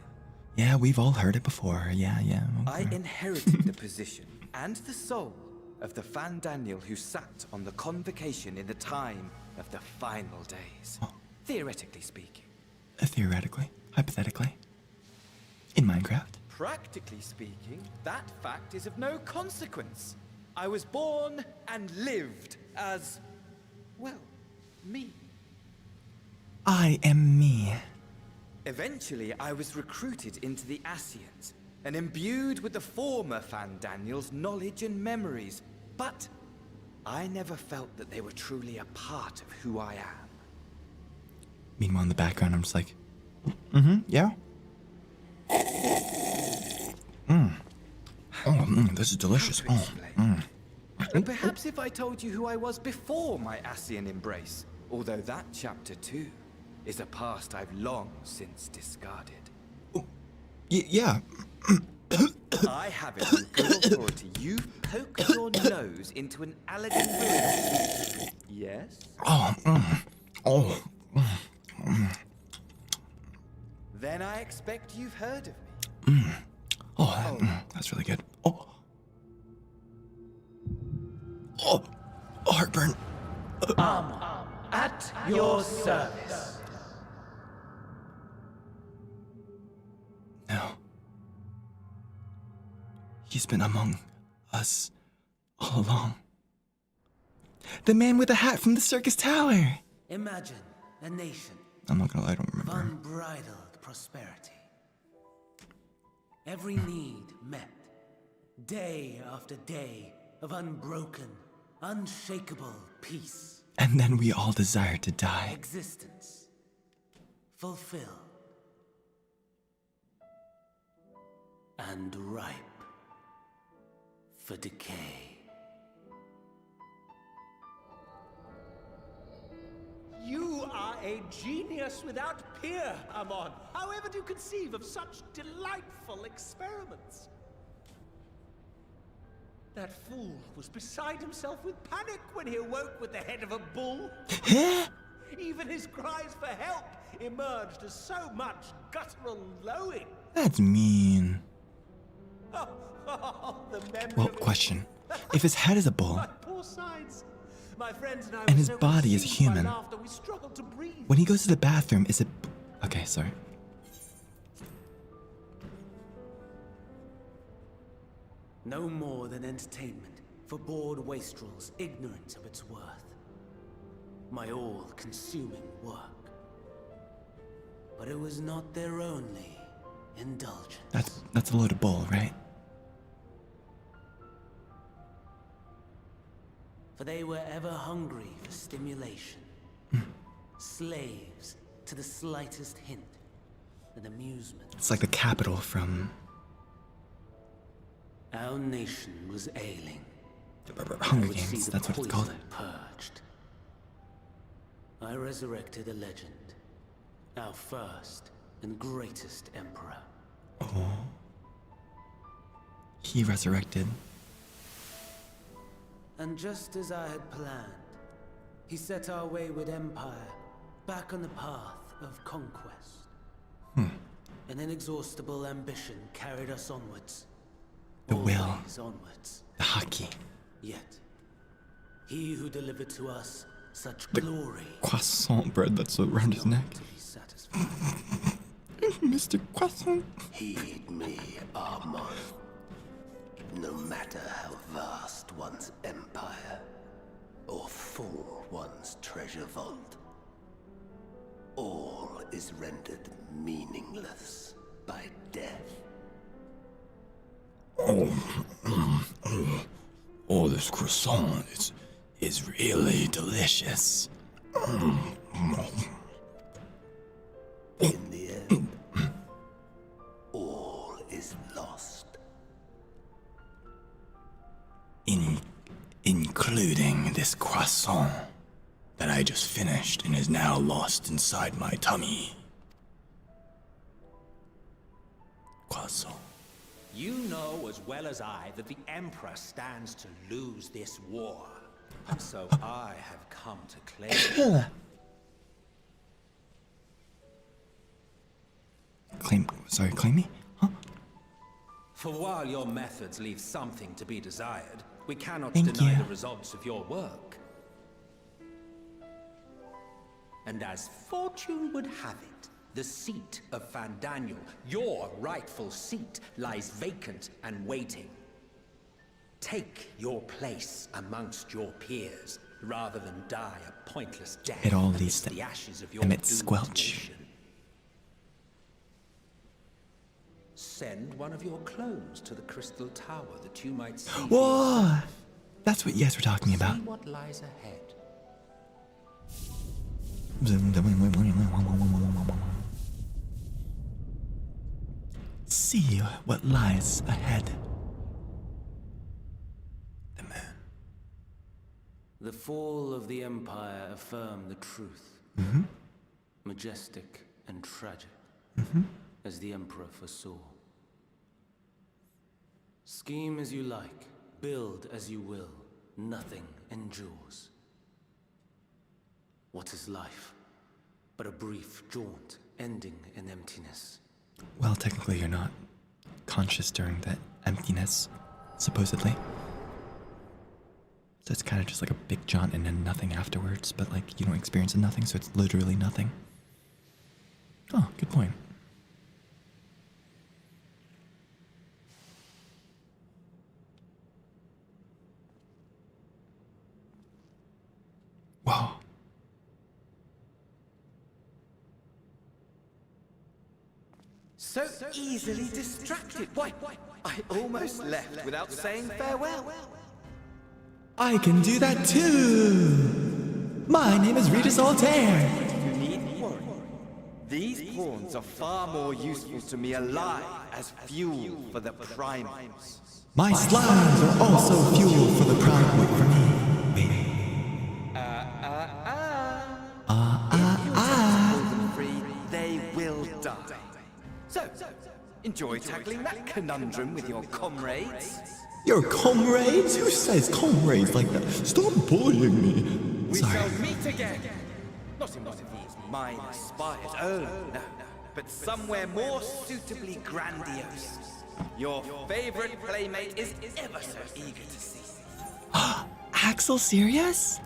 Yeah, we've all heard it before. Yeah. I inherited the position and the soul of the Fandaniel who sat on the convocation in the time of the final days. Theoretically speaking. Theoretically. Hypothetically. In Minecraft. Practically speaking, that fact is of no consequence. I was born and lived as, well, me. I am me. Eventually, I was recruited into the Asyans and imbued with the former Fandaniel's knowledge and memories, but I never felt that they were truly a part of who I am. Meanwhile, in the background, I'm just like, yeah. This is delicious. Perhaps if I told you who I was before my Asyan embrace, although that chapter too is a past I've long since discarded. Yeah. I have it on good authority. You've poked your nose into an elegant ruin. Yes? Then I expect you've heard of me. That's really good. Heartburn. At your service. No. He's been among us all along. The man with the hat from the circus tower. Imagine a nation I'm not gonna lie, I don't of remember. unbridled prosperity. Every need met. Day after day of unbroken, unshakable peace. And then we all desire to die. Existence fulfilled and ripe for decay. You are a genius without peer, Amon. However do you conceive of such delightful experiments? That fool was beside himself with panic when he awoke with the head of a bull. Even his cries for help emerged as so much guttural lowing. That's mean. The memory Well, of it. question. If his head is a bull, My poor sides. My friends and I and were his so body is consumed by human, laughter, we struggled to breathe. when he goes to the bathroom, is it... Okay, sorry. No more than entertainment for bored wastrels ignorant of its worth. My all-consuming work. But it was not their only indulgence. That's a load of bull, right? For they were ever hungry for stimulation. Slaves to the slightest hint and amusement. It's like the capital from Our nation was ailing. Hunger Games, that's what it's called. Purged. I resurrected a legend. Our first and greatest emperor. Oh. He resurrected. And just as I had planned, he set our wayward empire back on the path of conquest. An inexhaustible ambition carried us onwards. The will. Always onwards. The hockey. Yet, he who delivered to us such glory. Croissant bread that's around his neck. To be satisfied. Mr. Croissant. Heed me, Armand. No matter how vast one's empire, or full one's treasure vault, all is rendered meaningless by death. Oh, this croissant is really delicious. In the end, all is lost. Including this croissant that I just finished and is now lost inside my tummy. Croissant. You know as well as I that the Emperor stands to lose this war. So I have come to claim... Claim me? Huh? For while your methods leave something to be desired, we cannot Thank deny you. the results of your work. And as fortune would have it, the seat of Fandaniel, your rightful seat, lies vacant and waiting. Take your place amongst your peers, rather than die a pointless death It all leads amidst to the ashes of your Emmett doomed Squelch. nation. Send one of your clones to the Crystal Tower that you might see. Whoa! That's what you guys were talking about. See what lies ahead. See what lies ahead. The moon. The fall of the Empire affirmed the truth. Majestic and tragic, as the Emperor foresaw. Scheme as you like, build as you will, nothing endures. What is life but a brief jaunt ending in emptiness? Well, technically you're not conscious during that emptiness, supposedly. So it's kind of just like a big jaunt and then nothing afterwards, but like you don't experience nothing, so it's literally nothing. Oh, good point. Wow. So easily distracted. Why, I almost left without saying farewell. I can do that too! My name is Regis Altare! You needn't worry. These pawns are far more useful to me alive as fuel for the primals. My slimes are also fuel for the prime. Wait for me. Wait. Free, they will die. So, enjoy tackling that conundrum with your comrades. Your comrades? Who says comrades like that? Stop bullying me! We Sorry. shall meet again. Not in one of these minor spires, oh no, but somewhere more suitably grandiose. Your favorite playmate is ever so eager to see you. Axel, serious?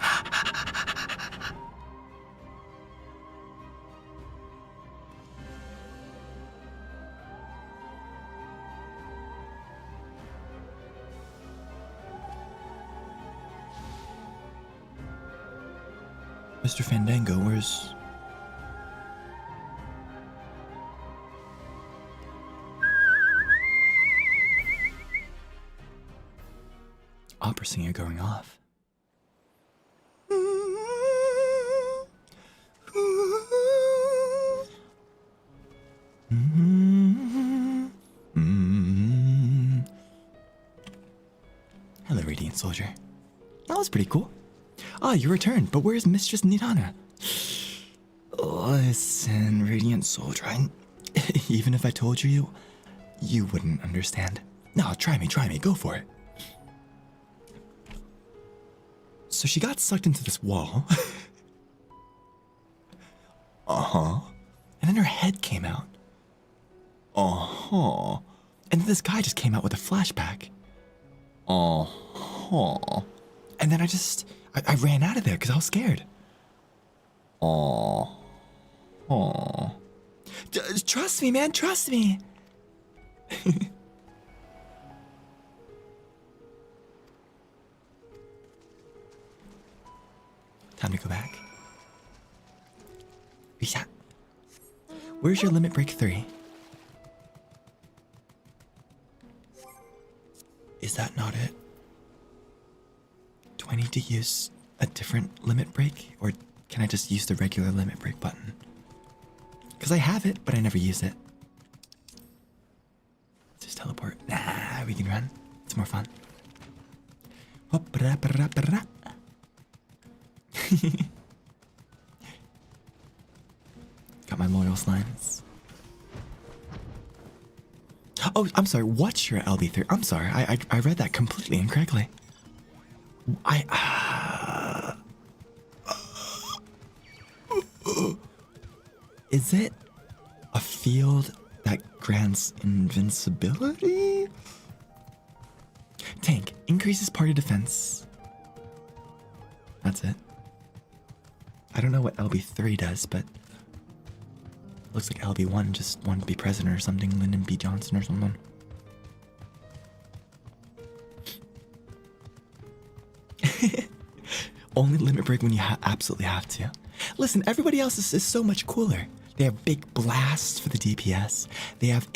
Mr. Fandango, where's... Opera singer going off. Hello, Radiant Soldier. That was pretty cool. Ah, you returned, but where's Mistress Nidana? Listen, Radiant Soldier, even if I told you, you wouldn't understand. No, try me, go for it. So she got sucked into this wall. Uh-huh. And then her head came out. Uh-huh. And then this guy just came out with a flashback. Uh-huh. And then I ran out of there because I was scared. Uh-huh. Trust me, man, trust me. Time to go back. Yeah. Where's your limit break 3? Is that not it? Do I need to use a different limit break? Or can I just use the regular limit break button? Because I have it, but I never use it. Let's just teleport. Nah, we can run. It's more fun. Got my loyal slimes. Oh, I'm sorry. What's your LB3? I'm sorry. I read that completely incorrectly. Is it a field that grants invincibility? Tank increases party defense. That's it. I don't know what LB3 does, but looks like LB1 just wanted to be president or something. Lyndon B. Johnson or something. Only limit break when you absolutely have to. Listen, everybody else is so much cooler. They have big blasts for the DPS. They have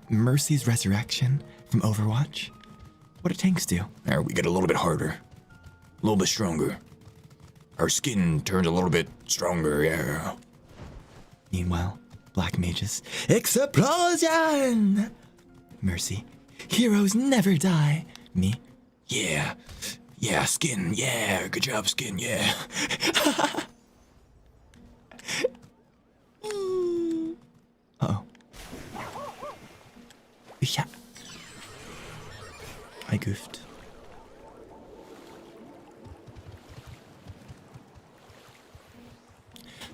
Mercy's Resurrection from Overwatch. What do tanks do? There, we get a little bit harder, a little bit stronger. Our skin turns a little bit stronger, yeah. Meanwhile, black mages. Explosion! Mercy. Heroes never die. Me. Yeah, skin, yeah, good job, skin, yeah. Uh-oh. Yeah. I goofed.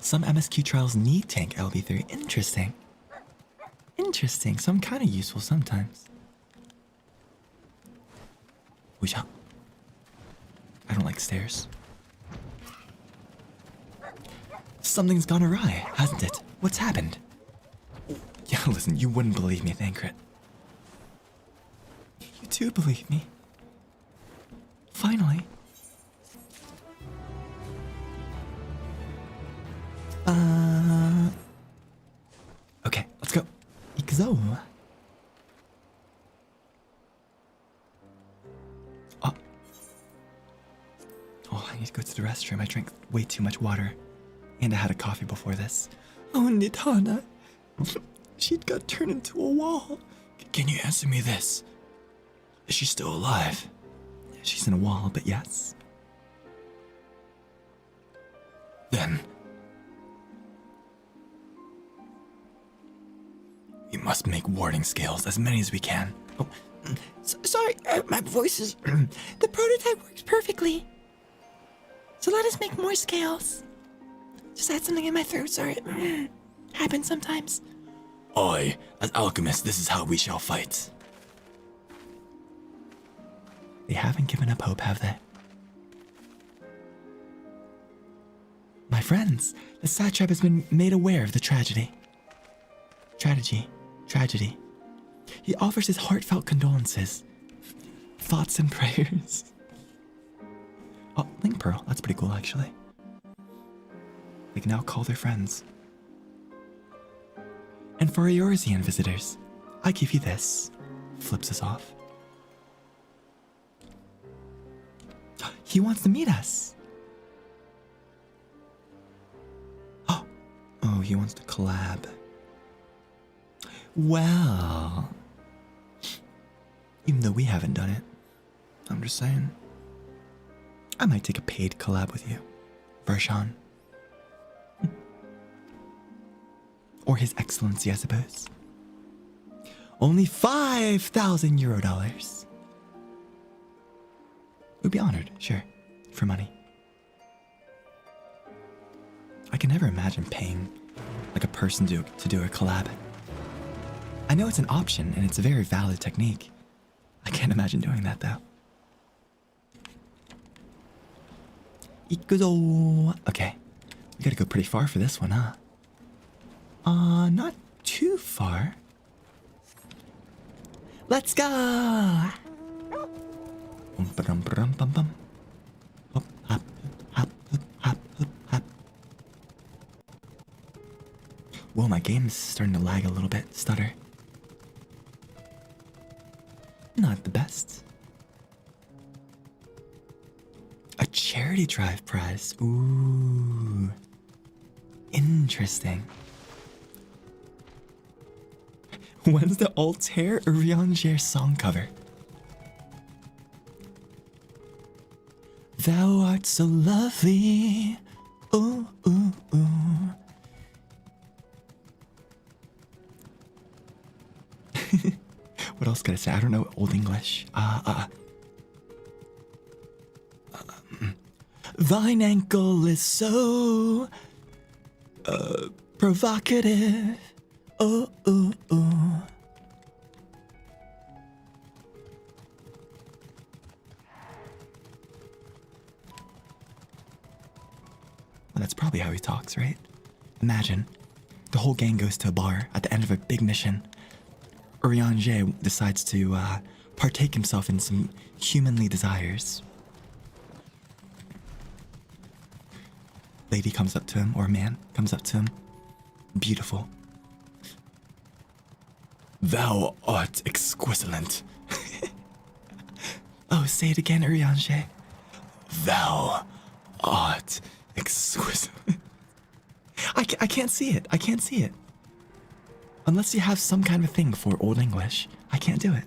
Some MSQ trials need tank LB3. Interesting. Interesting. So I'm kind of useful sometimes. Ooh-ya. I don't like stairs. Something's gone awry, hasn't it? What's happened? Yeah, listen, you wouldn't believe me, Thancred. You do believe me. Finally. Okay, let's go. Ikzo. Oh, I need to go to the restroom. I drank way too much water. And I had a coffee before this. Oh, Nidana. She got turned into a wall. Can you answer me this? Is she still alive? She's in a wall, but yes. Then we must make warding scales, as many as we can. Oh, sorry, my voice is... The prototype works perfectly. So let us make more scales. Just had something in my throat, sorry. Happens sometimes. Aye, as alchemists, this is how we shall fight. They haven't given up hope, have they? My friends, the satrap has been made aware of the tragedy. Tragedy. He offers his heartfelt condolences, thoughts and prayers. Oh, Link Pearl, that's pretty cool, actually. They can now call their friends. And for Eorzean visitors, I give you this. Flips us off. He wants to meet us. Oh, he wants to collab. Well, even though we haven't done it, I'm just saying, I might take a paid collab with you, Vershan. Or His Excellency, I suppose. Only 5,000 euro dollars. We'd be honored, sure, for money. I can never imagine paying like a person to do a collab. I know it's an option and it's a very valid technique. I can't imagine doing that though. Ikuzo. Okay, we gotta go pretty far for this one, huh? Not too far. Let's go! Hop, hop, hop, hop, hop, hop. Whoa, my game's starting to lag a little bit, stutter. Not the best. A charity drive prize. Ooh. Interesting. When's the Altare Urianger song cover? Thou art so lovely. Ooh, ooh, ooh. What else could I say? I don't know Old English. Thine ankle is so provocative. Oh, oh, oh. Well, that's probably how he talks, right? Imagine, the whole gang goes to a bar at the end of a big mission. Urianger decides to partake himself in some humanly desires. Lady comes up to him, or a man comes up to him. Beautiful. Thou art exquisite. Oh, say it again, Urianger. Thou art exquisite. I can't see it. I can't see it. Unless you have some kind of thing for Old English, I can't do it.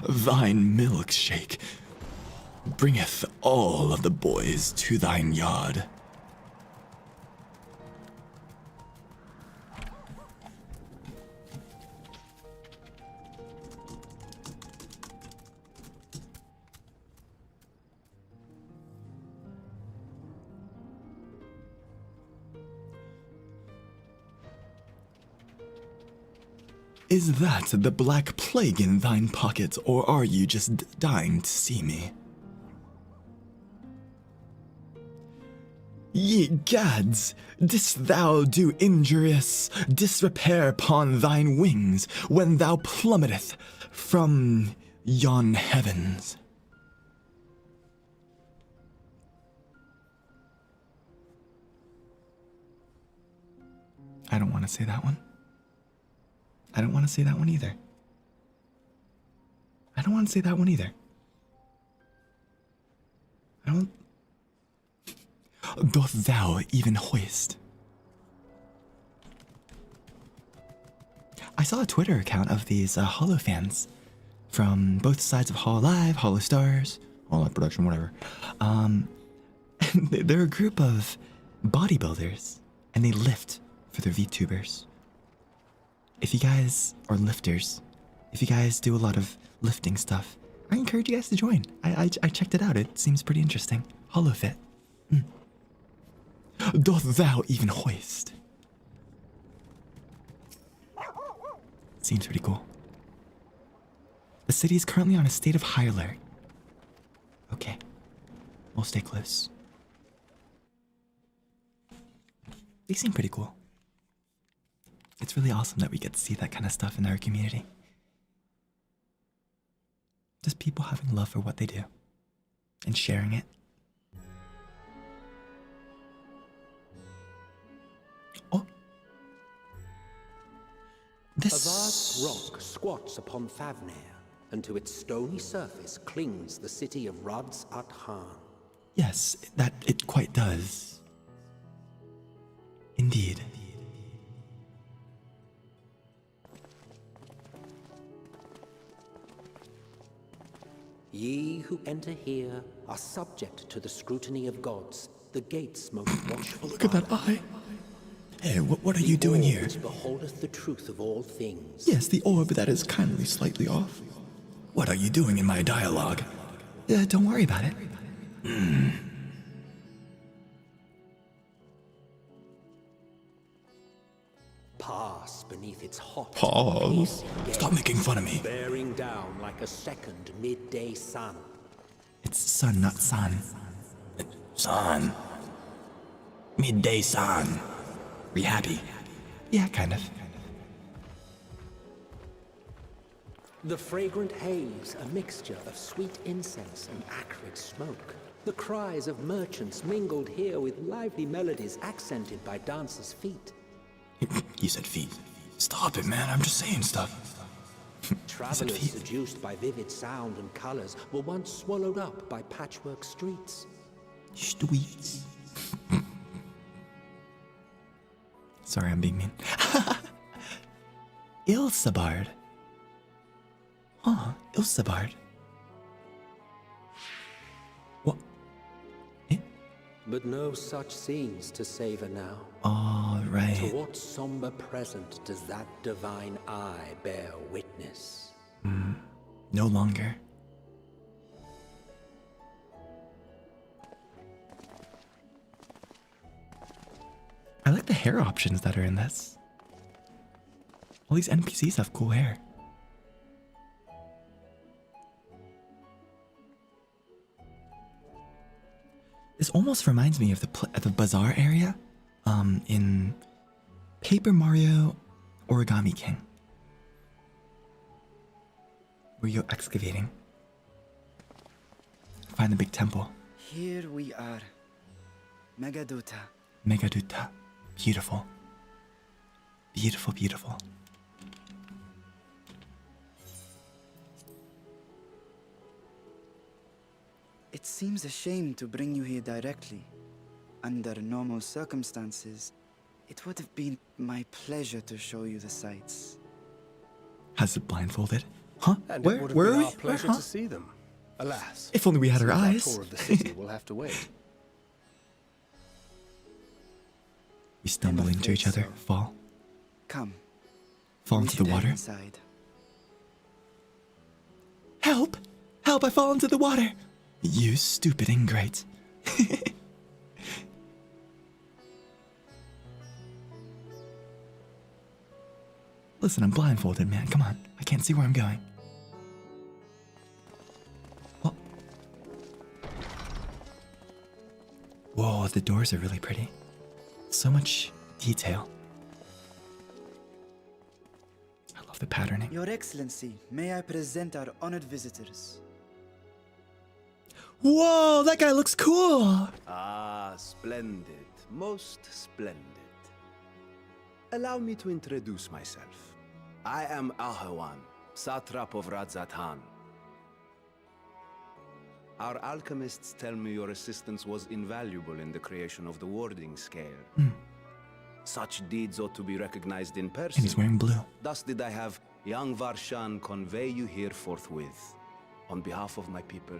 Thine milkshake bringeth all of the boys to thine yard. Is that the black plague in thine pocket, or are you just dying to see me? Ye gads, didst thou do injurious disrepair upon thine wings when thou plummeteth from yon heavens? I don't want to say that one. I don't want to say that one either. I don't want to say that one either. I don't... Doth thou even hoist? I saw a Twitter account of these Holo fans from both sides of HoloLive, HoloStars, HoloLive Production, whatever. And they're a group of bodybuilders, and they lift for their VTubers. If you guys are lifters, if you guys do a lot of lifting stuff, I encourage you guys to join. I checked it out. It seems pretty interesting. HoloFit. Doth thou even hoist? Seems pretty cool. The city is currently on a state of high alert. Okay. We'll stay close. They seem pretty cool. It's really awesome that we get to see that kind of stuff in our community. Just people having love for what they do. and sharing it. Oh. A vast rock squats upon Thavnair, and to its stony surface clings the city of Radz-at-Han. Yes, that it quite does. Indeed. Ye who enter here are subject to the scrutiny of gods, the gate's most watchful. Look at that eye. Hey, what are you doing here? Which beholdeth the truth of all things. Yes, the orb that is kindly slightly off. What are you doing in my dialogue? Don't worry about it. Pass beneath its hot. Pause. Stop making fun of me. Bearing down like a second midday sun. It's sun, not sun. Sun. Midday sun. Are you happy? Yeah, kind of. The fragrant haze, a mixture of sweet incense and acrid smoke. The cries of merchants mingled here with lively melodies accented by dancers' feet. You said feet. Stop it, man. I'm just saying stuff. Travelers seduced by vivid sound and colors were once swallowed up by patchwork streets. Streets. Sorry, I'm being mean. Ilsabard. Huh, Ilsabard. What? But no such scenes to savor now. All right. To what somber present does that divine eye bear witness? No longer. I like the hair options that are in this. All these NPCs have cool hair. This almost reminds me of the bazaar area in Paper Mario Origami King, where you're excavating. Find the big temple. Here we are. Megaduta. Megaduta. Beautiful. Beautiful, beautiful. It seems a shame to bring you here directly. Under normal circumstances, it would have been my pleasure to show you the sights. Has it blindfolded? Huh? And Where it would have are been we? our pleasure to see them. Alas, If only we had our since eyes. tour of the city will have to wait. We stumble into each other, fall. Come. Fall we into the should head water. inside. Help! Help, I fall into the water! You stupid ingrate. Listen, I'm blindfolded, man. Come on. I can't see where I'm going. Oh. Whoa, the doors are really pretty. So much detail. I love the patterning. Your Excellency, may I present our honored visitors? Whoa, that guy looks cool! Ah, splendid. Most splendid. Allow me to introduce myself. I am Alhawan, satrap of Radz-at-Han. Our alchemists tell me your assistance was invaluable in the creation of the warding scale. Such deeds ought to be recognized in person. And he's wearing blue. Thus did I have young Varshan convey you here forthwith. On behalf of my people,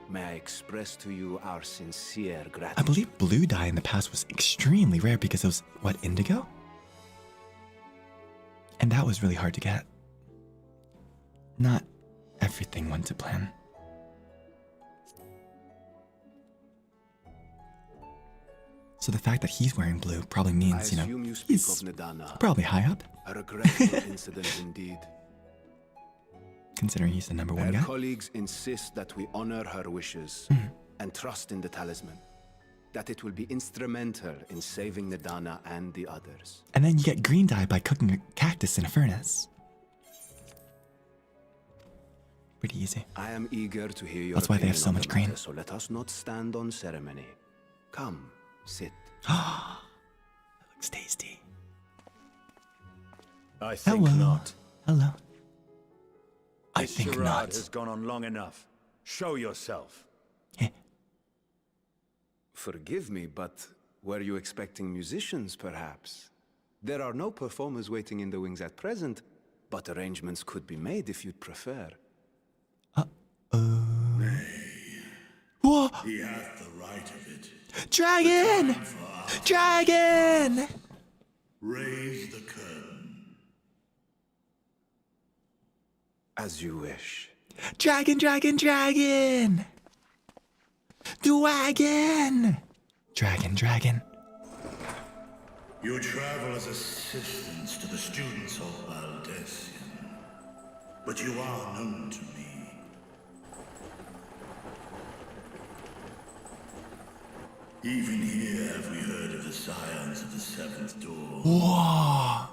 may I express to you our sincere gratitude. I believe blue dye in the past was extremely rare because it was, what, indigo? And that was really hard to get. Not everything went to plan. So the fact that he's wearing blue probably means, he's probably high up. A regretful incident indeed. Considering he's the number one Her guy. colleagues insist that we honor her wishes and trust in the talisman. That it will be instrumental in saving Nadana and the others. And then you get green dye by cooking a cactus in a furnace. Pretty easy. I am eager to hear your That's why they have opinion so on much the green. matter, so let us not stand on ceremony. Come, sit. That looks tasty. I think Hello. not. Hello. I This think charade not. has gone on long enough. Show yourself. Forgive me, but were you expecting musicians, perhaps? There are no performers waiting in the wings at present, but arrangements could be made if you'd prefer. Whoa! He hath the right of it. Dragon! Dragon! Raise the curtain. As you wish. Dragon, dragon, dragon! Dragon! Dragon, dragon. You travel as assistants to the students of Valdesian, but you are known to me. Even here have we heard of the scions of the seventh door. Whoa!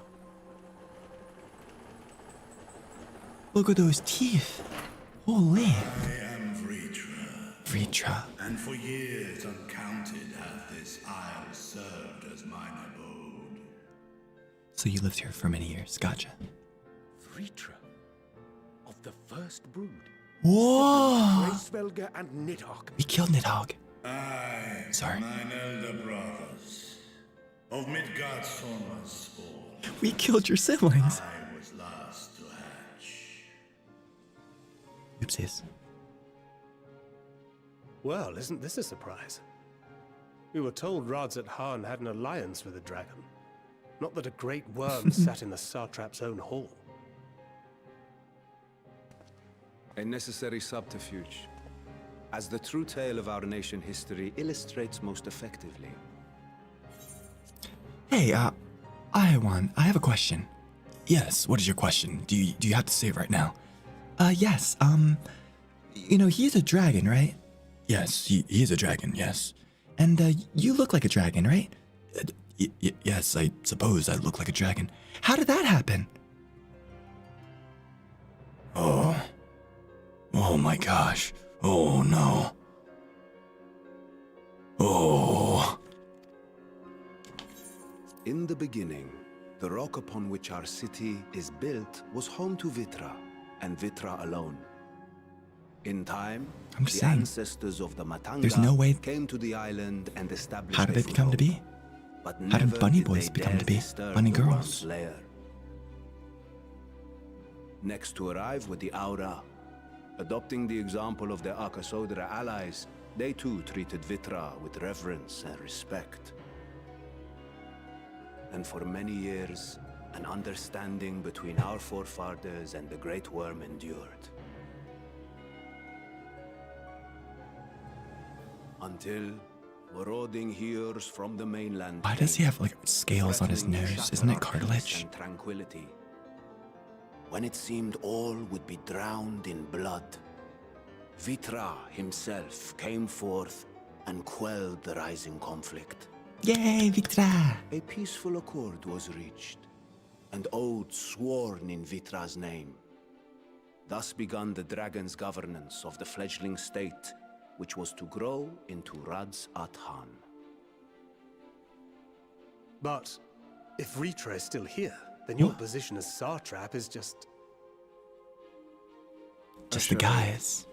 Look at those teeth. Holy. I am Vrtra. Vrtra. And for years uncounted hath this isle served as mine abode. So you lived here for many years. Gotcha. Vrtra of the first brood. Whoa! Graysvelger and Nidhogg. We killed Nidhogg. Aye, Sorry. mine elder brothers, of Midgardsormr's spawn. We killed your siblings. I was last to hatch. Oopsies. Well, isn't this a surprise? We were told Radz-at-Han had an alliance with a dragon. Not that a great worm sat in the satrap's own hall. A necessary subterfuge, as the true tale of our nation history illustrates most effectively. Hey, I have a question. Yes, what is your question? Do you have to say it right now? Yes, you know, he's a dragon, right? Yes, he is a dragon, yes. And, you look like a dragon, right? Yes, I suppose I look like a dragon. How did that happen? Oh my gosh. Oh no. Oh. In the beginning, the rock upon which our city is built was home to Vrtra, and Vrtra alone. In time, I'm just the saying, ancestors of the Matanga there's no way. came to the island and established How did a they become to foothold. be? But How did never bunny did boys they become dare to be? disturb Bunny the girls. worm's lair. Next to arrive were the Aura. Adopting the example of their Akasodra allies, they too treated Vrtra with reverence and respect. And for many years, an understanding between our forefathers and the Great Worm endured. Until marauding hears from the mainland. Why does he have, like, scales on his threatening to nose? shatter Isn't it our peace cartilage? and tranquility. When it seemed all would be drowned in blood, Vrtra himself came forth and quelled the rising conflict. Yay, Vrtra! A peaceful accord was reached, and oaths sworn in Vrtra's name. Thus began the dragon's governance of the fledgling state, which was to grow into Radz-at-Han. But if Vrtra is still here, then your position as satrap is just... Just the guys.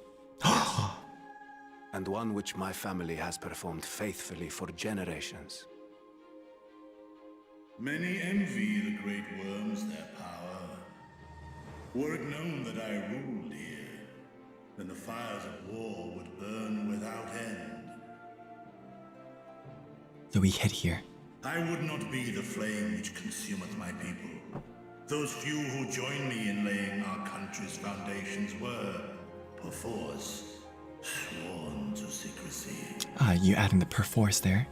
And one which my family has performed faithfully for generations. Many envy the great worms their power. Were it known that I ruled here, then the fires of war would burn without end. So we hid here. I would not be the flame which consumeth my people. Those few who joined me in laying our country's foundations were, perforce, sworn to secrecy. You adding the perforce there.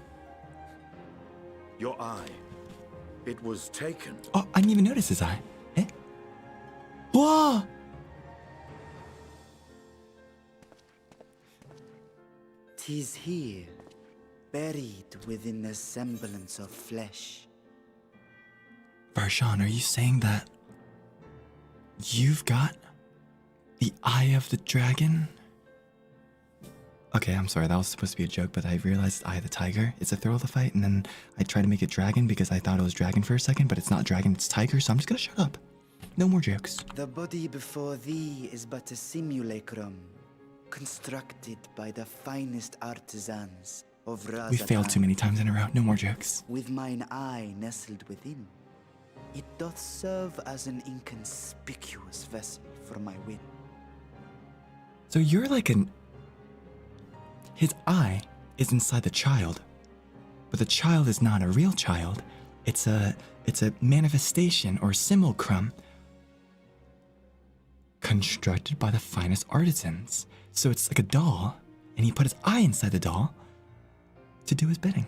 Your eye. It was taken. Oh, I didn't even notice his eye. Eh? Whoa! "'Tis here, buried within the semblance of flesh." Varshan, are you saying that you've got The Eye of the Dragon? Okay, I'm sorry, that was supposed to be a joke, but I realized Eye of the Tiger. It's a throw of the fight, and then I tried to make it dragon because I thought it was dragon for a second, but it's not dragon, it's tiger, so I'm just gonna shut up. No more jokes. The body before thee is but a simulacrum, constructed by the finest artisans of Radz-at-Han. We failed too many times in a row, no more jokes. With mine eye nestled within, it doth serve as an inconspicuous vessel for my wit. So you're like an... His eye is inside the child, but the child is not a real child. It's a manifestation or simulacrum constructed by the finest artisans. So it's like a doll, and he put his eye inside the doll to do his bidding.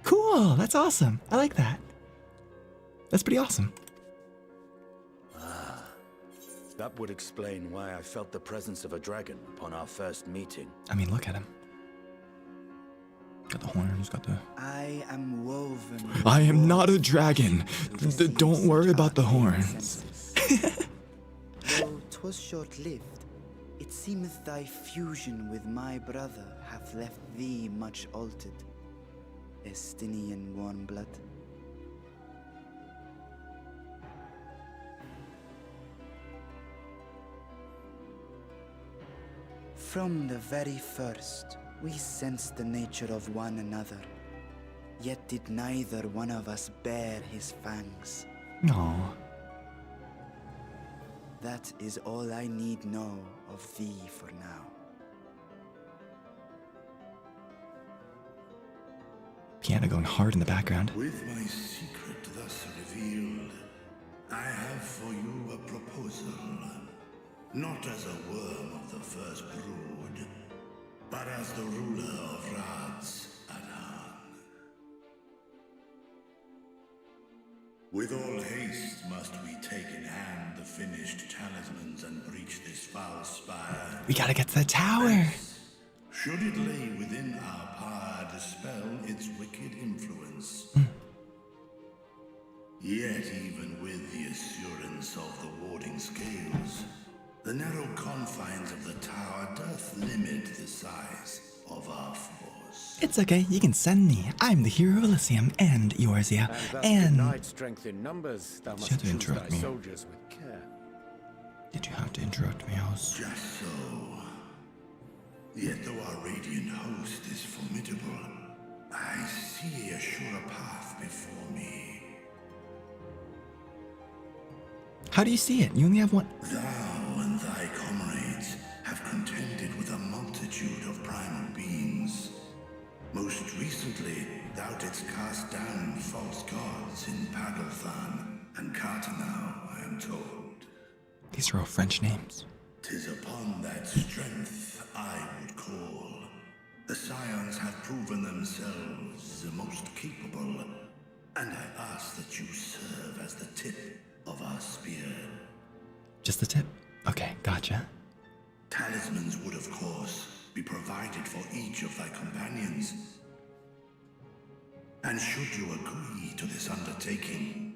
Cool, that's awesome. I like that. That's pretty awesome. Ah, that would explain why I felt the presence of a dragon upon our first meeting. I mean, look at him. Got the horns, got the... I am woven... I am not a dragon. Don't worry about the horns. Though 'twas short-lived, it seemeth thy fusion with my brother hath left thee much altered, Estinian warm blood. From the very first, we sensed the nature of one another, yet did neither one of us bare his fangs. No. That is all I need know of thee for now. Piano going hard in the background. With my secret thus revealed, I have for you a proposal. Not as a worm of the first brood, but as the ruler of Radz-at-Han. With all haste must we take in hand the finished talismans and breach this foul spire. We gotta get to the tower. Should it lay within our power, dispel its wicked influence. Yet even with the assurance of the warding scales, the narrow confines of the tower doth limit the size of our force. It's okay, you can send me. I'm the hero of Elysium and Eorzea. And... denied strength in numbers, thou must choose thy soldiers with care. Did you have to interrupt me, House? Just so. Yet though our radiant host is formidable, I see a surer path before me. How do you see it? You only have one. Thou and thy comrades have contended with a multitude of primal beings. Most recently, thou didst cast down false gods in Pagalthan and Cartanau, I am told. These are all French names. 'Tis upon that strength I would call. The Scions have proven themselves the most capable, and I ask that you serve as the tip of our spear. Just the tip? Okay, gotcha. Talismans would, of course, be provided for each of thy companions. And should you agree to this undertaking,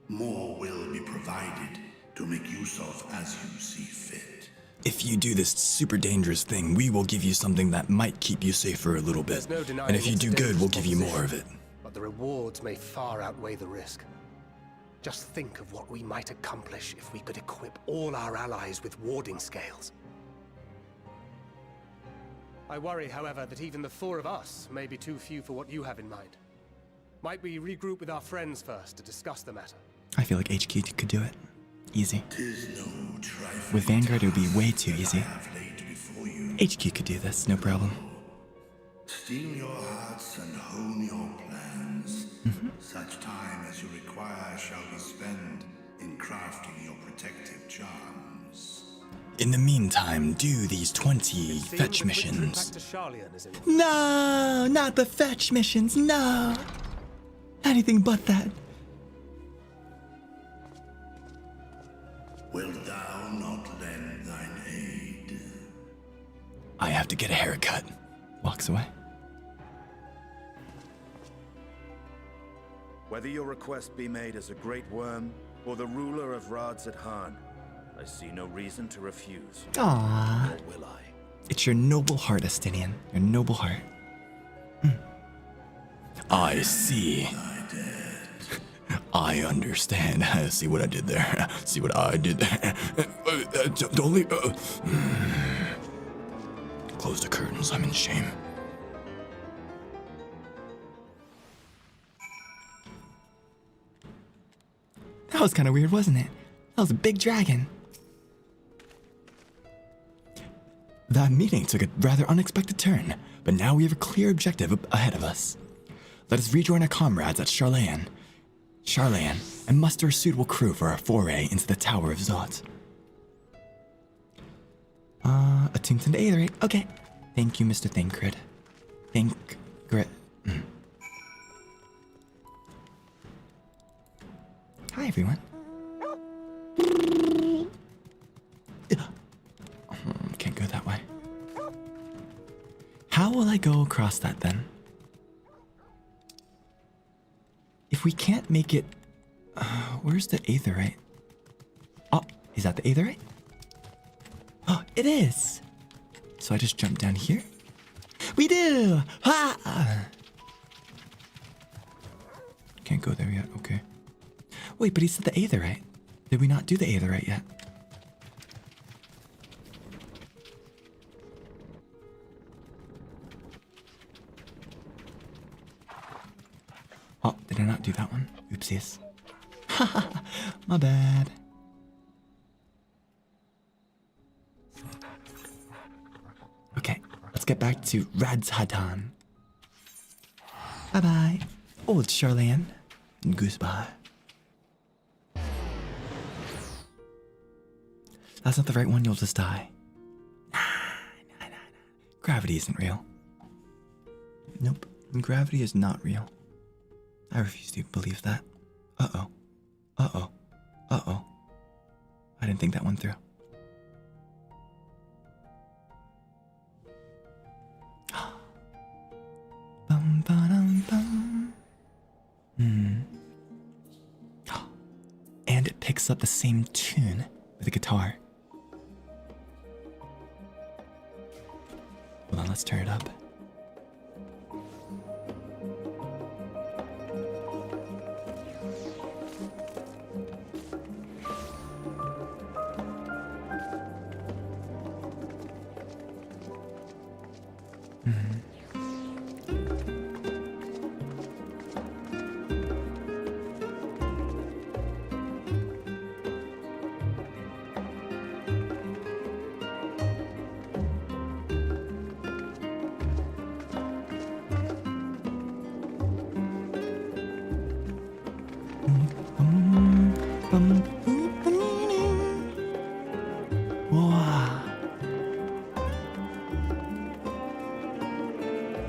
more will be provided to make use of as you see fit. If you do this super dangerous thing, we will give you something that might keep you safe for a little bit. There's no denying And if you it's a do good, dangerous we'll give you more of proposition, it. But the rewards may far outweigh the risk. Just think of what we might accomplish if we could equip all our allies with warding scales. I worry, however, that even the four of us may be too few for what you have in mind. Might we regroup with our friends first to discuss the matter? I feel like HQ could do it. Easy. 'Tis no trifling With Vanguard, it would be way too easy. have laid before you. HQ could do this, no problem. Steel your hearts and hone your plans. Such time as you require shall be spent in crafting your protective charms. In the meantime, do these 20 fetch missions. Back to Sharlayan, is it? No, not the fetch missions, no. Anything but that. Wilt thou not lend thine aid? I have to get a haircut. Walks away. Whether your request be made as a great worm or the ruler of Radz-at-Han, I see no reason to refuse. Aww. Nor will I. It's your noble heart, Estinian. Your noble heart. I see. I understand. See what I did there? See what I did there? Don't leave. Close the curtains. I'm in shame. That was kind of weird, wasn't it? That was a big dragon. That meeting took a rather unexpected turn, but now we have a clear objective ahead of us. Let us rejoin our comrades at Sharlayan, and muster a suitable crew for our foray into the Tower of Zot. Attuned to the Aetheryte. Okay. Thank you, Mr. Thancred. Thancred. Hi, everyone. Can't go that way. How will I go across that then? If we can't make it... where's the Aetheryte? Oh, is that the Aetheryte? Oh, it is! So I just jump down here? We do! Ha! Can't go there yet, okay. Wait, but he said the Aetheryte. Did we not do the Aetheryte yet? Oh, did I not do that one? Oopsies. My bad. Okay, let's get back to Radz-at-Han. Bye-bye, old Sharlayan. Goodbye. That's not the right one, you'll just die. Nah. Gravity isn't real. Nope, gravity is not real. I refuse to believe that. Uh-oh. Uh-oh. Uh-oh. I didn't think that one through. Bum, ba-dum, bum. And it picks up the same tune with the guitar. Hold on, let's turn it up.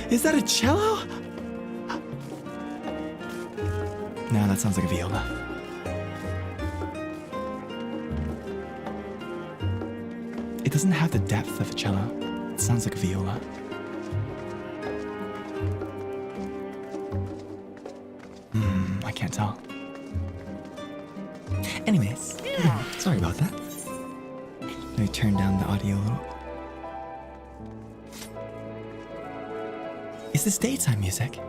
Is that a cello? No, that sounds like a viola. It doesn't have the depth of a cello. It sounds like a viola. I can't tell. Anyways, sorry about that. Let me turn down the audio a little. Is this daytime music?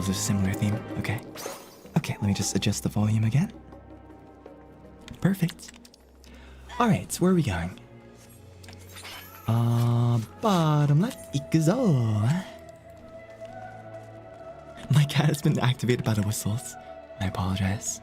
A similar theme. Okay, let me just adjust the volume again. Perfect. All right, so where are we going? Bottom left. Ikuzo. My cat has been activated by the whistles. I apologize.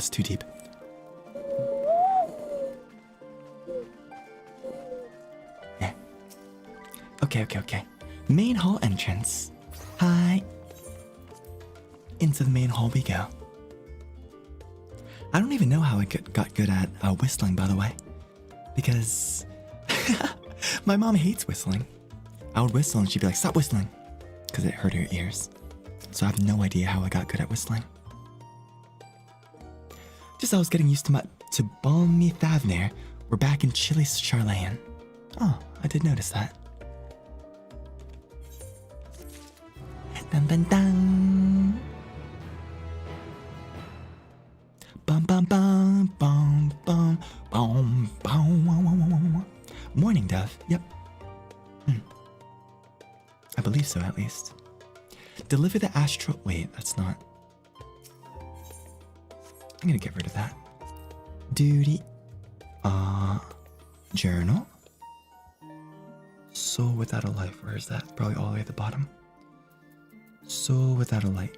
it's too deep. Yeah. Okay. Main hall entrance. Hi. Into the main hall we go. I don't even know how I got good at whistling, by the way. Because my mom hates whistling. I would whistle and she'd be like, stop whistling. Because it hurt her ears. So I have no idea how I got good at whistling. Just I was getting used to balmy Thavnair. We're back in chilly Sharlayan. Oh, I did notice that. Dun dun dun. Bum bum bum bum bum bum bum. Morning dove. Yep. I believe so, at least. Deliver the astral. Wait, that's not. I'm gonna get rid of that. Duty. Journal. Soul without a life. Where is that? Probably all the way at the bottom. Soul without a light.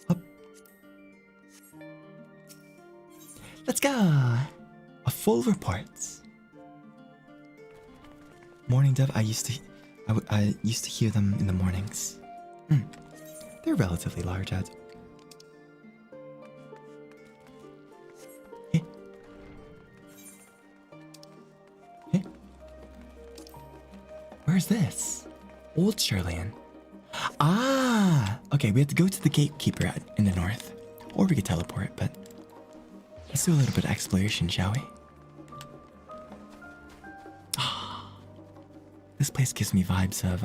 Up. Let's go. A full report. Morning dove. I used to hear them in the mornings. They're relatively large, Ed. Hey. Where's this? Old Sharlayan. Ah! Okay, we have to go to the gatekeeper in the north. Or we could teleport, but let's do a little bit of exploration, shall we? This place gives me vibes of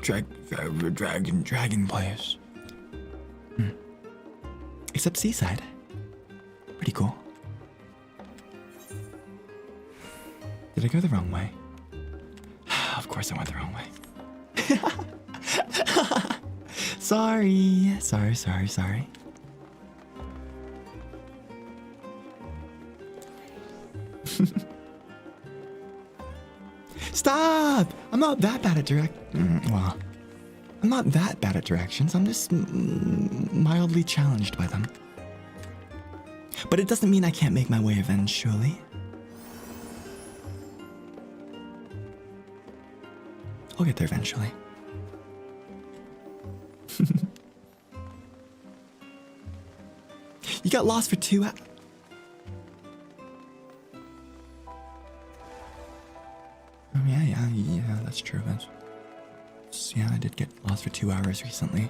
dragon place. Except seaside. Pretty cool. Did I go the wrong way? Of course I went the wrong way. Sorry. Stop! I'm not that bad at well, I'm not that bad at directions. I'm just mildly challenged by them. But it doesn't mean I can't make my way eventually. I'll get there eventually. You got lost for 2 hours. Yeah, that's true. Yeah, I did get lost for 2 hours recently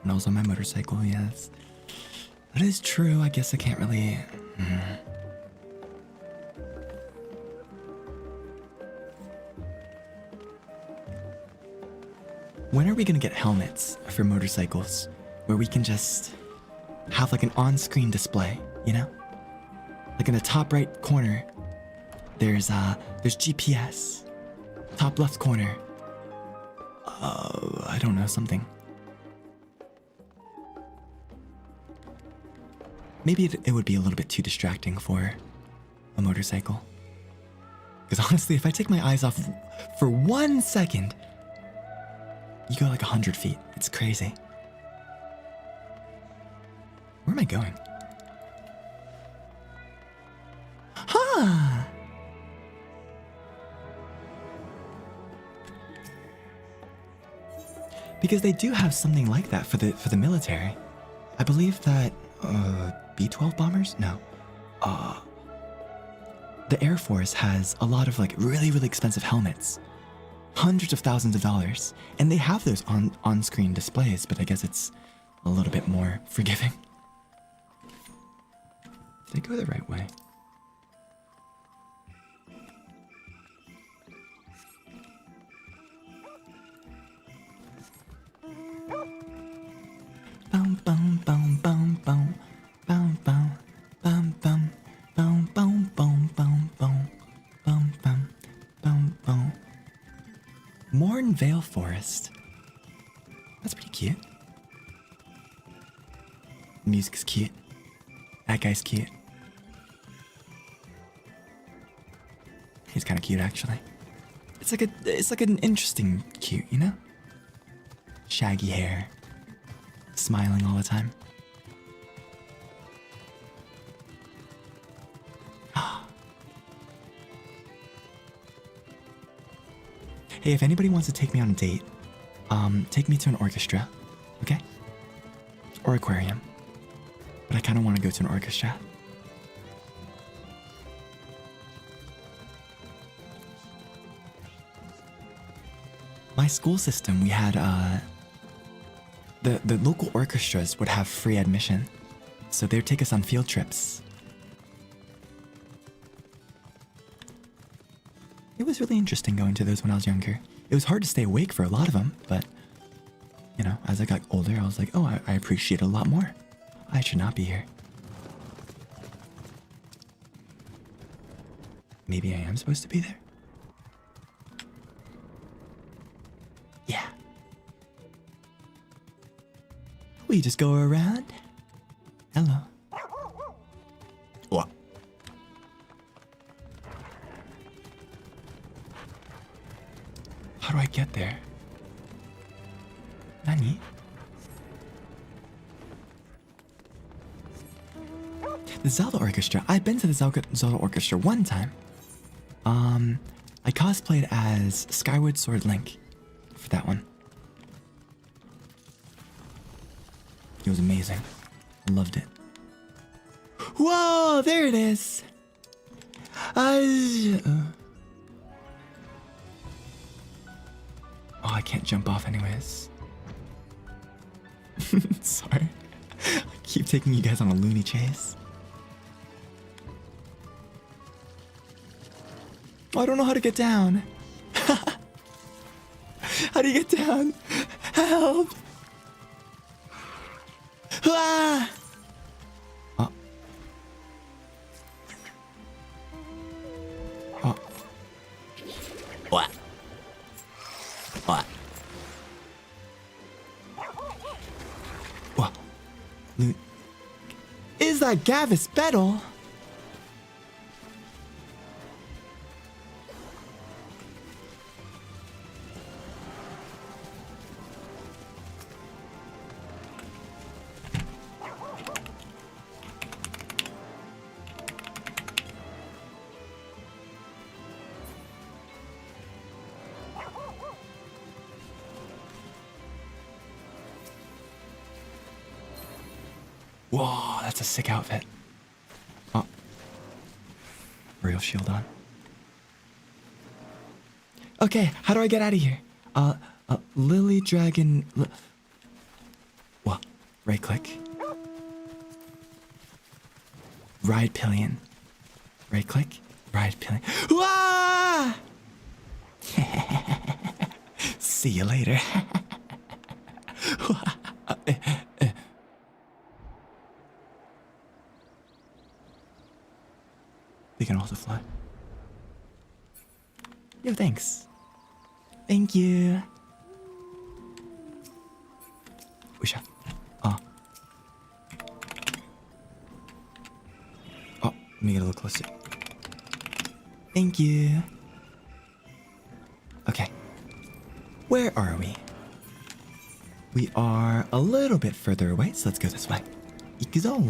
when I was on my motorcycle. Yes, that is true. I guess I can't really. When are we gonna get helmets for motorcycles where we can just have like an on-screen display, you know? Like in the top right corner, there's GPS. Top left corner. I don't know, something. Maybe it would be a little bit too distracting for a motorcycle. Because honestly, if I take my eyes off for 1 second, you go like 100 feet. It's crazy. Where am I going? Huh! Because they do have something like that for the military. I believe that B-12 bombers? No. The Air Force has a lot of like really, really expensive helmets. Hundreds of thousands of dollars. And they have those on-screen displays, but I guess it's a little bit more forgiving. Did I go the right way? Bum bum bum bum bum bum bum bum bum bum bum bum bum bum bum bum bum bum. Mornvale Forest. That's pretty cute. The music's cute. That guy's cute. He's kind of cute, actually. It's like an interesting cute, you know? Shaggy hair. smiling all the time. Hey, if anybody wants to take me on a date, take me to an orchestra, okay? Or aquarium. But I kind of want to go to an orchestra. My school system, we had, the local orchestras would have free admission. So they would take us on field trips. It was really interesting going to those when I was younger. It was hard to stay awake for a lot of them, but, you know, as I got older, I was like, oh, I appreciate it a lot more. I should not be here. Maybe I am supposed to be there? Yeah. We just go around. Hello. What? How do I get there? Nani? The Zelda Orchestra. I've been to the Zelda Orchestra one time. I cosplayed as Skyward Sword Link for that one. It was amazing. I loved it. Whoa, there it is. Oh, I can't jump off anyways. Sorry. I keep taking you guys on a loony chase. Oh, I don't know how to get down. How do you get down? Help! Ah! Oh. Oh. What? What? What? Is that Gavis Bettle? Whoa, that's a sick outfit. Oh. Real shield on. Okay, how do I get out of here? Lily Dragon... What? Right click. Ride Pillion. Right click. Ride Pillion. Wah! See you later. They can also fly. Yo, thanks. Thank you. Wisha. Oh. Oh, let me get a little closer. Thank you. Okay. Where are we? We are a little bit further away, so let's go this way. Ikuzo.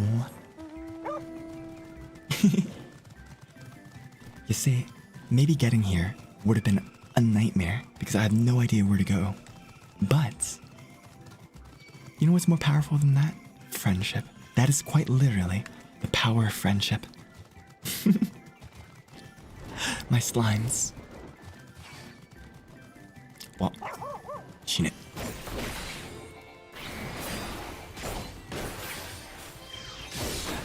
You see, maybe getting here would have been a nightmare because I have no idea where to go. But, you know what's more powerful than that? Friendship. That is quite literally the power of friendship. My slimes. Well, Shin it.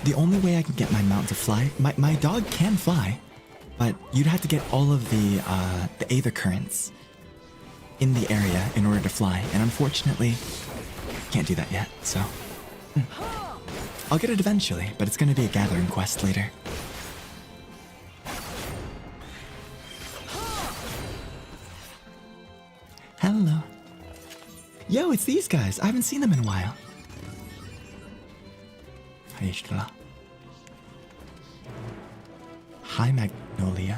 The only way I can get my mount to fly, my dog can fly, but you'd have to get all of the aether currents in the area in order to fly, and unfortunately, can't do that yet, so. I'll get it eventually, but it's gonna be a gathering quest later. Hello. Yo, it's these guys. I haven't seen them in a while. Hi, Magnolia.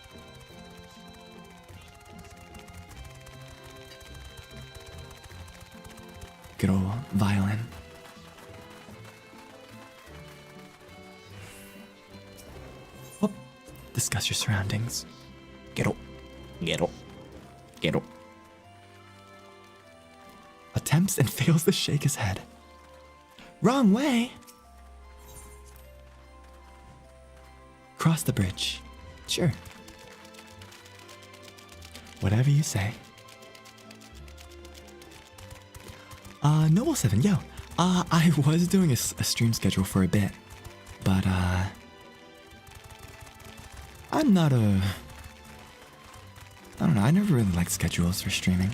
Good old violin. Whoop. Discuss your surroundings. Get up. Get up. Get up. Attempts and fails to shake his head. Wrong way. Cross the bridge. Sure. Whatever you say. Noble 7, yo. I was doing a stream schedule for a bit, but I'm not a... I don't know, I never really liked schedules for streaming.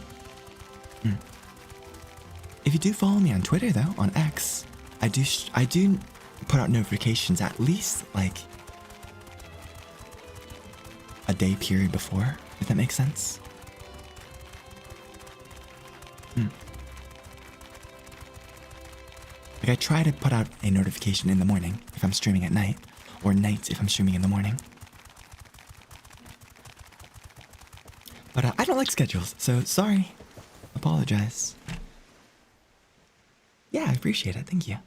If you do follow me on Twitter though, on X, I do put out notifications at least like a day period before, if that makes sense. Like I try to put out a notification in the morning if I'm streaming at night, or night if I'm streaming in the morning. But I don't like schedules, so sorry. Apologize. Yeah, I appreciate it. Thank you.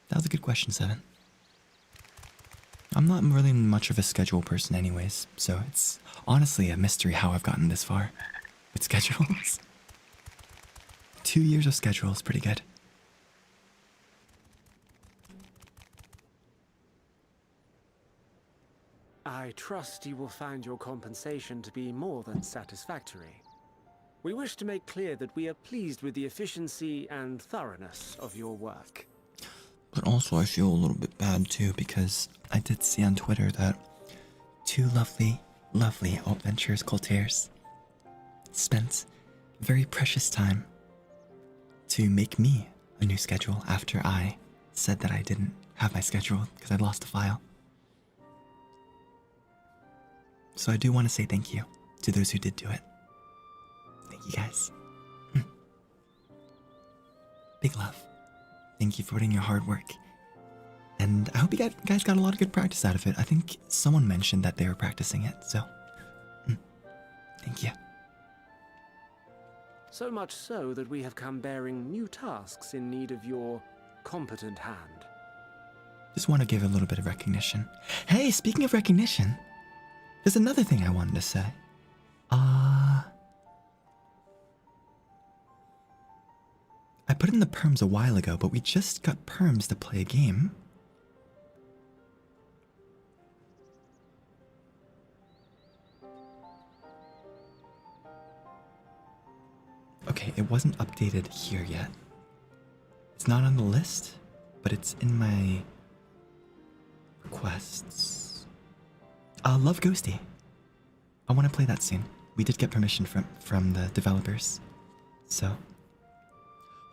That was a good question, 7. I'm not really much of a schedule person anyways, so it's honestly a mystery how I've gotten this far with schedules. 2 years of schedule is pretty good. I trust you will find your compensation to be more than satisfactory. We wish to make clear that we are pleased with the efficiency and thoroughness of your work. But also I feel a little bit bad too, because I did see on Twitter that 2 lovely Altventurers cultiers spent very precious time to make me a new schedule after I said that I didn't have my schedule because I'd lost the file. So I do want to say thank you to those who did do it. Thank you guys. Big love. Thank you for putting your hard work. And I hope you guys got a lot of good practice out of it. I think someone mentioned that they were practicing it, so thank you. So much so that we have come bearing new tasks in need of your competent hand. Just want to give a little bit of recognition. Hey, speaking of recognition, there's another thing I wanted to say. I put in the perms a while ago, but we just got perms to play a game. Okay, it wasn't updated here yet. It's not on the list, but it's in my requests. Love Ghosty. I want to play that soon. We did get permission from the developers, so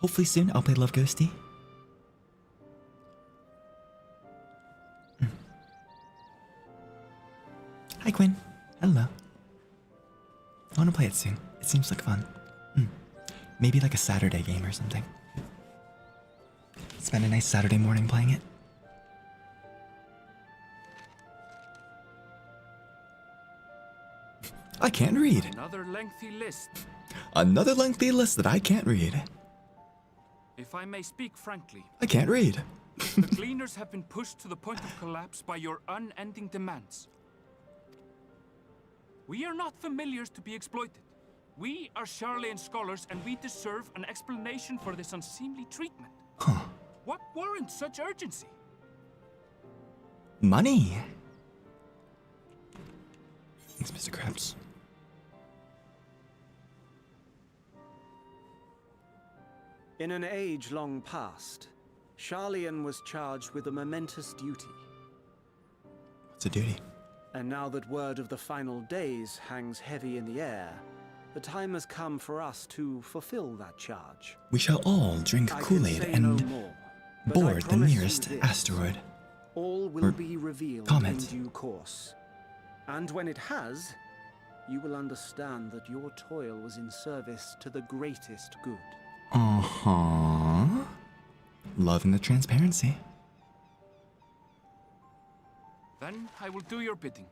hopefully soon I'll play Love Ghosty. Hi Quinn. Hello. I want to play it soon. It seems like fun. Maybe like a Saturday game or something. Spend a nice Saturday morning playing it. I can't read. Another lengthy list. Another lengthy list that I can't read. If I may speak frankly, I can't read. the Gleaners have been pushed to the point of collapse by your unending demands. We are not familiars to be exploited. We are Sharlayan scholars and we deserve an explanation for this unseemly treatment. What warrants such urgency? Money. Thanks, Mr. Krabs. In an age long past, Sharlayan was charged with a momentous duty. What's a duty? And now that word of the final days hangs heavy in the air, the time has come for us to fulfill that charge. We shall all drink Kool-Aid and board the nearest asteroid. All will be revealed in due course. And when it has, you will understand that your toil was in service to the greatest good. Loving the transparency. Then I will do your bidding.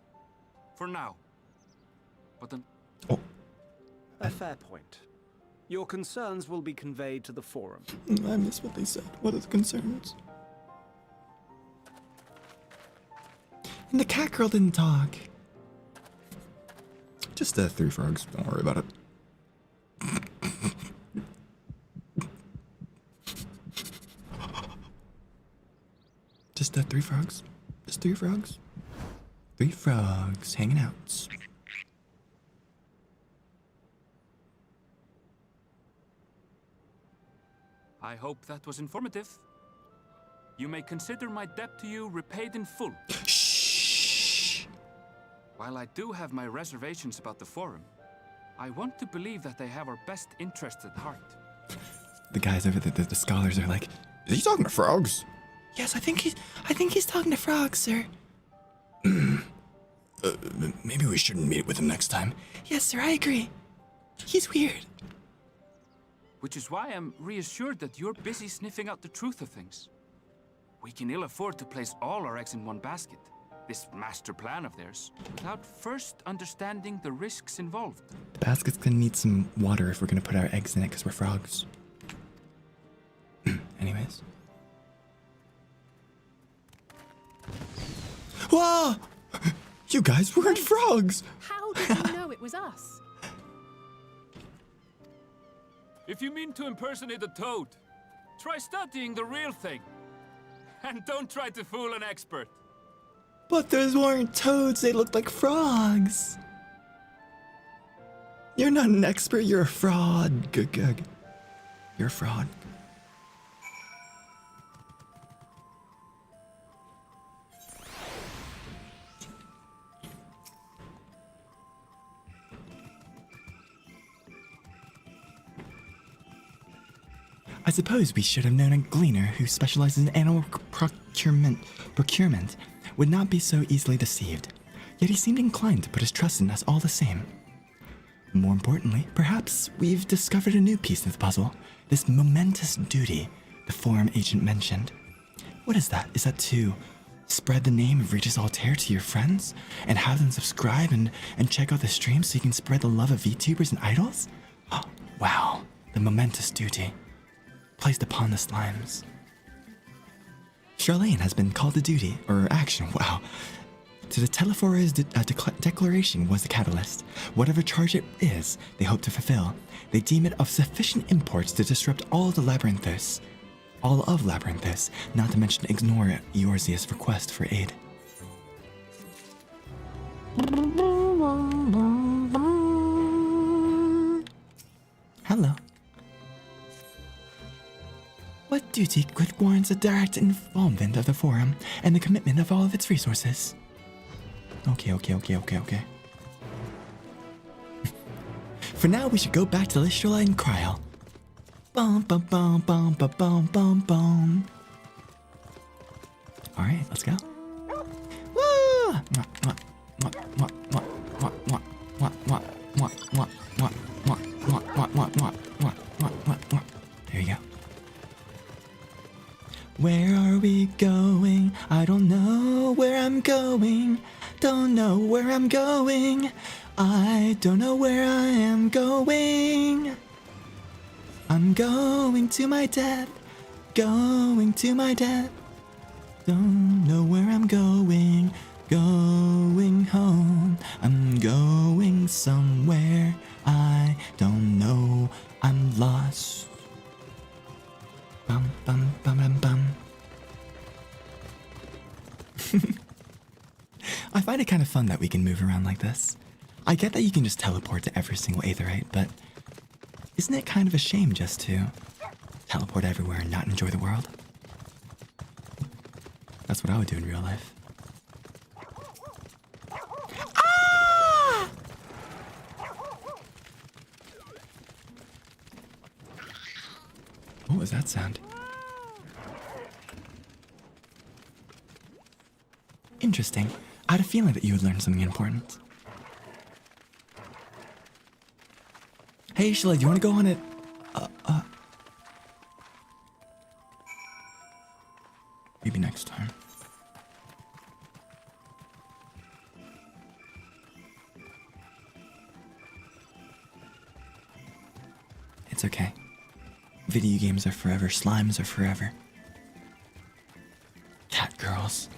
For now. But then... A fair point. Your concerns will be conveyed to the forum. I missed what they said. What are the concerns? And the cat girl didn't talk. Just 3 frogs. Don't worry about it. Just 3 frogs. Just 3 frogs. 3 frogs hanging out. I hope that was informative. You may consider my debt to you repaid in full. Shh. While I do have my reservations about the forum, I want to believe that they have our best interests at heart. The guys over there, the scholars are like, is he talking to frogs? Yes, I think he's talking to frogs, sir. Maybe we shouldn't meet with him next time. Yes, sir, I agree. He's weird. Which is why I'm reassured that you're busy sniffing out the truth of things. We can ill afford to place all our eggs in one basket, this master plan of theirs, without first understanding the risks involved. The basket's gonna need some water if we're gonna put our eggs in it because we're frogs. Anyways. Whoa! You guys weren't frogs! How did you know it was us? If you mean to impersonate a toad, try studying the real thing. And don't try to fool an expert. But those weren't toads, they looked like frogs. You're not an expert, you're a fraud. Gug. You're a fraud. I suppose we should have known a gleaner who specializes in animal procurement would not be so easily deceived. Yet he seemed inclined to put his trust in us all the same. More importantly, perhaps we've discovered a new piece of the puzzle. This momentous duty the forum agent mentioned. What is that? Is that to spread the name of Regis Altare to your friends? And have them subscribe and check out the stream so you can spread the love of VTubers and idols? Oh, wow, the momentous duty placed upon the slimes. Sharlayan has been called to duty, or action, wow. To the Telephor's declaration was the catalyst. Whatever charge it is they hope to fulfill, they deem it of sufficient import to disrupt all of Labyrinthos, not to mention ignore Eorzeus' request for aid. Hello. What duty warrants a direct involvement of the forum and the commitment of all of its resources? Okay. For now, we should go back to the Sharlayan Cryal. Bum. Alright, let's go. Woo! There you go. Where are we going? I don't know where I'm going. Don't know where I'm going. I don't know where I am going. I'm going to my death. Going to my death. Don't know where I'm going. Going home. I'm going somewhere. I don't know. I'm lost. Bum. I find it kind of fun that we can move around like this. I get that you can just teleport to every single Aetheryte, but isn't it kind of a shame just to teleport everywhere and not enjoy the world? That's what I would do in real life. Ah! What was that sound? Interesting. I had a feeling that you would learn something important. Hey, Shalay, do you want to go on it? Maybe next time. It's okay. Video games are forever. Slimes are forever. Cat girls.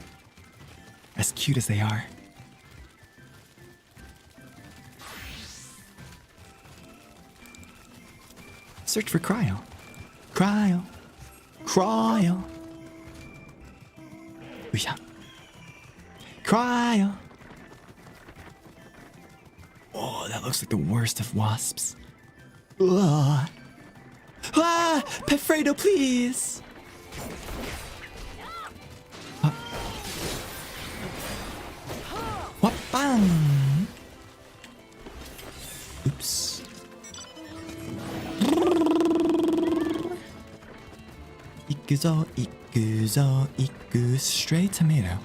As cute as they are. Search for Cryo. Cryo. Cryo. Ooh-ya. Cryo. Oh, that looks like the worst of wasps. Ugh. Ah! Pefredo, please! What? Bang! Oops. Ikuzo, ikuzo, iku. Stray tomato.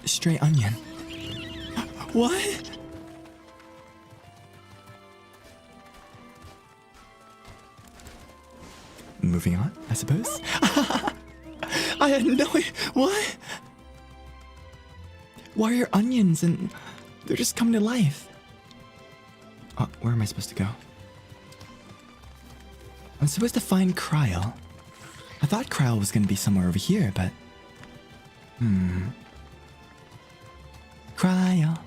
Stray onion. What? Moving on, I suppose. I had no idea. What? Why are onions and they're just coming to life? Oh, where am I supposed to go? I'm supposed to find Cryo. I thought Cryo was gonna be somewhere over here, but Cryo.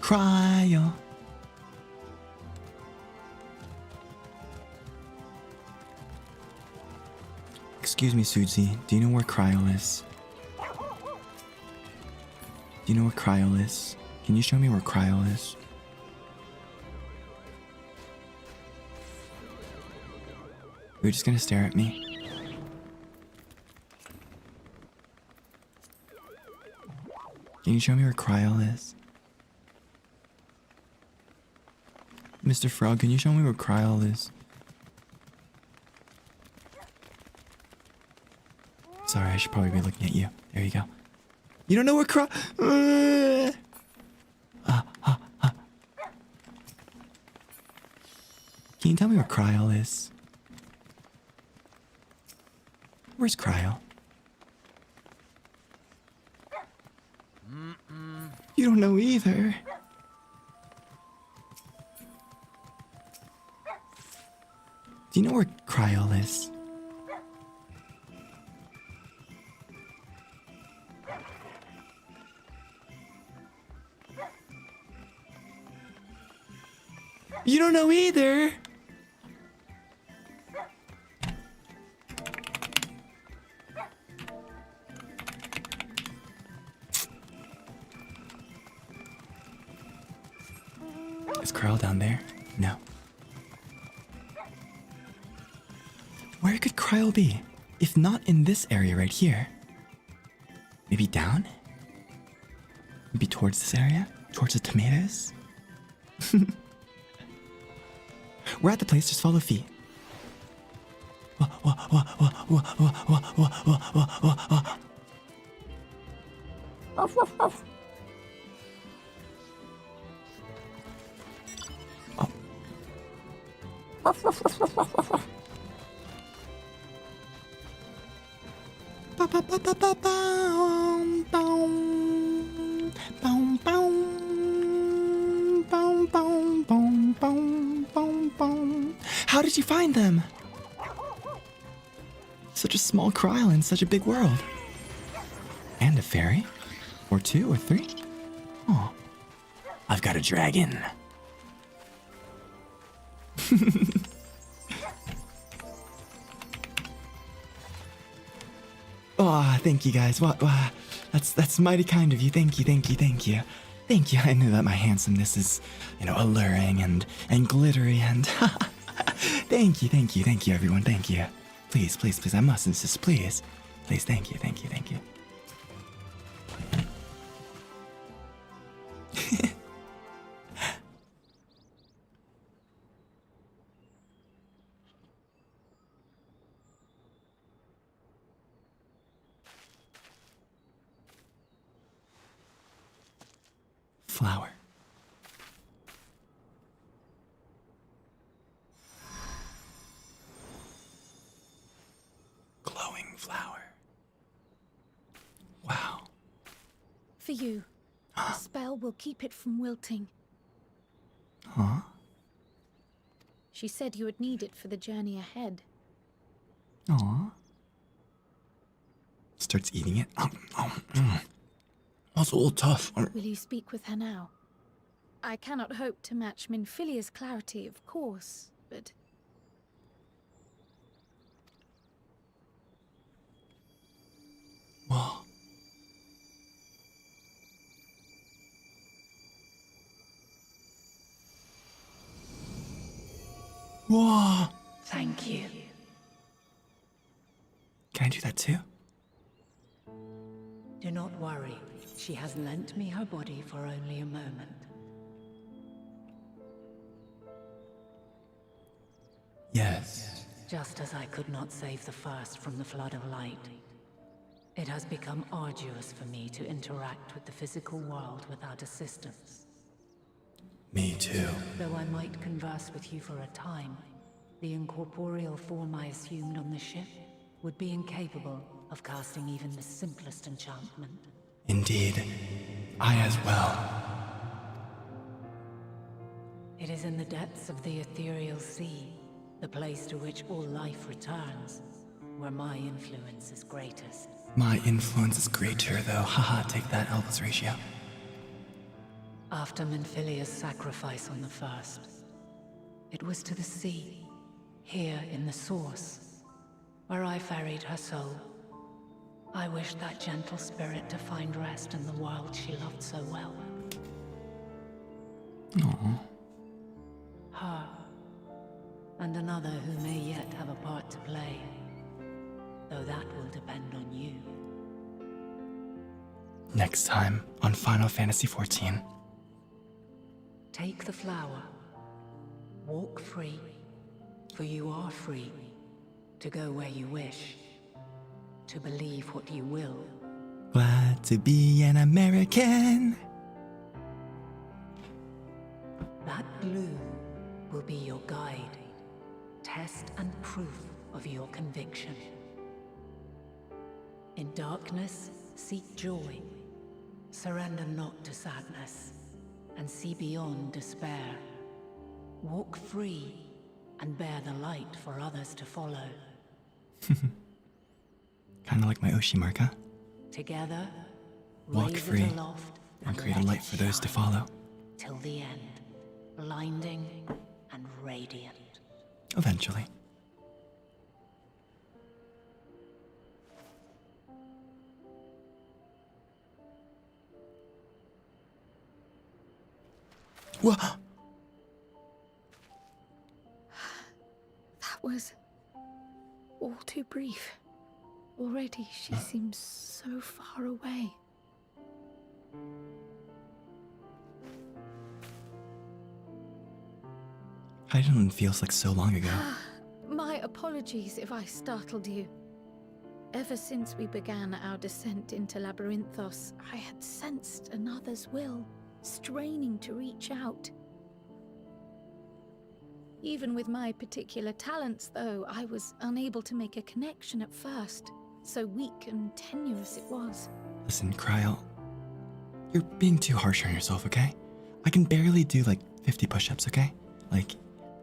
Cryo. Excuse me, Suzy. Do you know where Cryo is? Do you know where Cryo is? Can you show me where Cryo is? You're just gonna stare at me? Can you show me where Cryo is? Mr. Frog, can you show me where Cryo is? Sorry, I should probably be looking at you. There you go. You don't know where Cryo... Can you tell me where Cryo is? Where's Cryo? You don't know either. Do you know where Cryo is? You don't know either. Is Cryo down there? No. Where could Cryo be? If not in this area right here. Maybe down? Maybe towards this area? Towards the tomatoes? We're at the place, just follow feet. How did you find them? Such a small Cryo in such a big world. And a fairy? Or two or three? Oh, I've got a dragon. Oh, thank you guys. Wow, that's mighty kind of you. Thank you, thank you, thank you. Thank you. I knew that my handsomeness is, alluring and glittery and thank you, everyone. Thank you. Please, please, please. I must insist, please. Please, thank you, thank you, thank you. Flower. for you. The spell will keep it from wilting. Huh? She said you would need it for the journey ahead. Aw. Starts eating it. That's a little tough. Will you speak with her now? I cannot hope to match Minfilia's clarity, of course, but... Whoa. Whoa. Thank you. Can I do that too? Do not worry. She has lent me her body for only a moment. Yes. Just as I could not save the first from the flood of light, it has become arduous for me to interact with the physical world without assistance. Me too. Though I might converse with you for a time, the incorporeal form I assumed on the ship would be incapable of casting even the simplest enchantment. Indeed. I as well. It is in the depths of the ethereal sea, the place to which all life returns, where my influence is greatest. My influence is greater, though. Haha, take that, Elvis ratio. After Minfilia's sacrifice on the first, it was to the sea, here in the source, where I ferried her soul. I wished that gentle spirit to find rest in the world she loved so well. Aww. Her, and another who may yet have a part to play, though that will depend on you. Next time on Final Fantasy XIV. Take the flower. Walk free, for you are free to go where you wish, to believe what you will. Glad to be an American. That blue will be your guide, test and proof of your conviction. In darkness, seek joy. Surrender not to sadness, and see beyond despair. Walk free, and bear the light for others to follow. Kinda like my Oshimarka. Together, Walk raise free, it aloft and create a light for those to follow. till the end, blinding and radiant. Eventually. Whoa! That was all too brief. Already she seems so far away. Heidelin feels like so long ago. My apologies if I startled you. Ever since we began our descent into Labyrinthos, I had sensed another's will, straining to reach out. Even with my particular talents, though, I was unable to make a connection at first. So weak and tenuous it was. Listen, Kryl, you're being too harsh on yourself, okay? I can barely do like 50 push-ups, okay? Like,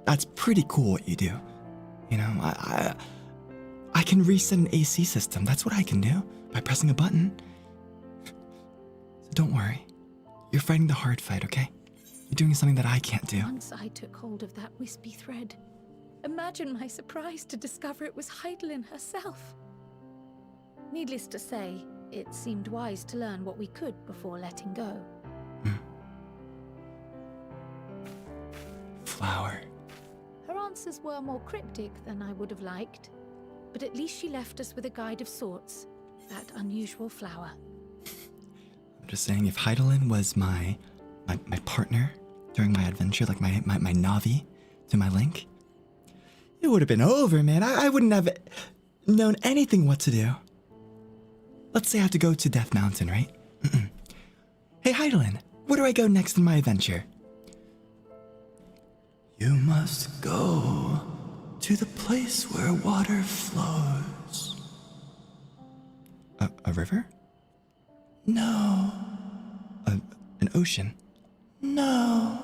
that's pretty cool what you do. You know, I can reset an AC system. That's what I can do by pressing a button. So don't worry. You're fighting the hard fight, okay? You're doing something that I can't do. Once I took hold of that wispy thread, imagine my surprise to discover it was Heidelin herself. Needless to say, it seemed wise to learn what we could before letting go. Flower. Her answers were more cryptic than I would have liked, but at least she left us with a guide of sorts, that unusual flower. I'm just saying, if Heidelin was my partner during my adventure, like my Navi to my Link, it would have been over, man. I wouldn't have known anything what to do. Let's say I have to go to Death Mountain, right? Hey, Heidelin, where do I go next in my adventure? You must go to the place where water flows. A river? No, ocean. No.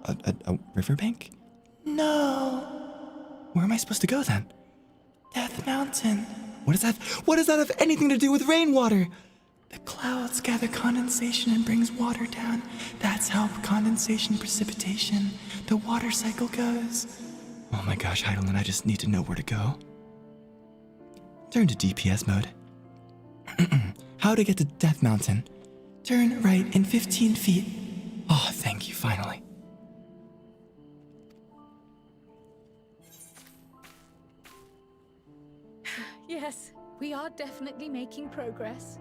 A riverbank? No. Where am I supposed to go then? Death Mountain. What does that have anything to do with rainwater? The clouds gather condensation and brings water down. That's how condensation precipitation, the water cycle goes. Oh my gosh, Heidelin, I just need to know where to go. Turn to DPS mode. How to get to Death Mountain? Turn right in 15 feet. Oh, thank you, finally. Yes, we are definitely making progress.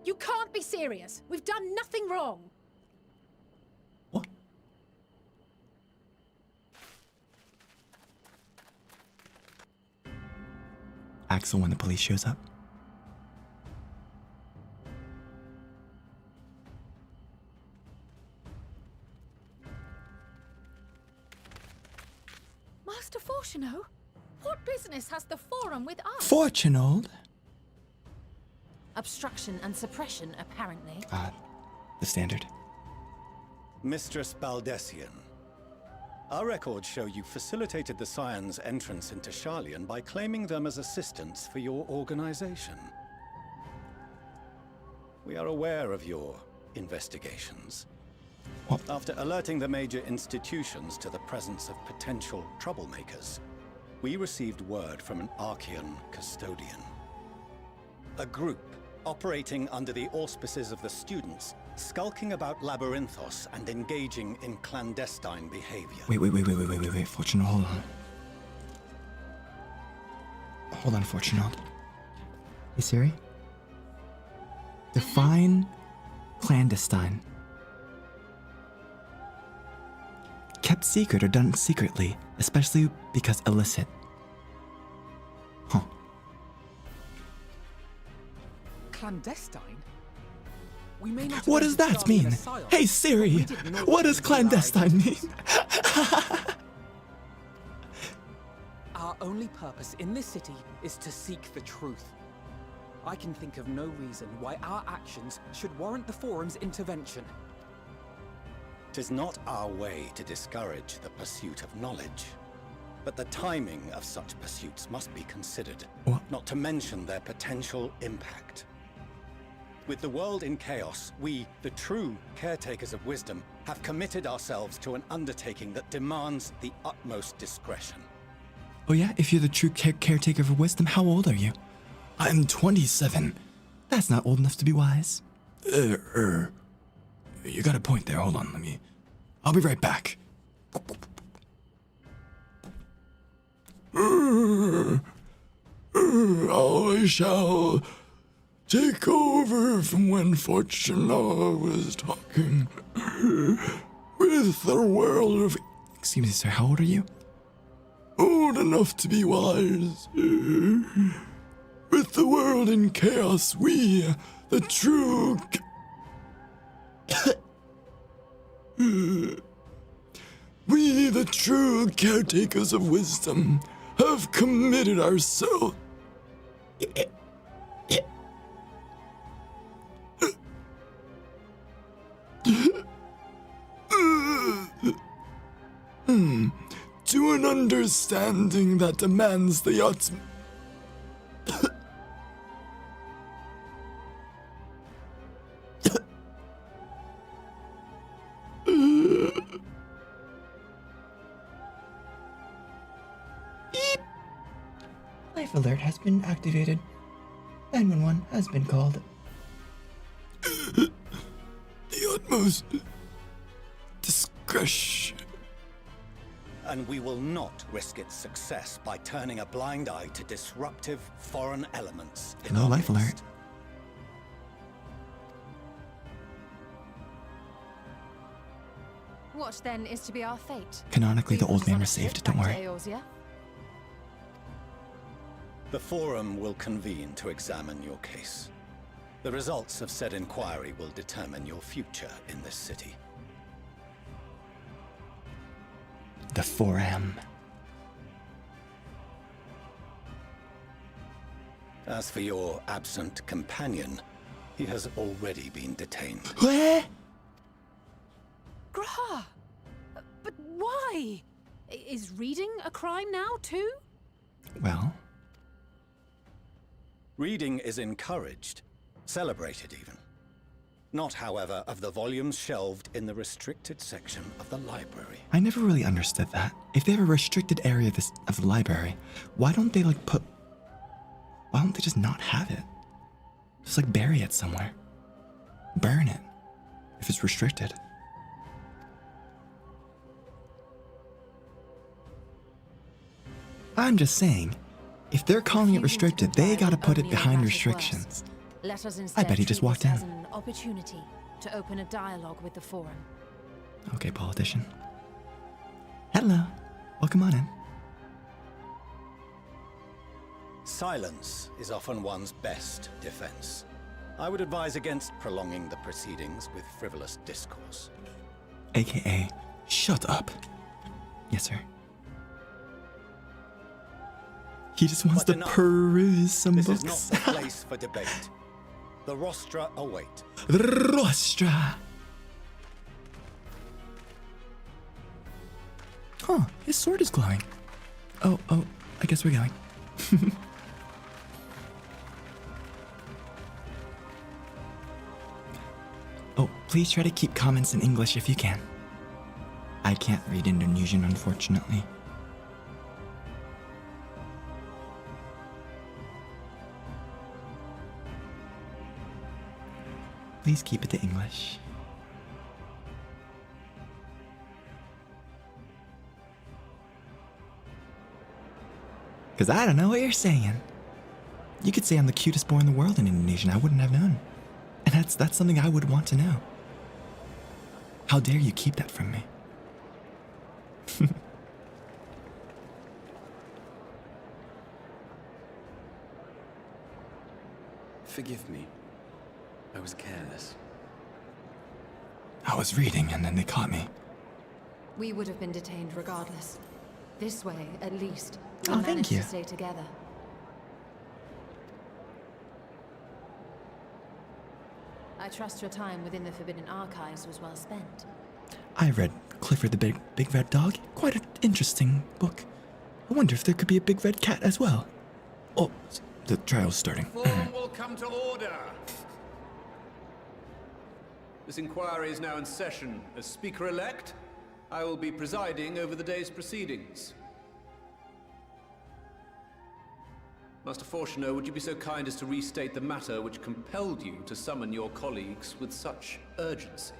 You can't be serious. We've done nothing wrong. What? Axel when the police shows up. Master Fortuno, what business has the Forum with us? Fortunold? Obstruction and suppression, apparently. The standard. Mistress Baldessian, our records show you facilitated the Scions' entrance into Sharlayan by claiming them as assistants for your organization. We are aware of your investigations. What? After alerting the major institutions to the presence of potential troublemakers, we received word from an Archean custodian. A group operating under the auspices of the students, skulking about Labyrinthos and engaging in clandestine behavior. Wait, Fortunold, hold on. Hold on, Fortunold. Hey, Siri? Define clandestine. Kept secret or done secretly, especially because illicit. Huh. Clandestine? We may not What does that mean? Hey Siri, what does clandestine mean? Our only purpose in this city is to seek the truth. I can think of no reason why our actions should warrant the Forum's intervention. 'Tis not our way to discourage the pursuit of knowledge, but the timing of such pursuits must be considered, not to mention their potential impact. With the world in chaos, we, the true caretakers of wisdom, have committed ourselves to an undertaking that demands the utmost discretion. Oh yeah, if you're the true caretaker of wisdom, how old are you? I'm 27. That's not old enough to be wise. You got a point there. Hold on, I'll be right back. I shall take over from when Fortuna was talking with the world of... Excuse me, sir, how old are you? Old enough to be wise. With the world in chaos, we, the true... we, the true caretakers of wisdom, have committed ourselves... to an understanding that demands the utmost... Life alert has been activated. 911 has been called. The utmost discretion. And we will not risk its success by turning a blind eye to disruptive foreign elements. Hello, Life alert. What then is to be our fate? Canonically, the old man was saved, don't worry. The Forum will convene to examine your case. The results of said inquiry will determine your future in this city. The Forum. As for your absent companion, he has already been detained. Grah! But why? Is reading a crime now, too? Well... Reading is encouraged, celebrated even. Not, however, of the volumes shelved in the restricted section of the library. I never really understood that. If they have a restricted area of the library, why don't they, like, why don't they just not have it? Just, like, bury it somewhere. Burn it. If it's restricted. I'm just saying, if they're calling it restricted, they gotta put it behind restrictions. Let us I bet he just walked in. as an opportunity to open a dialogue with the Forum. Okay, politician. Hello. Welcome on in. Silence is often one's best defense. I would advise against prolonging the proceedings with frivolous discourse. AKA, shut up. Yes, sir. He just wants to peruse some books. This is not the place for debate. The rostra await. The rostra. Huh, his sword is glowing. Oh, I guess we're going. Oh, please try to keep comments in English if you can. I can't read Indonesian, unfortunately. Please keep it to English. Because I don't know what you're saying. You could say I'm the cutest boy in the world in Indonesian. I wouldn't have known. And that's something I would want to know. How dare you keep that from me? Forgive me. I was careless. I was reading and then they caught me. We would have been detained regardless. This way, at least, we Oh, thank managed you. to stay together. I trust your time within the Forbidden Archives was well spent. I read Clifford the Big Red Dog. Quite an interesting book. I wonder if there could be a big red cat as well. Oh, the trial's starting. Forum will come to order. This inquiry is now in session. As Speaker-elect, I will be presiding over the day's proceedings. Master Fortuner, would you be so kind as to restate the matter which compelled you to summon your colleagues with such urgency?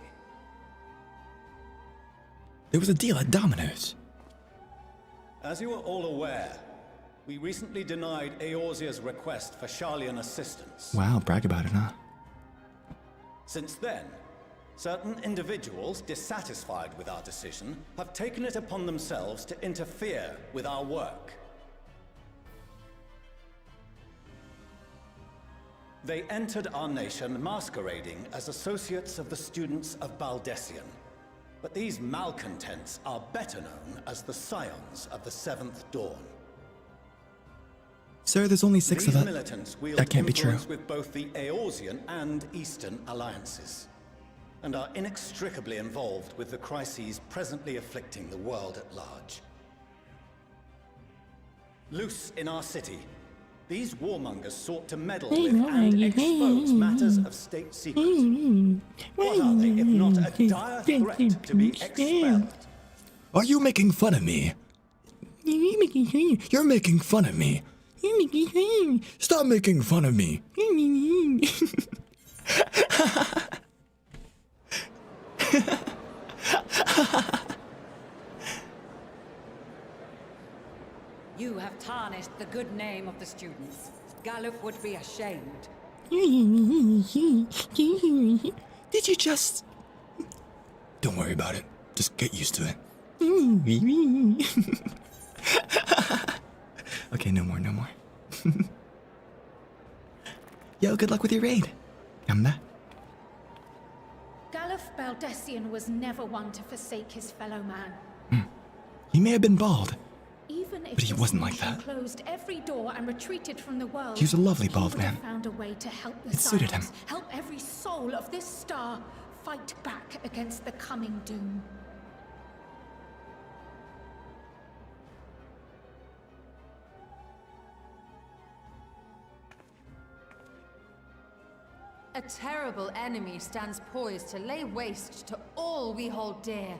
There was a deal at Domino's. As you are all aware, we recently denied Eorzea's request for Sharlayan assistance. Wow, brag about it, huh? Since then, certain individuals dissatisfied with our decision have taken it upon themselves to interfere with our work. They entered our nation masquerading as associates of the students of Baldessian. But these malcontents are better known as the Scions of the Seventh Dawn. Sir, there's only 6 of These us. militants wield That can't be true. influence with both the Eorzean and Eastern alliances, and are inextricably involved with the crises presently afflicting the world at large. Loose in our city, these warmongers sought to meddle with and expose matters of state secrets. What are they if not a dire threat to be expelled? Are you making fun of me? You're making fun of me. Stop making fun of me. You have tarnished the good name of the students. Gallup would be ashamed. Did you just... Don't worry about it. Just get used to it. Okay, no more. Yo, good luck with your raid. Yamda. Galuf Baldessian was never one to forsake his fellow man. He may have been bald, Even if But he this wasn't like nation that. closed every door and retreated from the world, He was a lovely he bald would have man. found a way to help the It suited Silence, him. help every soul of this star fight back against the coming doom. A terrible enemy stands poised to lay waste to all we hold dear.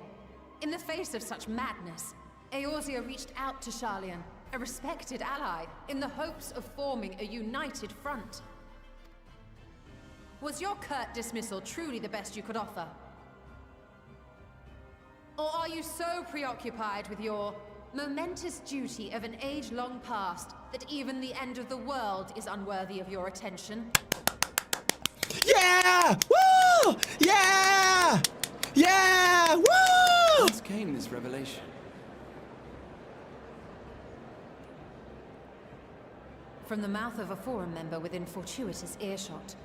In the face of such madness, Eorzea reached out to Sharlayan, a respected ally, in the hopes of forming a united front. Was your curt dismissal truly the best you could offer? Or are you so preoccupied with your momentous duty of an age-long past that even the end of the world is unworthy of your attention? Yeah! Woo! Yeah! Yeah! Woo! Whence came this revelation? From the mouth of a forum member within fortuitous earshot.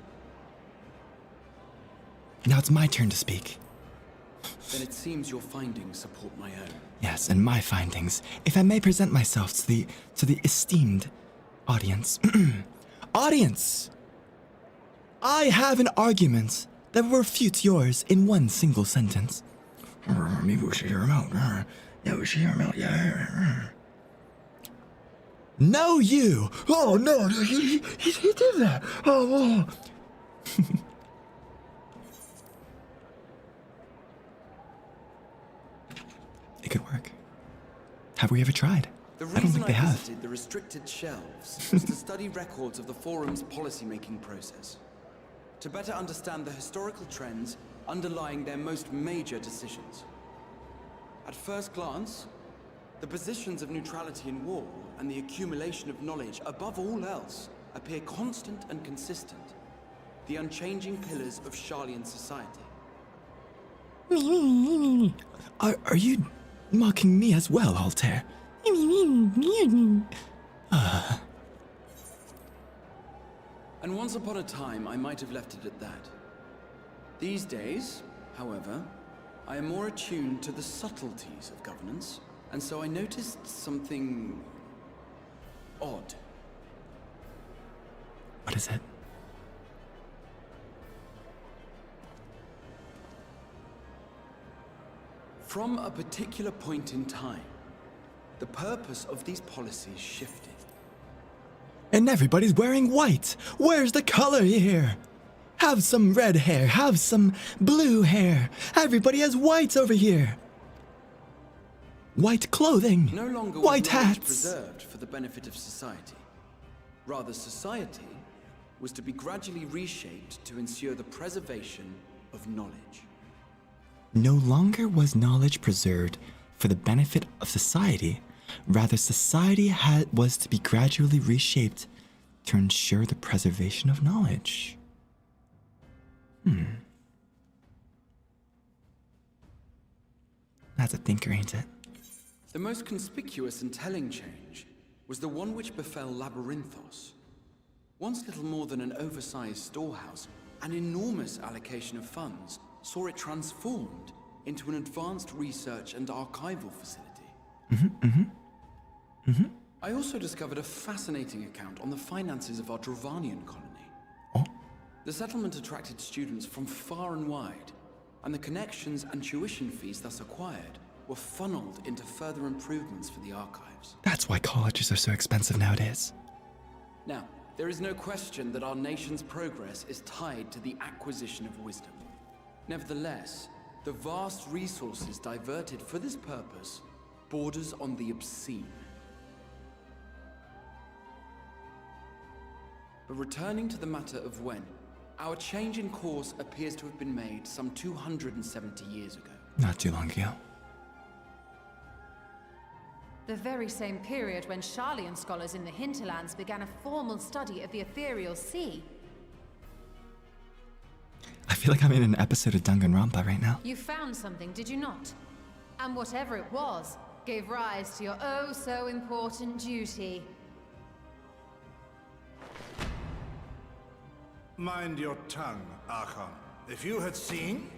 Now it's my turn to speak. Then it seems your findings support my own. Yes, and my findings, if I may present myself to the esteemed audience. Audience! I have an argument that will refute yours in one single sentence. Maybe we should hear him out. Yeah, we should hear him out. Yeah. No, you! Oh, no, he did that. Oh. It could work. Have we ever tried? The I don't reason think they have. visited the restricted shelves was to study records of the forum's policy-making process, to better understand the historical trends underlying their most major decisions. At first glance, the positions of neutrality in war and the accumulation of knowledge above all else appear constant and consistent, the unchanging pillars of Sharlayan society. Are you mocking me as well, Altair? And once upon a time, I might have left it at that. These days, however, I am more attuned to the subtleties of governance, and so I noticed something odd. What is it? From a particular point in time, the purpose of these policies shifted. And everybody's wearing white. Where's the color here? Have some red hair, have some blue hair. Everybody has white over here. White clothing, No longer white was knowledge hats. preserved for the benefit of society. Rather, society was to be gradually reshaped to ensure the preservation of knowledge. No longer was knowledge preserved for the benefit of society. Rather, society was to be gradually reshaped to ensure the preservation of knowledge. That's a thinker, ain't it? The most conspicuous and telling change was the one which befell Labyrinthos. Once little more than an oversized storehouse, an enormous allocation of funds saw it transformed into an advanced research and archival facility. I also discovered a fascinating account on the finances of our Dravanian colony. The settlement attracted students from far and wide, and the connections and tuition fees thus acquired were funneled into further improvements for the archives. That's why colleges are so expensive nowadays. Now, there is no question that our nation's progress is tied to the acquisition of wisdom. Nevertheless, the vast resources diverted for this purpose borders on the obscene. But returning to the matter of when, our change in course appears to have been made some 270 years ago. Not too long ago. The very same period when Sharlayan scholars in the hinterlands began a formal study of the ethereal sea. I feel like I'm in an episode of Danganronpa right now. You found something, did you not? And whatever it was, gave rise to your oh-so-important duty. Mind your tongue, Archon. If you had seen...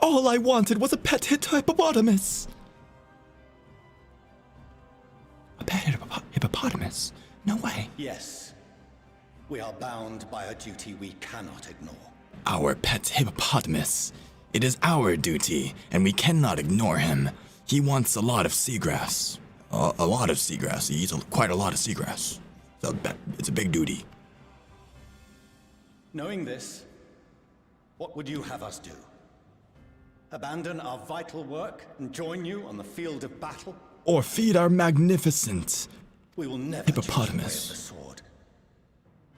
All I wanted was a pet hippopotamus. hippopotamus. No way. Yes. We are bound by a duty we cannot ignore. Our pet hippopotamus. It is our duty, and we cannot ignore him. He wants a lot of seagrass. A lot of seagrass. He eats quite a lot of seagrass. So it's a big duty. Knowing this, what would you have us do? Abandon our vital work and join you on the field of battle? Or feed our magnificent We will never hippopotamus. choose the way of the sword.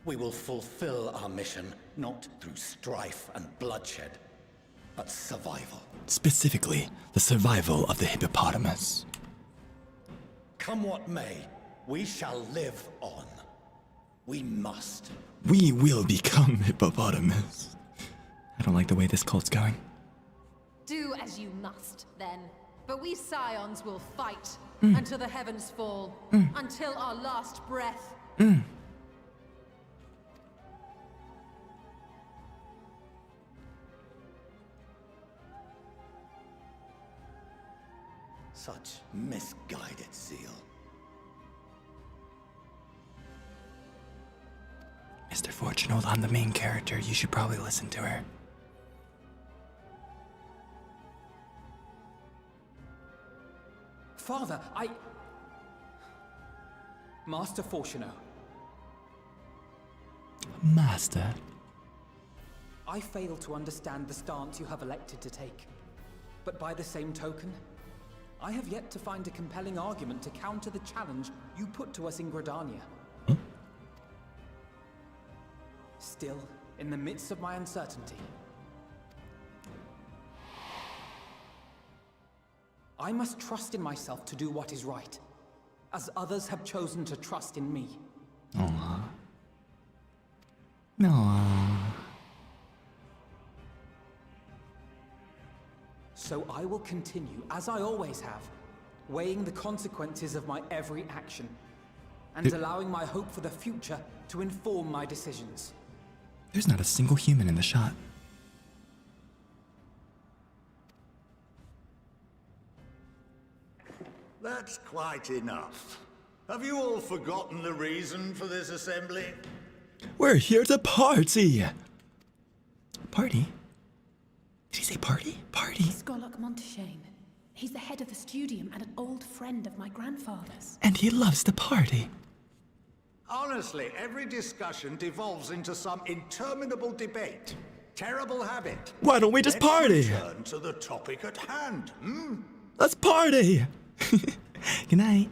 We will fulfill our mission not through strife and bloodshed, but survival. Specifically, the survival of the hippopotamus. Come what may, we shall live on. We must. We will become hippopotamus. I don't like the way this cult's going. Do as you must, then. But we scions will fight Mm. until the heavens fall, until our last breath. Such misguided zeal. Mr. Fortunate, I'm the main character. You should probably listen to her. Father, Master Fortuno. Master. I fail to understand the stance you have elected to take. But by the same token, I have yet to find a compelling argument to counter the challenge you put to us in Gridania. Still, in the midst of my uncertainty, I must trust in myself to do what is right, as others have chosen to trust in me. Aww. Aww. So I will continue, as I always have, weighing the consequences of my every action, and allowing my hope for the future to inform my decisions. There's not a single human in the shot. That's quite enough. Have you all forgotten the reason for this assembly? We're here to party! Party? Did he say party? Party? Skolok Monteshane. He's the head of the studium and an old friend of my grandfather's. And he loves to party. Honestly, every discussion devolves into some interminable debate. Terrible habit. Why don't we just Let's party? return to the topic at hand, hmm? Let's party! Good night.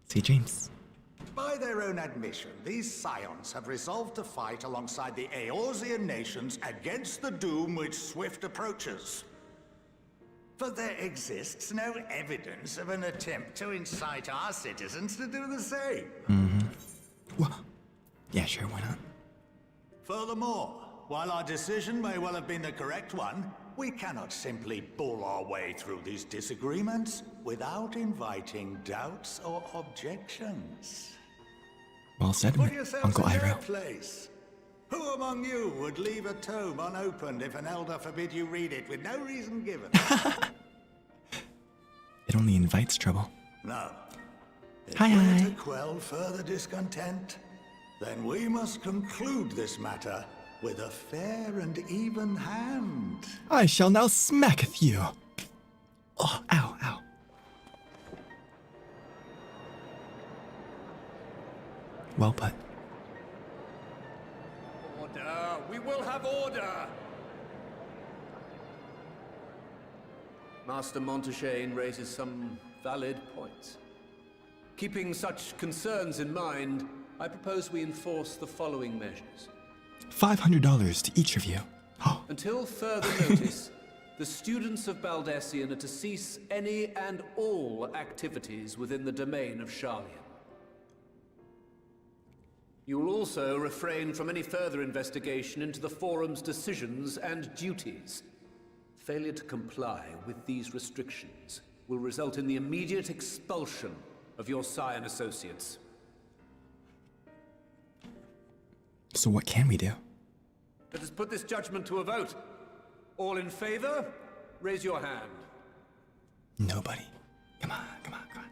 Sweet dreams. By their own admission, these scions have resolved to fight alongside the Eorzean nations against the doom which swift approaches. But there exists no evidence of an attempt to incite our citizens to do the same. Well, yeah, sure, why not? Furthermore, while our decision may well have been the correct one, we cannot simply bull our way through these disagreements without inviting doubts or objections. Well said, Put yourselves Uncle in their Iroh. place. Who among you would leave a tome unopened if an elder forbid you read it with no reason given? It only invites trouble. No. If Hi, we're hi. to quell further discontent, then we must conclude this matter with a fair and even hand. I shall now smacketh you. Oh, ow, ow. Well put. Order! We will have order! Master Monteshane raises some valid points. Keeping such concerns in mind, I propose we enforce the following measures. $500 to each of you. Until further notice, the students of Baldesion are to cease any and all activities within the domain of Sharlayan. You will also refrain from any further investigation into the Forum's decisions and duties. Failure to comply with these restrictions will result in the immediate expulsion of your Scion associates. So what can we do? Let us put this judgment to a vote. All in favor, raise your hand. Nobody. Come on, come on, come on.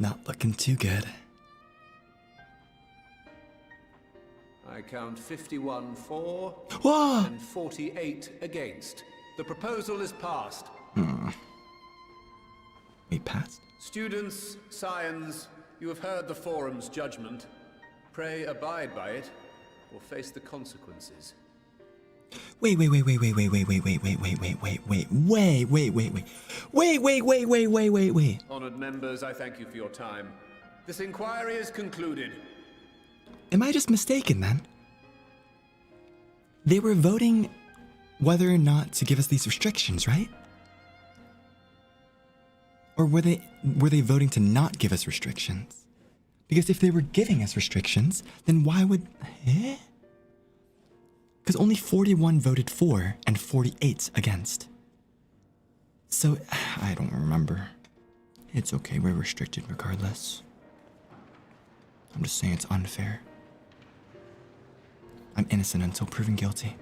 Not looking too good. I count 51 for Whoa! and 48 against. The proposal is passed. We passed? Students, scions, you have heard the forum's judgment. Pray abide by it, or face the consequences. Wait. Honored members, I thank you for your time. This inquiry is concluded. Am I just mistaken then? They were voting whether or not to give us these restrictions, right? Or were they voting to not give us restrictions? Because if they were giving us restrictions, then why would... Because only 41 voted for and 48 against. So, I don't remember. It's okay, we're restricted regardless. I'm just saying it's unfair. I'm innocent until proven guilty.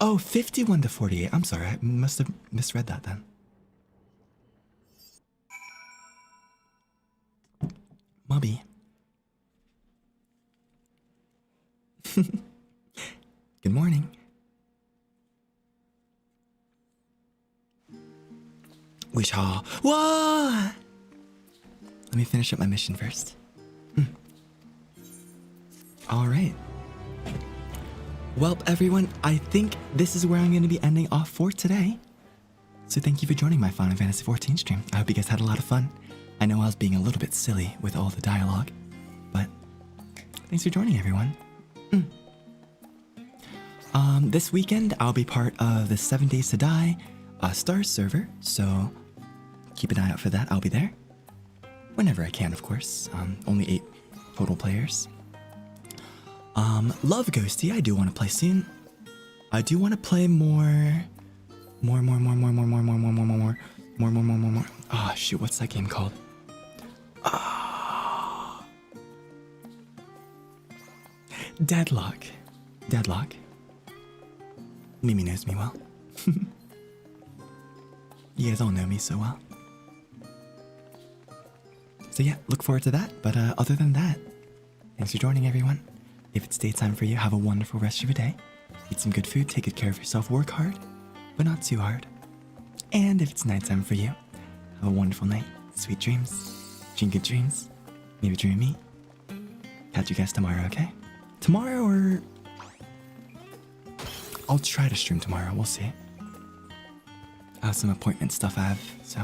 Oh, 51 to 48. I'm sorry, I must have misread that then. Mubby. Good morning. We shall. Whoa! Let me finish up my mission first. All right. Well, everyone, I think this is where I'm going to be ending off for today. So thank you for joining my Final Fantasy XIV stream. I hope you guys had a lot of fun. I know I was being a little bit silly with all the dialogue, but thanks for joining, everyone. This weekend, I'll be part of the 7 Days to Die Stars server, so keep an eye out for that. I'll be there. Whenever I can, of course. Only 8 total players. Love Ghosty, I do want to play soon. I do want to play more. Oh, shoot, what's that game called? Deadlock. Mimi knows me well. You guys all know me so well. So yeah, look forward to that. But other than that, thanks for joining, everyone. If it's daytime for you, have a wonderful rest of your day. Eat some good food, take good care of yourself, work hard, but not too hard. And if it's nighttime for you, have a wonderful night. Sweet dreams. Dream good dreams. Maybe dream of me. Catch you guys tomorrow, okay? Tomorrow or... I'll try to stream tomorrow, we'll see. I have some appointment stuff I have, so...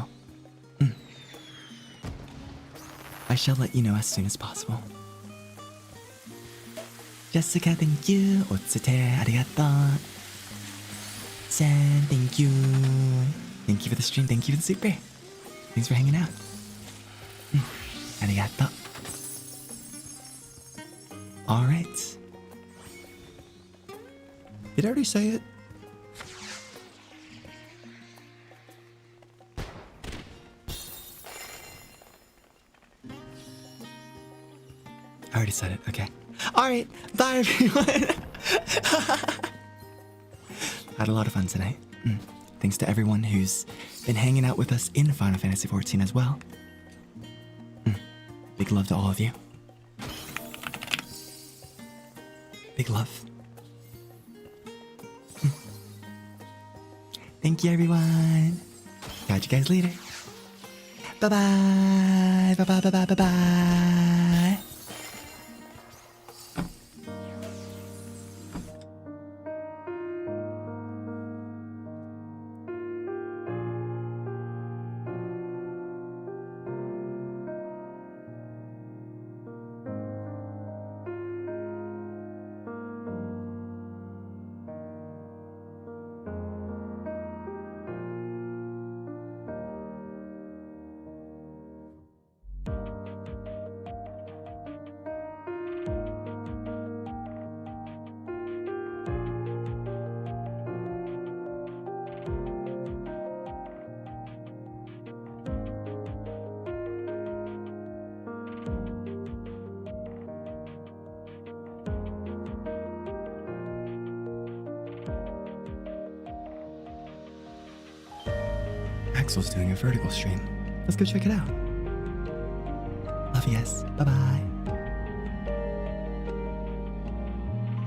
I shall let you know as soon as possible. Jessica, thank you. Otsute, arigato. San, thank you. Thank you for the stream, thank you for the super. Thanks for hanging out. Arigato. Alright. Did I already say it? I already said it, okay. Alright, bye everyone! Had a lot of fun tonight. Thanks to everyone who's been hanging out with us in Final Fantasy XIV as well. Big love to all of you. Big love. Thank you, everyone. Catch you guys later. Bye-bye. Bye-bye. Axel's doing a vertical stream. Let's go check it out. Love you guys. Bye-bye.